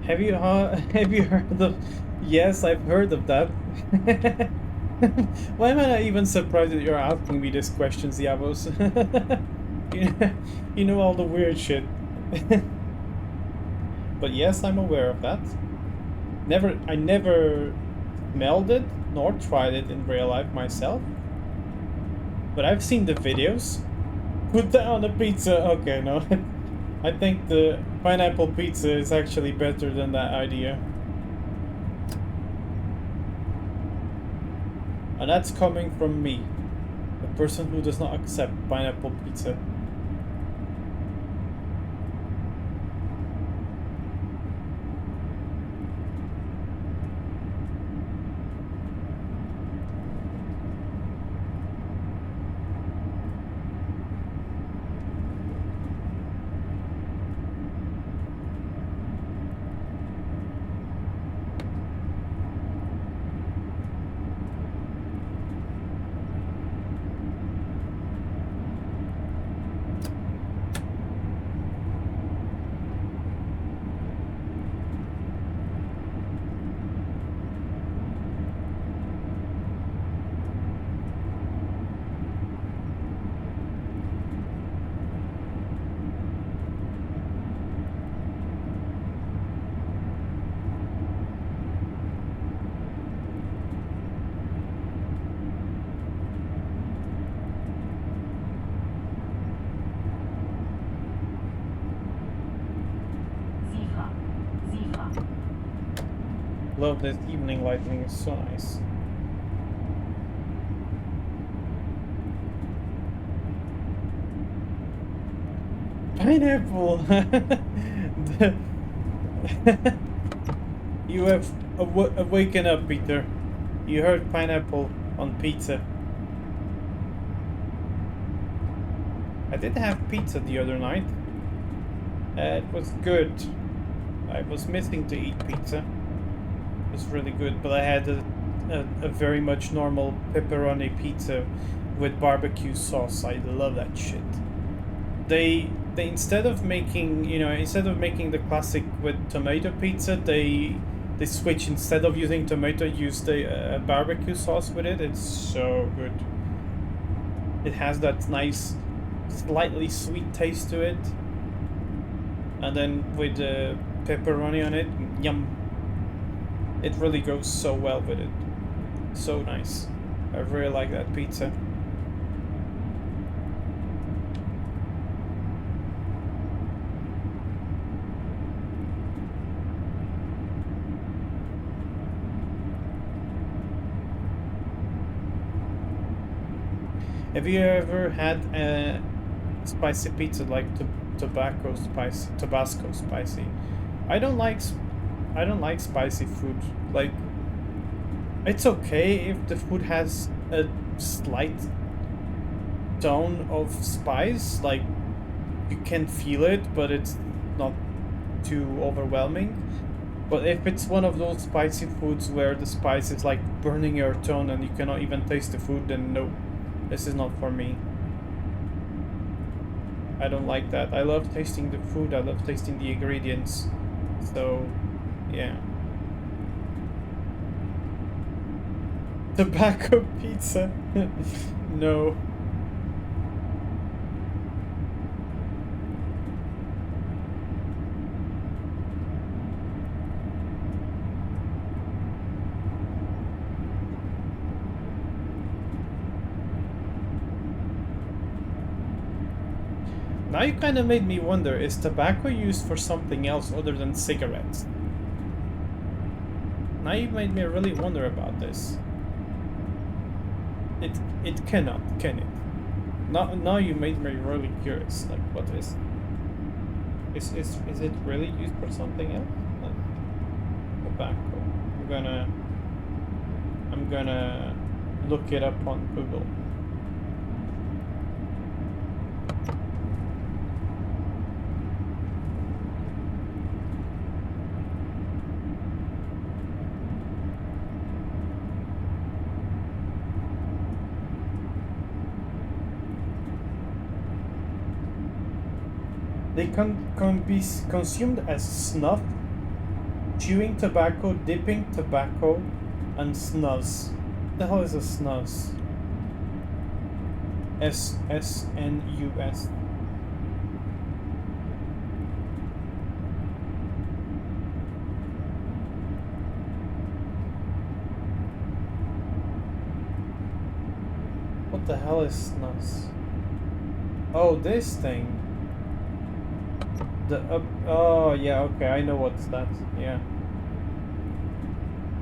Have you have you heard of? Yes, I've heard of that. Why am I not even surprised that you're asking me these questions, Yavos? You know all the weird shit. But yes, I'm aware of that. I never smelled it nor tried it in real life myself. But I've seen the videos. Put that on a pizza. Okay, no. I think the pineapple pizza is actually better than that idea. And that's coming from me, a person who does not accept pineapple pizza. Love this evening lighting, it's so nice. Pineapple! The- You have awaken up, Peter. You heard pineapple on pizza. I did have pizza the other night. It was good. I was missing to eat pizza. It was really good, but I had a very much normal pepperoni pizza with barbecue sauce. I love that shit. They instead of making, instead of making the classic with tomato pizza, they switch, instead of using tomato, use the barbecue sauce with it. It's so good. It has that nice slightly sweet taste to it, and then with the pepperoni on it, yum. It really goes so well with it. So nice. I really like that pizza. Have you ever had a spicy pizza like Tabasco spicy? I don't like I don't like spicy food. Like, it's okay if the food has a slight tone of spice, like you can feel it, but it's not too overwhelming. But if it's one of those spicy foods where the spice is like burning your tongue and you cannot even taste the food, then no, this is not for me. I don't like that. I love tasting the food, I love tasting the ingredients. So, yeah. Tobacco pizza? No. Now you kind of made me wonder, is tobacco used for something else other than cigarettes? Now you made me really wonder about this. It cannot, can it? Now you made me really curious. Like, what is it really used for something else? Like tobacco. I'm gonna look it up on Google. They can be consumed as snuff, chewing tobacco, dipping tobacco, and snus. What the hell is a snus? SNUS. What the hell is snus? Oh, this thing. Oh yeah, okay, I know what's that. Yeah.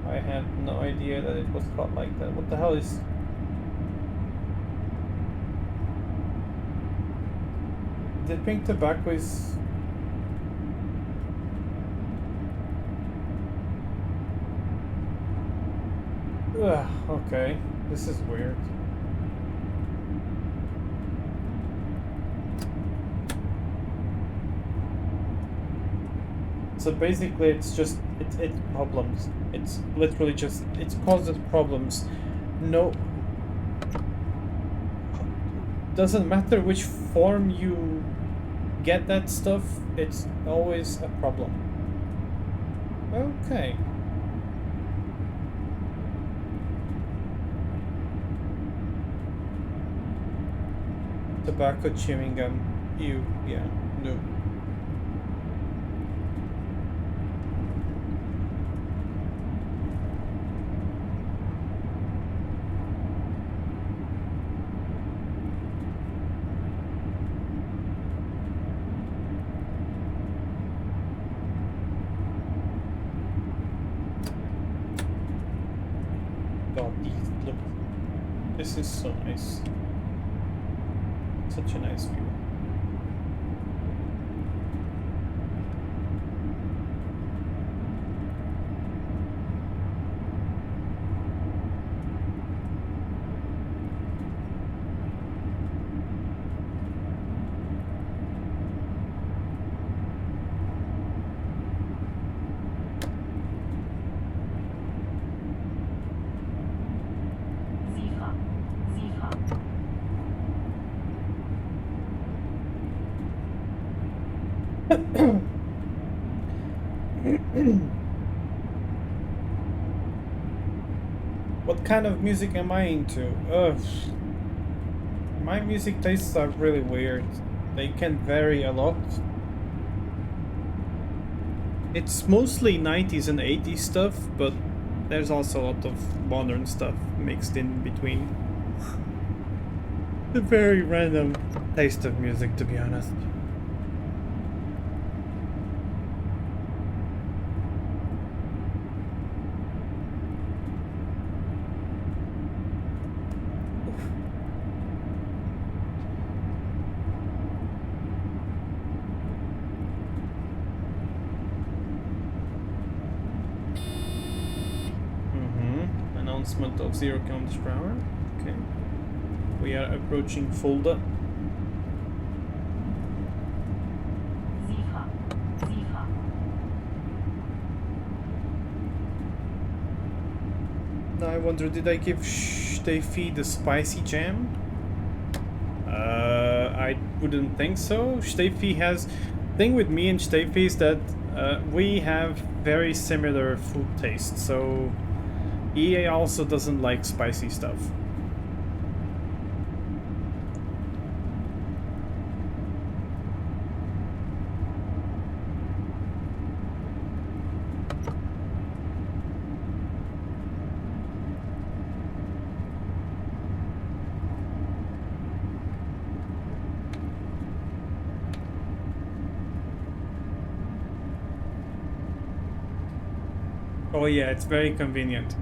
I had no idea that it was called like that. What the hell is... Dipping tobacco is... Ugh, okay. This is weird. So basically it's just, it's problems. It's literally just, it causes problems. No... Doesn't matter which form you get that stuff, it's always a problem. Okay. Tobacco chewing gum. Ew, yeah, no. God, look. This is so nice. Such a nice view. Sifa. Sifa. What kind of music am I into? Ugh. My music tastes are really weird. They can vary a lot. It's mostly 90s and 80s stuff, but there's also a lot of modern stuff mixed in between. A very random taste of music, to be honest. Announcement of 0 kilometers per hour. Okay. We are approaching Fulda. Sifa. Sifa. Now I wonder, did I give Steffi the spicy jam? I wouldn't think so. Steffi has... Thing with me and Steffi is that we have very similar food tastes, so EA also doesn't like spicy stuff. Oh yeah, it's very convenient.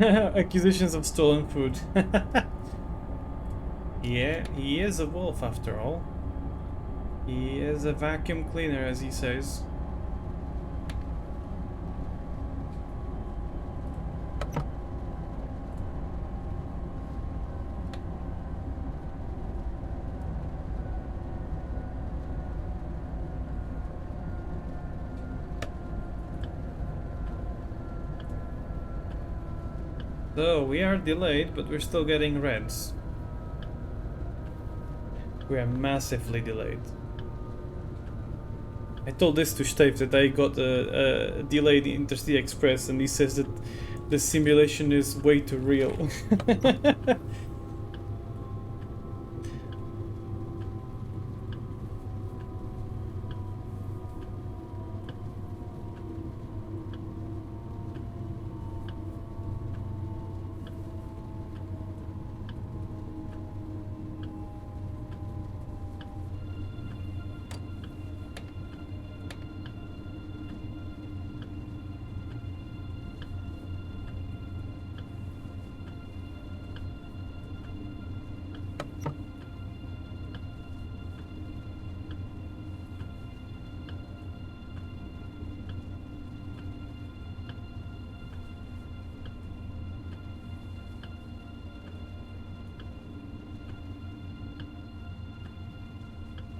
Accusations of stolen food. Yeah, he is a wolf after all. He is a vacuum cleaner, as he says. So, we are delayed, but we're still getting reds. We are massively delayed. I told this to Steve that I got a delayed Intercity Express, and he says that the simulation is way too real.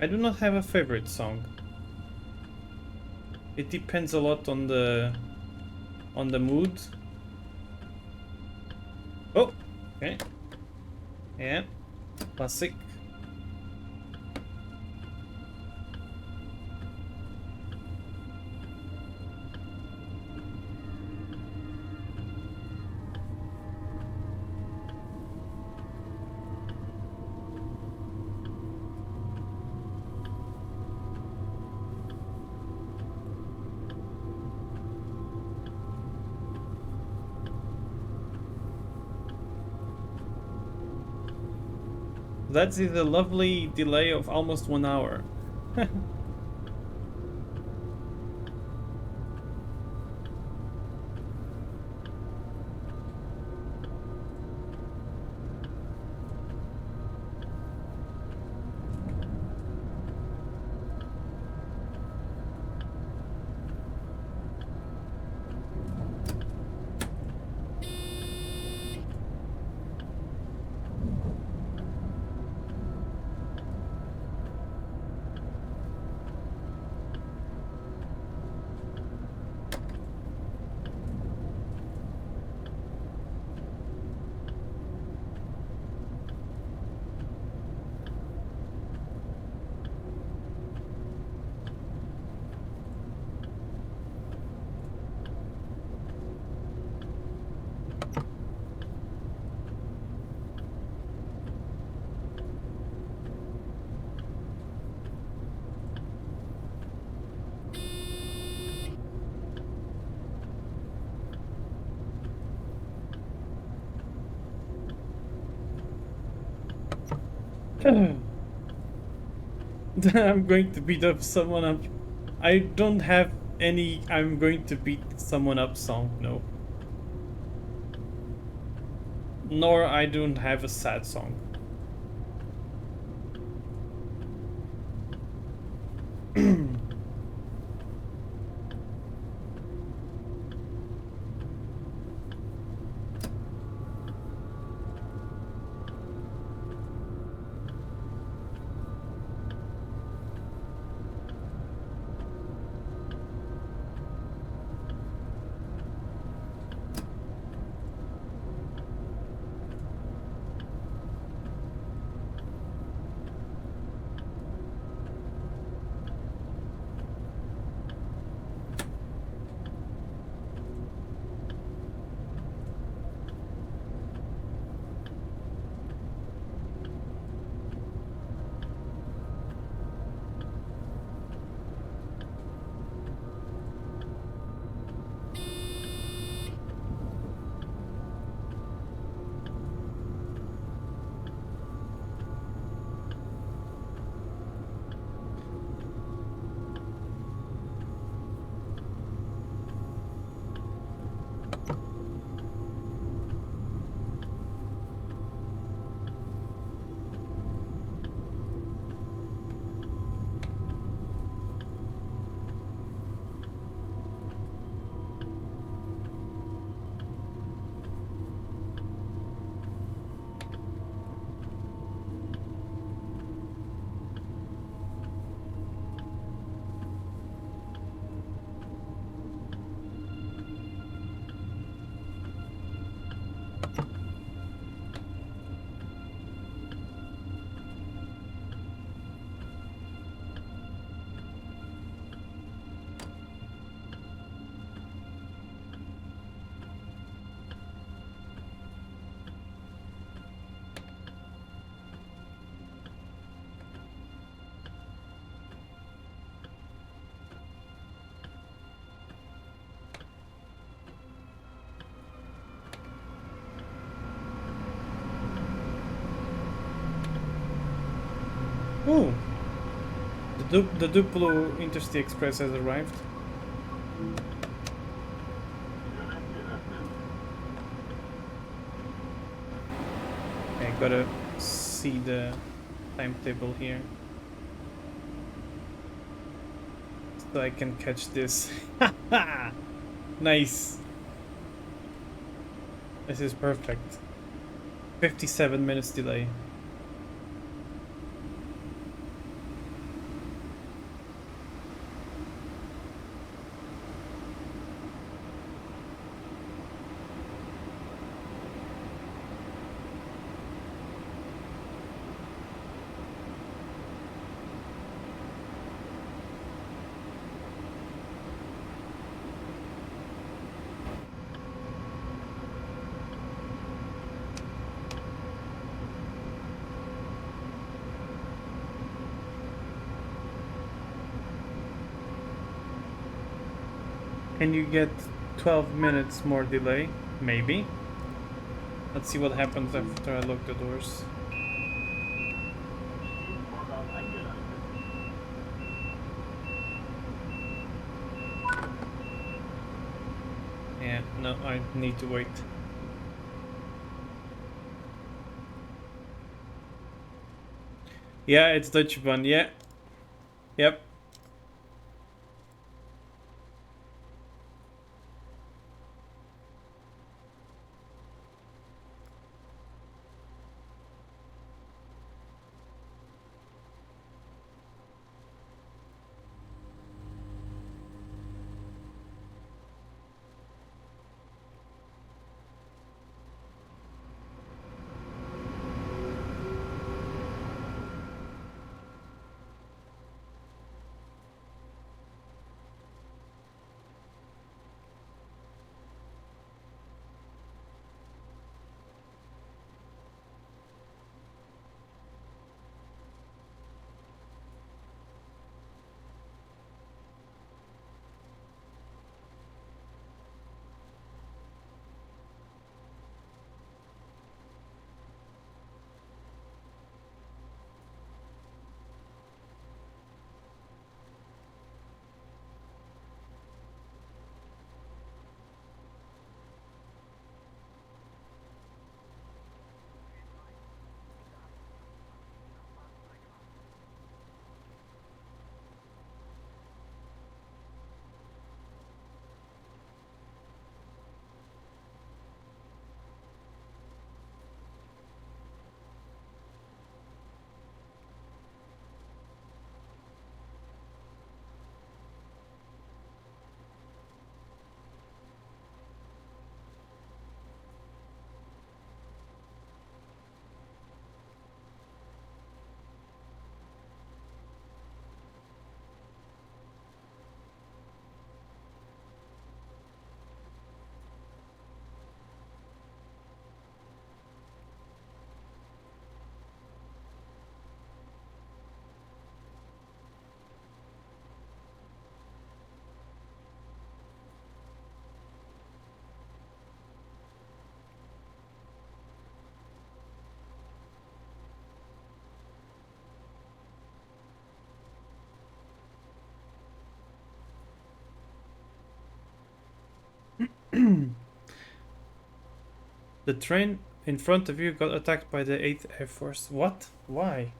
I do not have a favorite song. It depends a lot on the mood. Oh, okay. Yeah, classic. That is a lovely delay of almost 1 hour. I'm going to beat up someone up. I don't have any I'm going to beat someone up song, no. Nor I don't have a sad song. Ooh, the Duplo Intercity Express has arrived. Okay, gotta see the timetable here so I can catch this. Nice. This is perfect. 57 minutes delay. Can you get 12 minutes more delay? Maybe. Let's see what happens after I lock the doors. Yeah, no, I need to wait. Yeah, it's Deutsche Bahn, yeah. Yep. The train in front of you got attacked by the 8th Air Force. What? Why?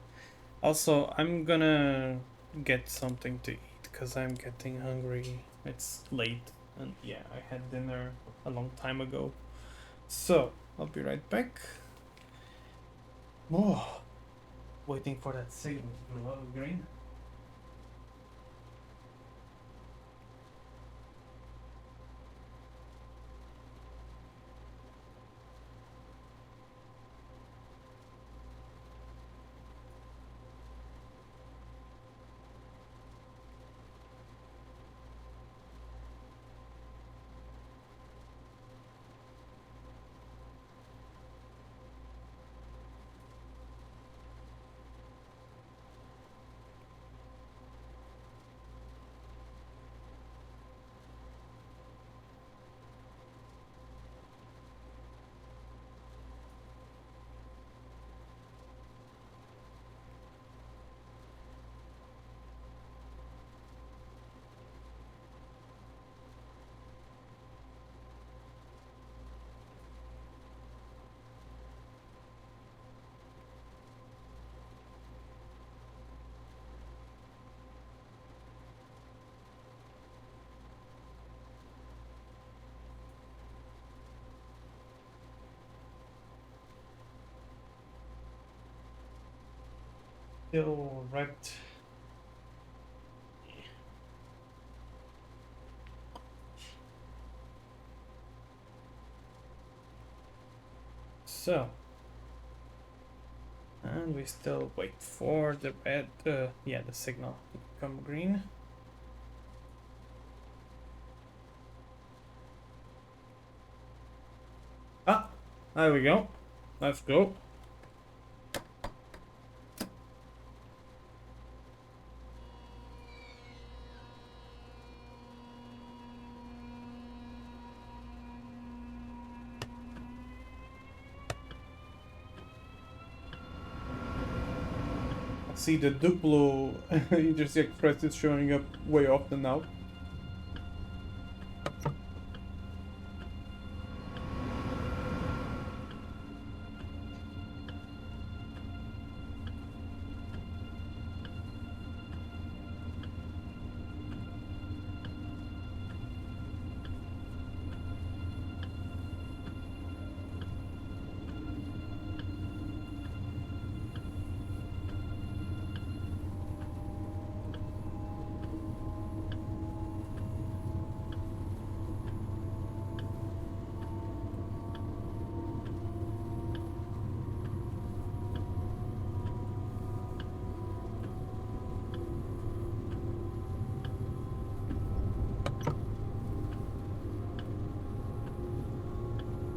Also, I'm gonna get something to eat because I'm getting hungry. It's late, and yeah, I had dinner a long time ago. So, I'll be right back. Oh, waiting for that signal to glow green. Still right. So, and we still wait for the red, yeah, the signal to become green. Ah, there we go. Let's go. See the Duplo Intercity Express is showing up way often now.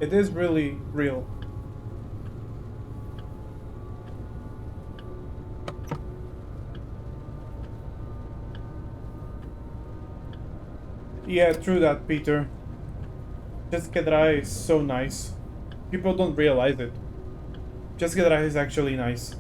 It is really real. Yeah, true that, Peter. Jessica is so nice. People don't realize it. Jessica is actually nice.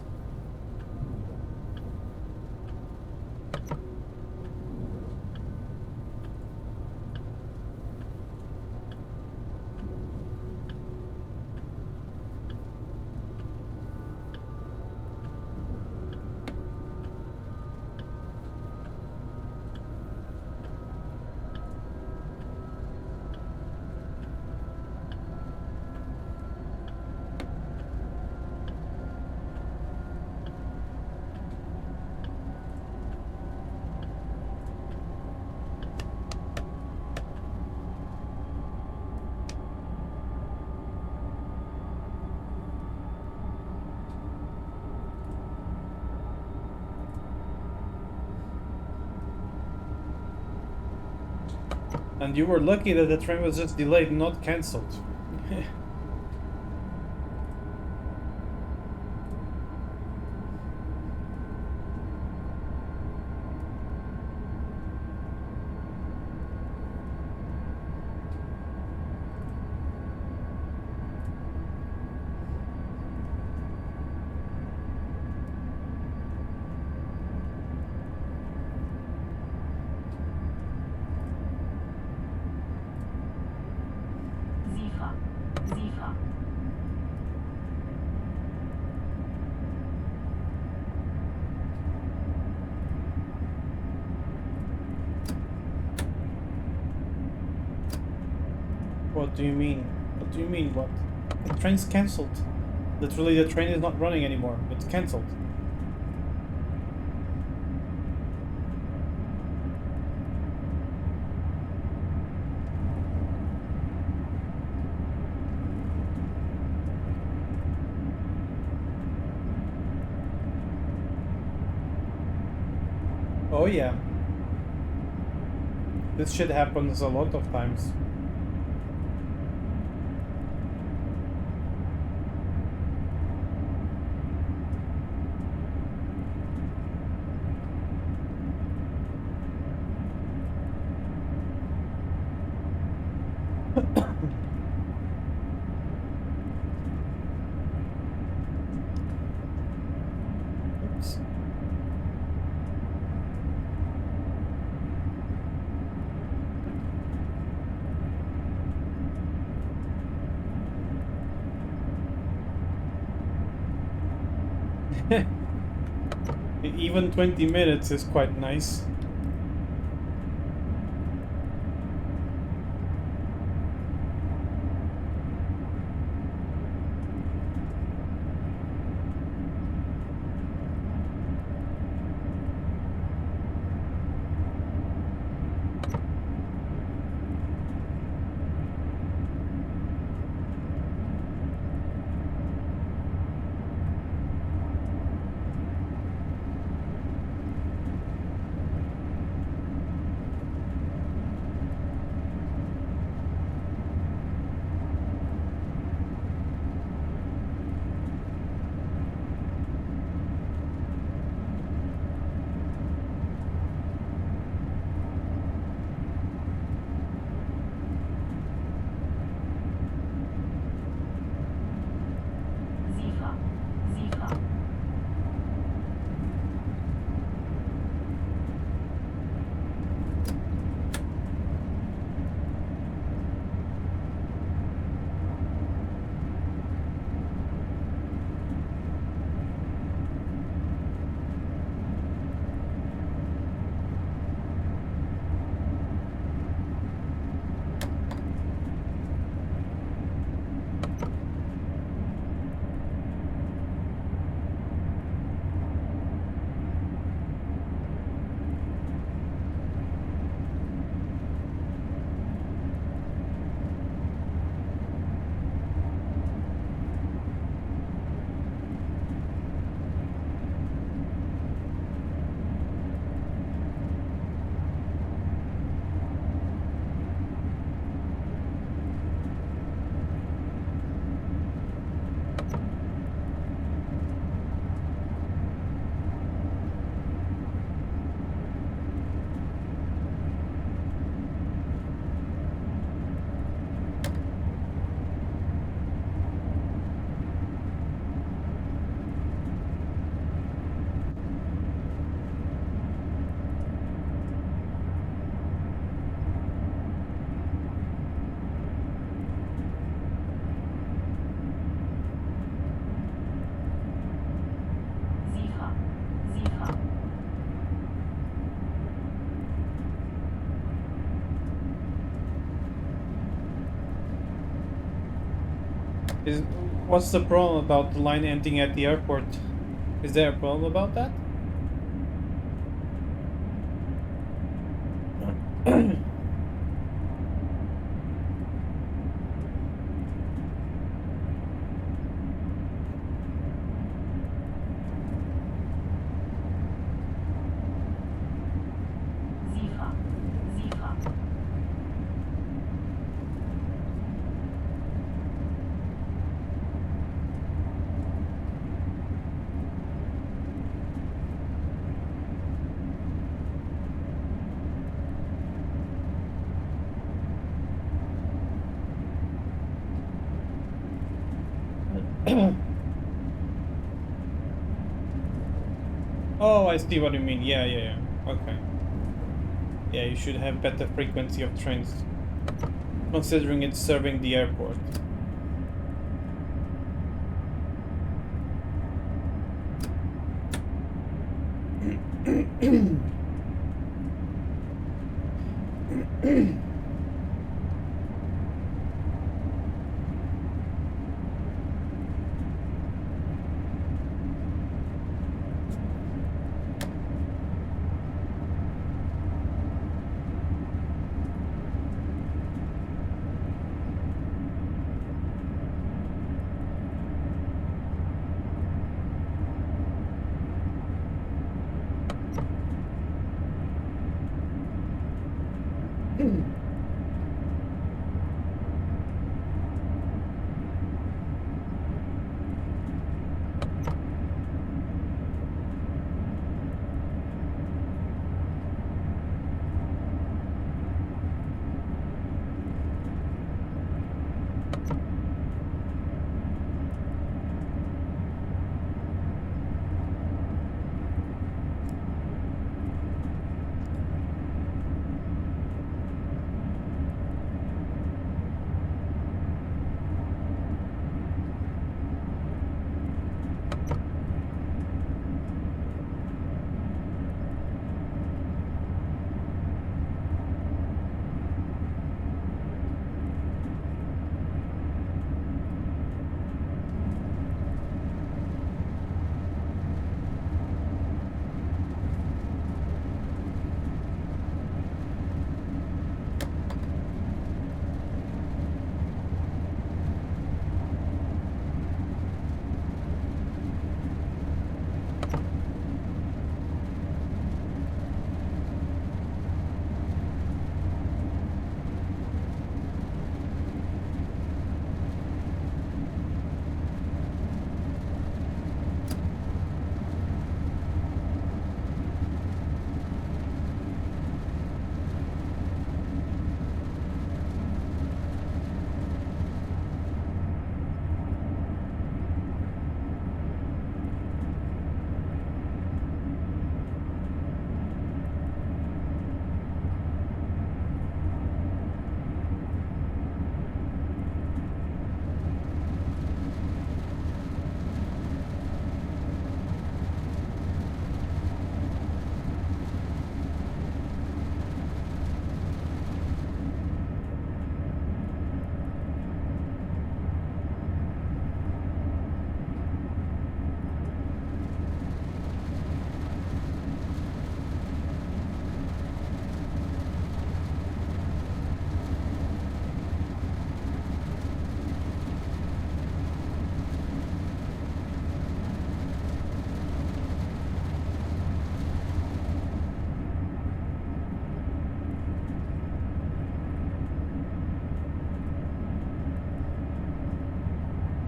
And you were lucky that the train was just delayed, not cancelled. Zifa. Zifa. What do you mean? What do you mean, what? The train's cancelled. Literally, the train is not running anymore. It's cancelled. Oh yeah. This shit happens a lot of times. Oops. Even 20 minutes is quite nice. Is what's the problem about the line ending at the airport? Is there a problem about that? Ziffer. Ziffer. Oh, I see what you mean. Yeah, yeah, yeah. Okay. Yeah, you should have better frequency of trains, considering it's serving the airport.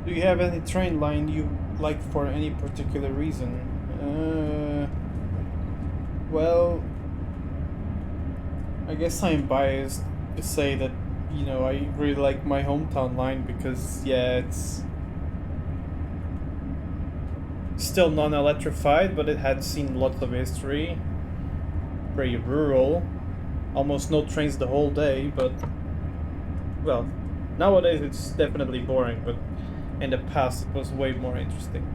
Do you have any train line you like for any particular reason? Well, I guess I'm biased to say that, I really like my hometown line because, yeah, it's still non-electrified, but it had seen lots of history. Very rural. Almost no trains the whole day, but, well, nowadays it's definitely boring, but in the past it was way more interesting.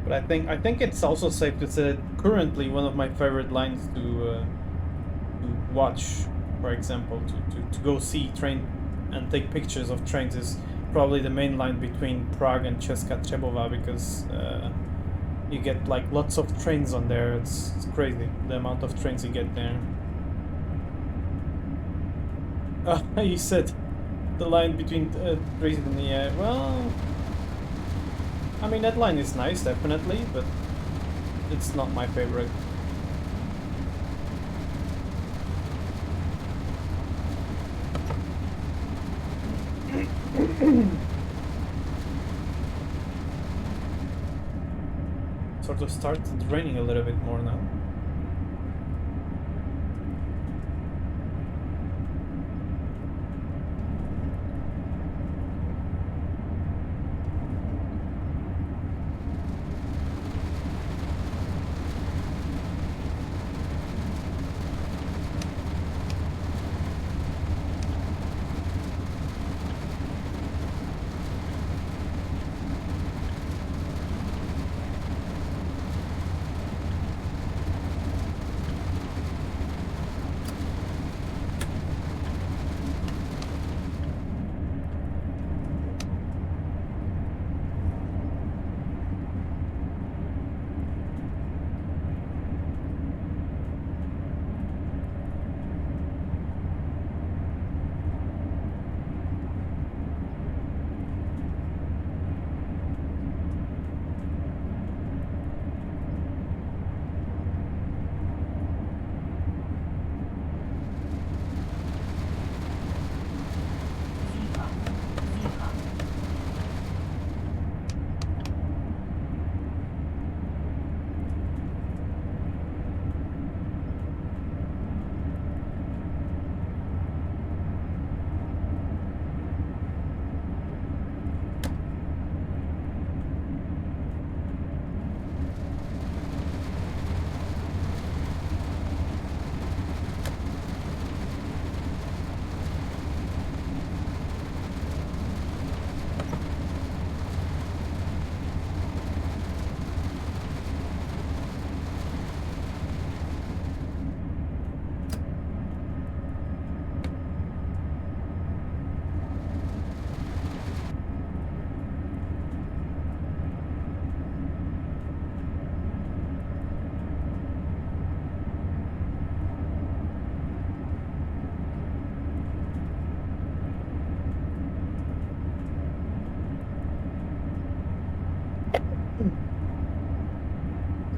But I think it's also safe to say that currently one of my favorite lines to watch for example, to go see train and take pictures of trains is probably the main line between Prague and Česká Třebová, because you get like lots of trains on there. It's crazy the amount of trains you get there. You said the line between Dresden, yeah. Well, I mean that line is nice, definitely, but it's not my favorite. Sort of started raining a little bit more now.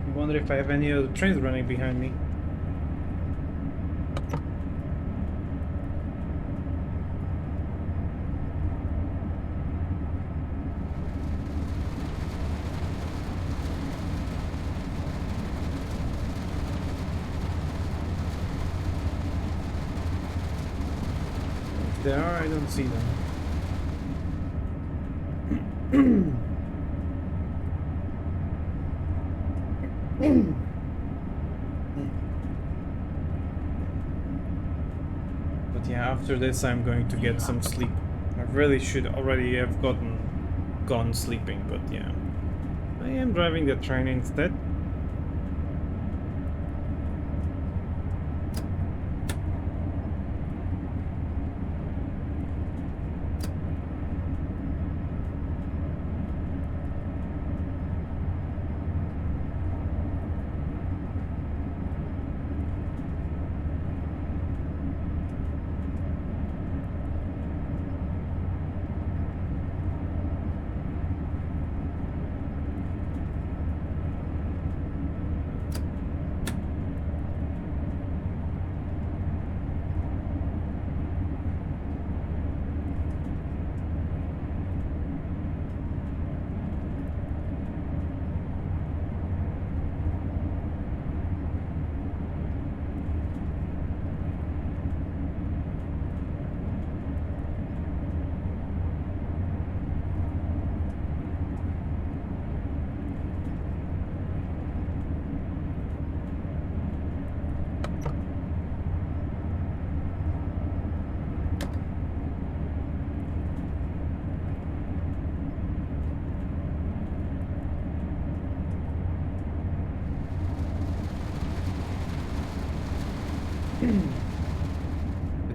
I wonder if I have any other trains running behind me. If there are, I don't see them. But yeah, after this I'm going to get some sleep. I really should already have gone sleeping, but yeah. I am driving the train instead.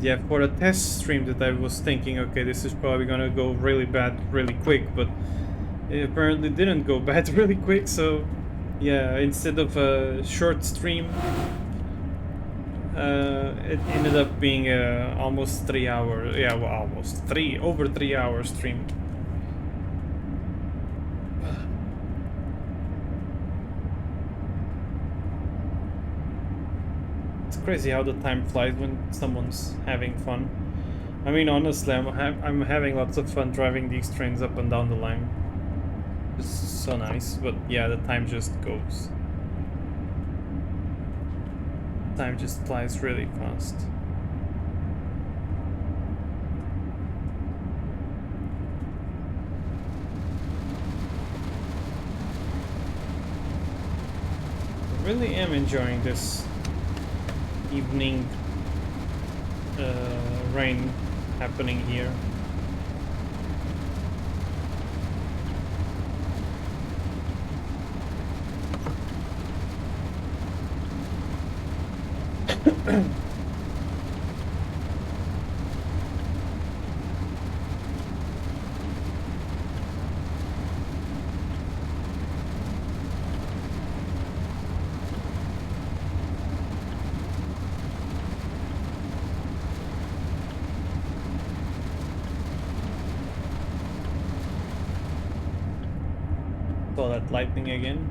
Yeah, for a test stream that I was thinking, okay, this is probably gonna go really bad really quick, but it apparently didn't go bad really quick, so yeah, instead of a short stream, it ended up being almost 3 hour, yeah, well, almost over 3 hour stream. It's crazy how the time flies when someone's having fun. I mean, honestly, I'm having lots of fun driving these trains up and down the line. It's so nice, but yeah, the time just goes. Time just flies really fast. I really am enjoying this evening rain happening here. Saw that lightning again.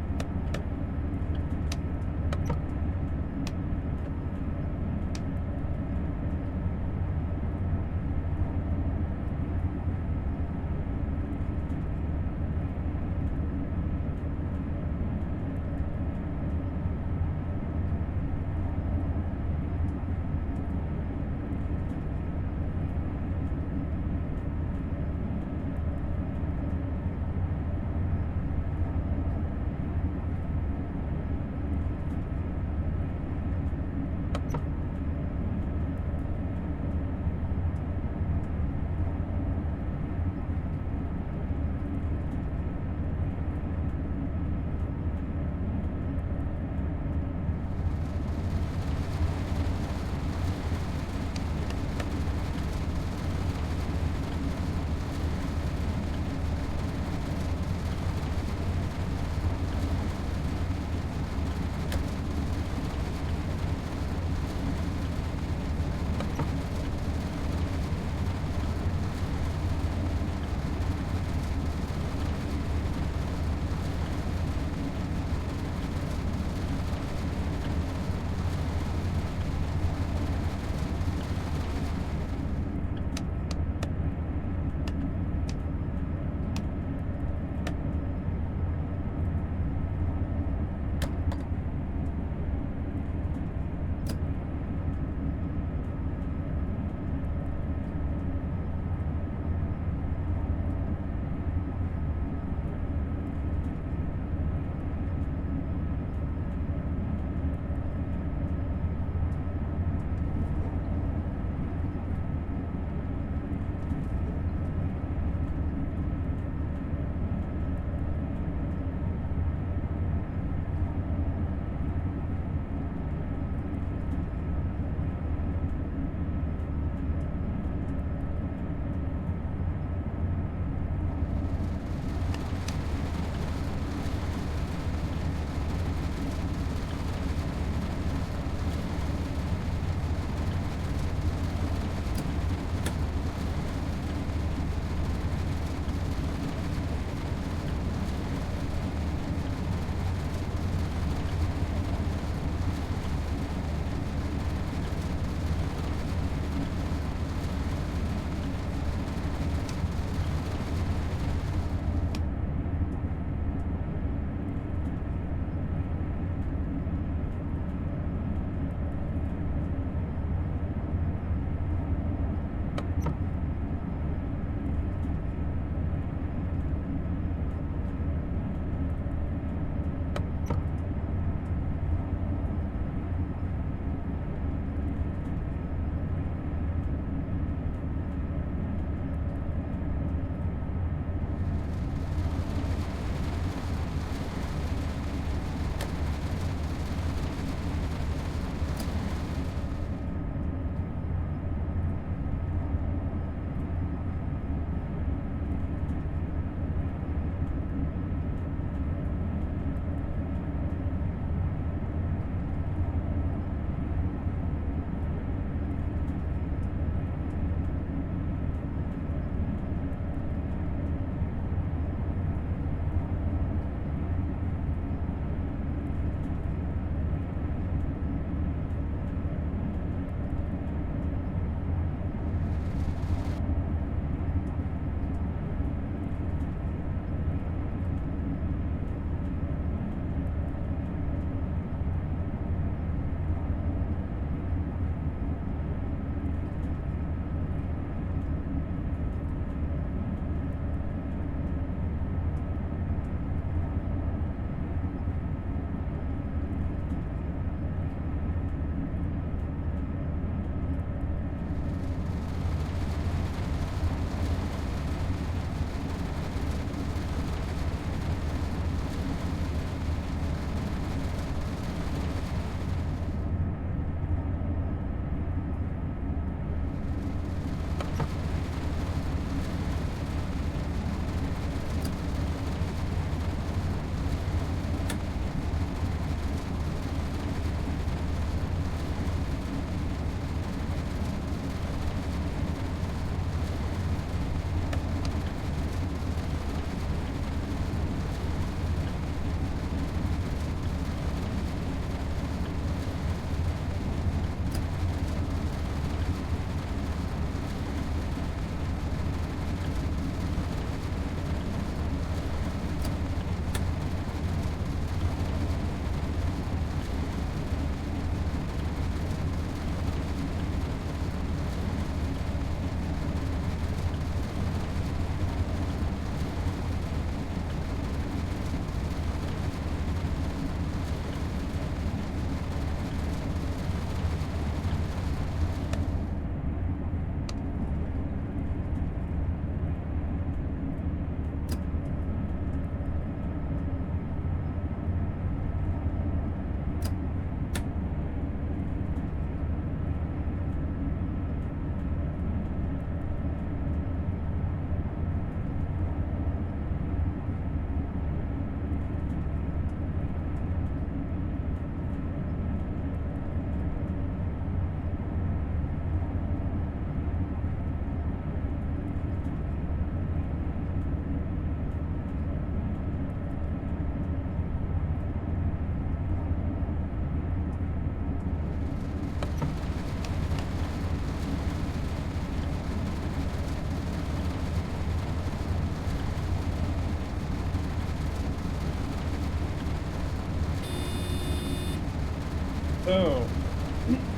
So,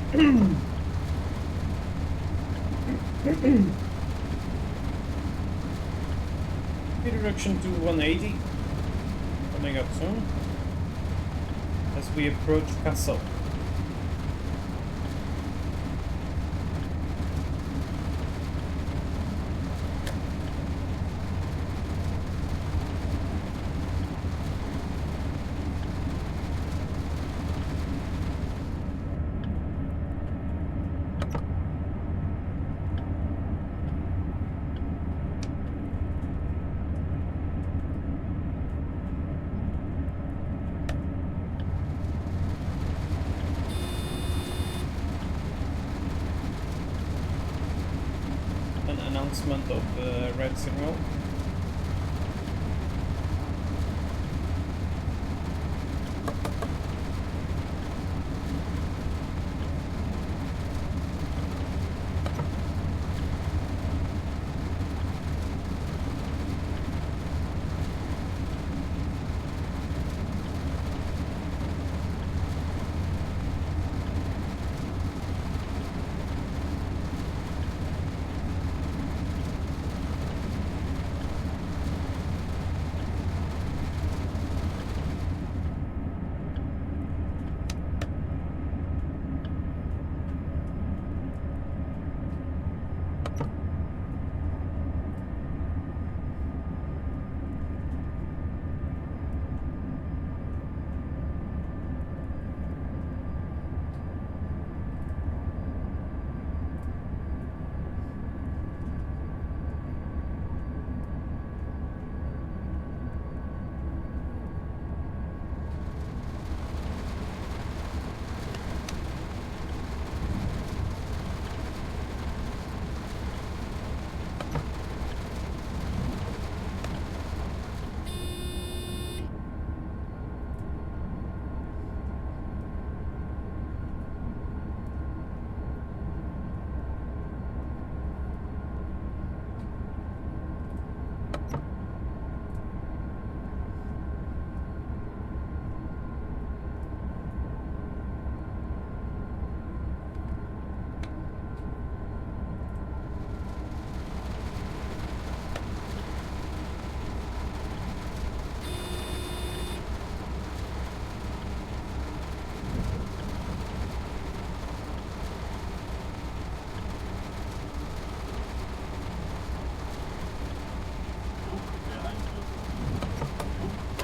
speed reduction to 180 coming up soon as we approach Kassel. Announcement of the red signal.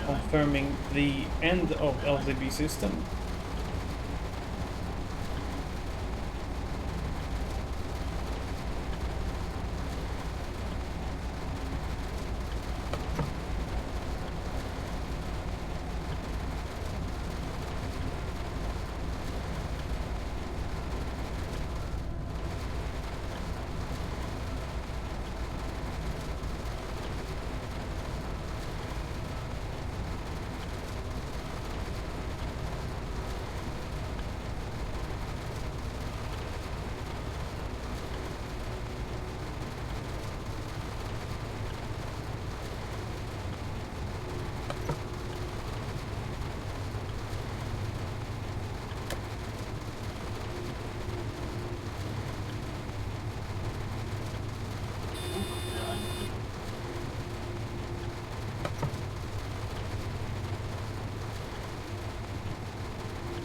Confirming the end of LZB system.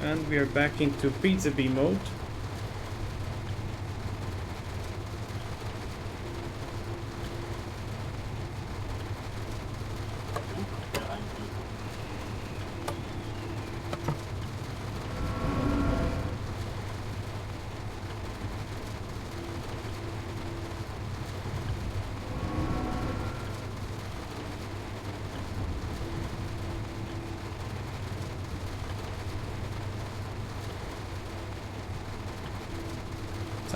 And we are back into pizza bee mode.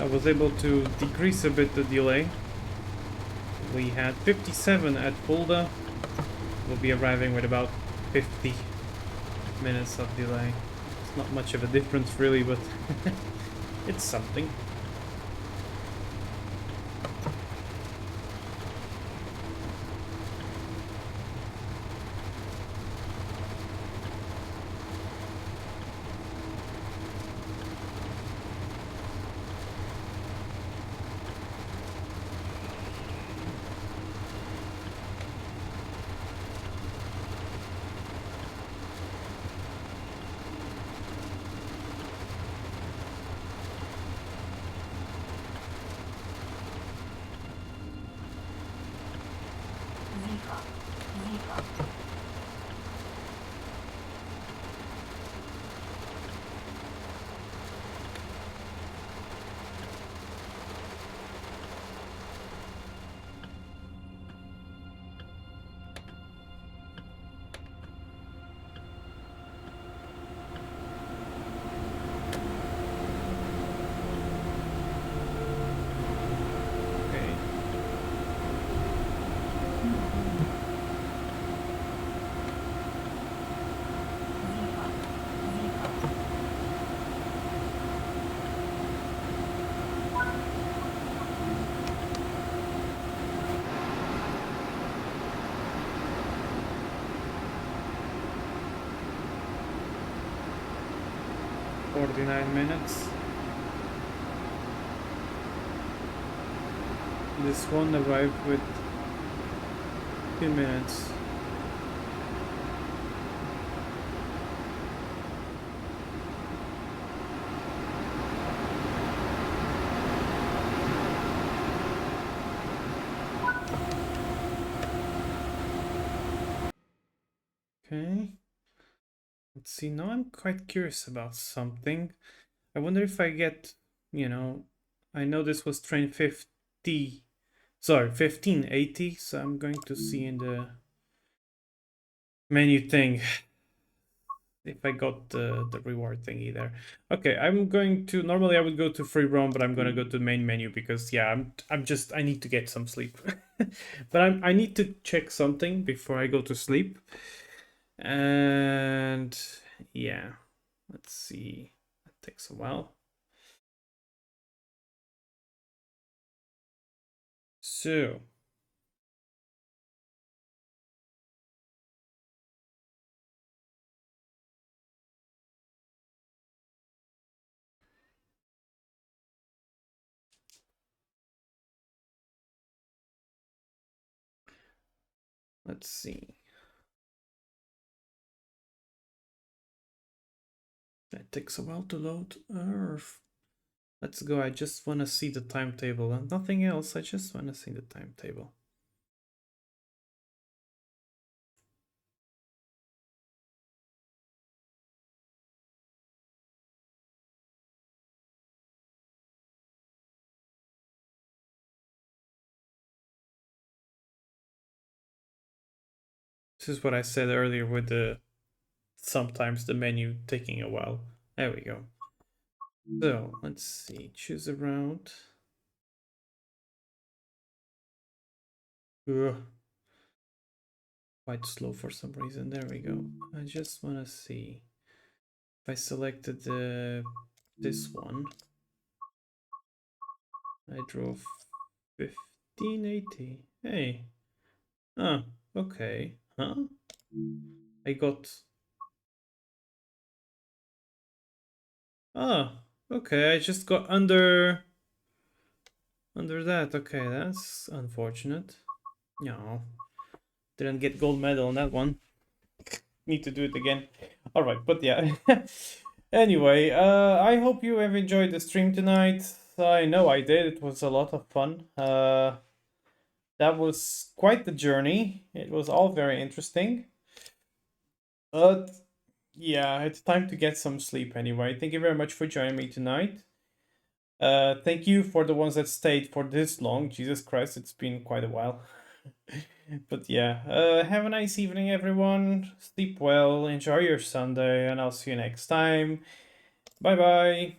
I was able to decrease a bit the delay. We had 57 at Fulda. We'll be arriving with about 50 minutes of delay. It's not much of a difference really, but it's something. 49 minutes. This one arrived with 2 minutes. Okay. Let's see. Now I'm quite curious about something. I wonder if I get, I know this was train 50, sorry, 1580, so I'm going to see in the menu thing if I got the reward thingy there. Okay, I'm going to, normally I would go to free roam, but I'm going to go to the main menu because yeah, I need to get some sleep. But I need to check something before I go to sleep. And yeah, let's see. It takes a while. So, let's see. That takes a while to load. Let's go. I just want to see the timetable and nothing else. I just want to see the timetable. This is what I said earlier with the sometimes the menu taking a while. There we go. So let's see. Choose a route. Ugh. Quite slow for some reason. There we go. I just want to see if I selected this one. I drove 1580. Hey. Ah, okay. Huh? I got. Ah, okay. I just got under that. Okay, that's unfortunate. No, didn't get gold medal on that one. Need to do it again. All right, but yeah. Anyway, I hope you have enjoyed the stream tonight. I know I did. It was a lot of fun. That was quite the journey. It was all very interesting. But yeah, it's time to get some sleep anyway. Thank you very much for joining me tonight. Thank you for the ones that stayed for this long. Jesus Christ, it's been quite a while. But yeah, have a nice evening, everyone. Sleep well, enjoy your Sunday, and I'll see you next time. Bye bye.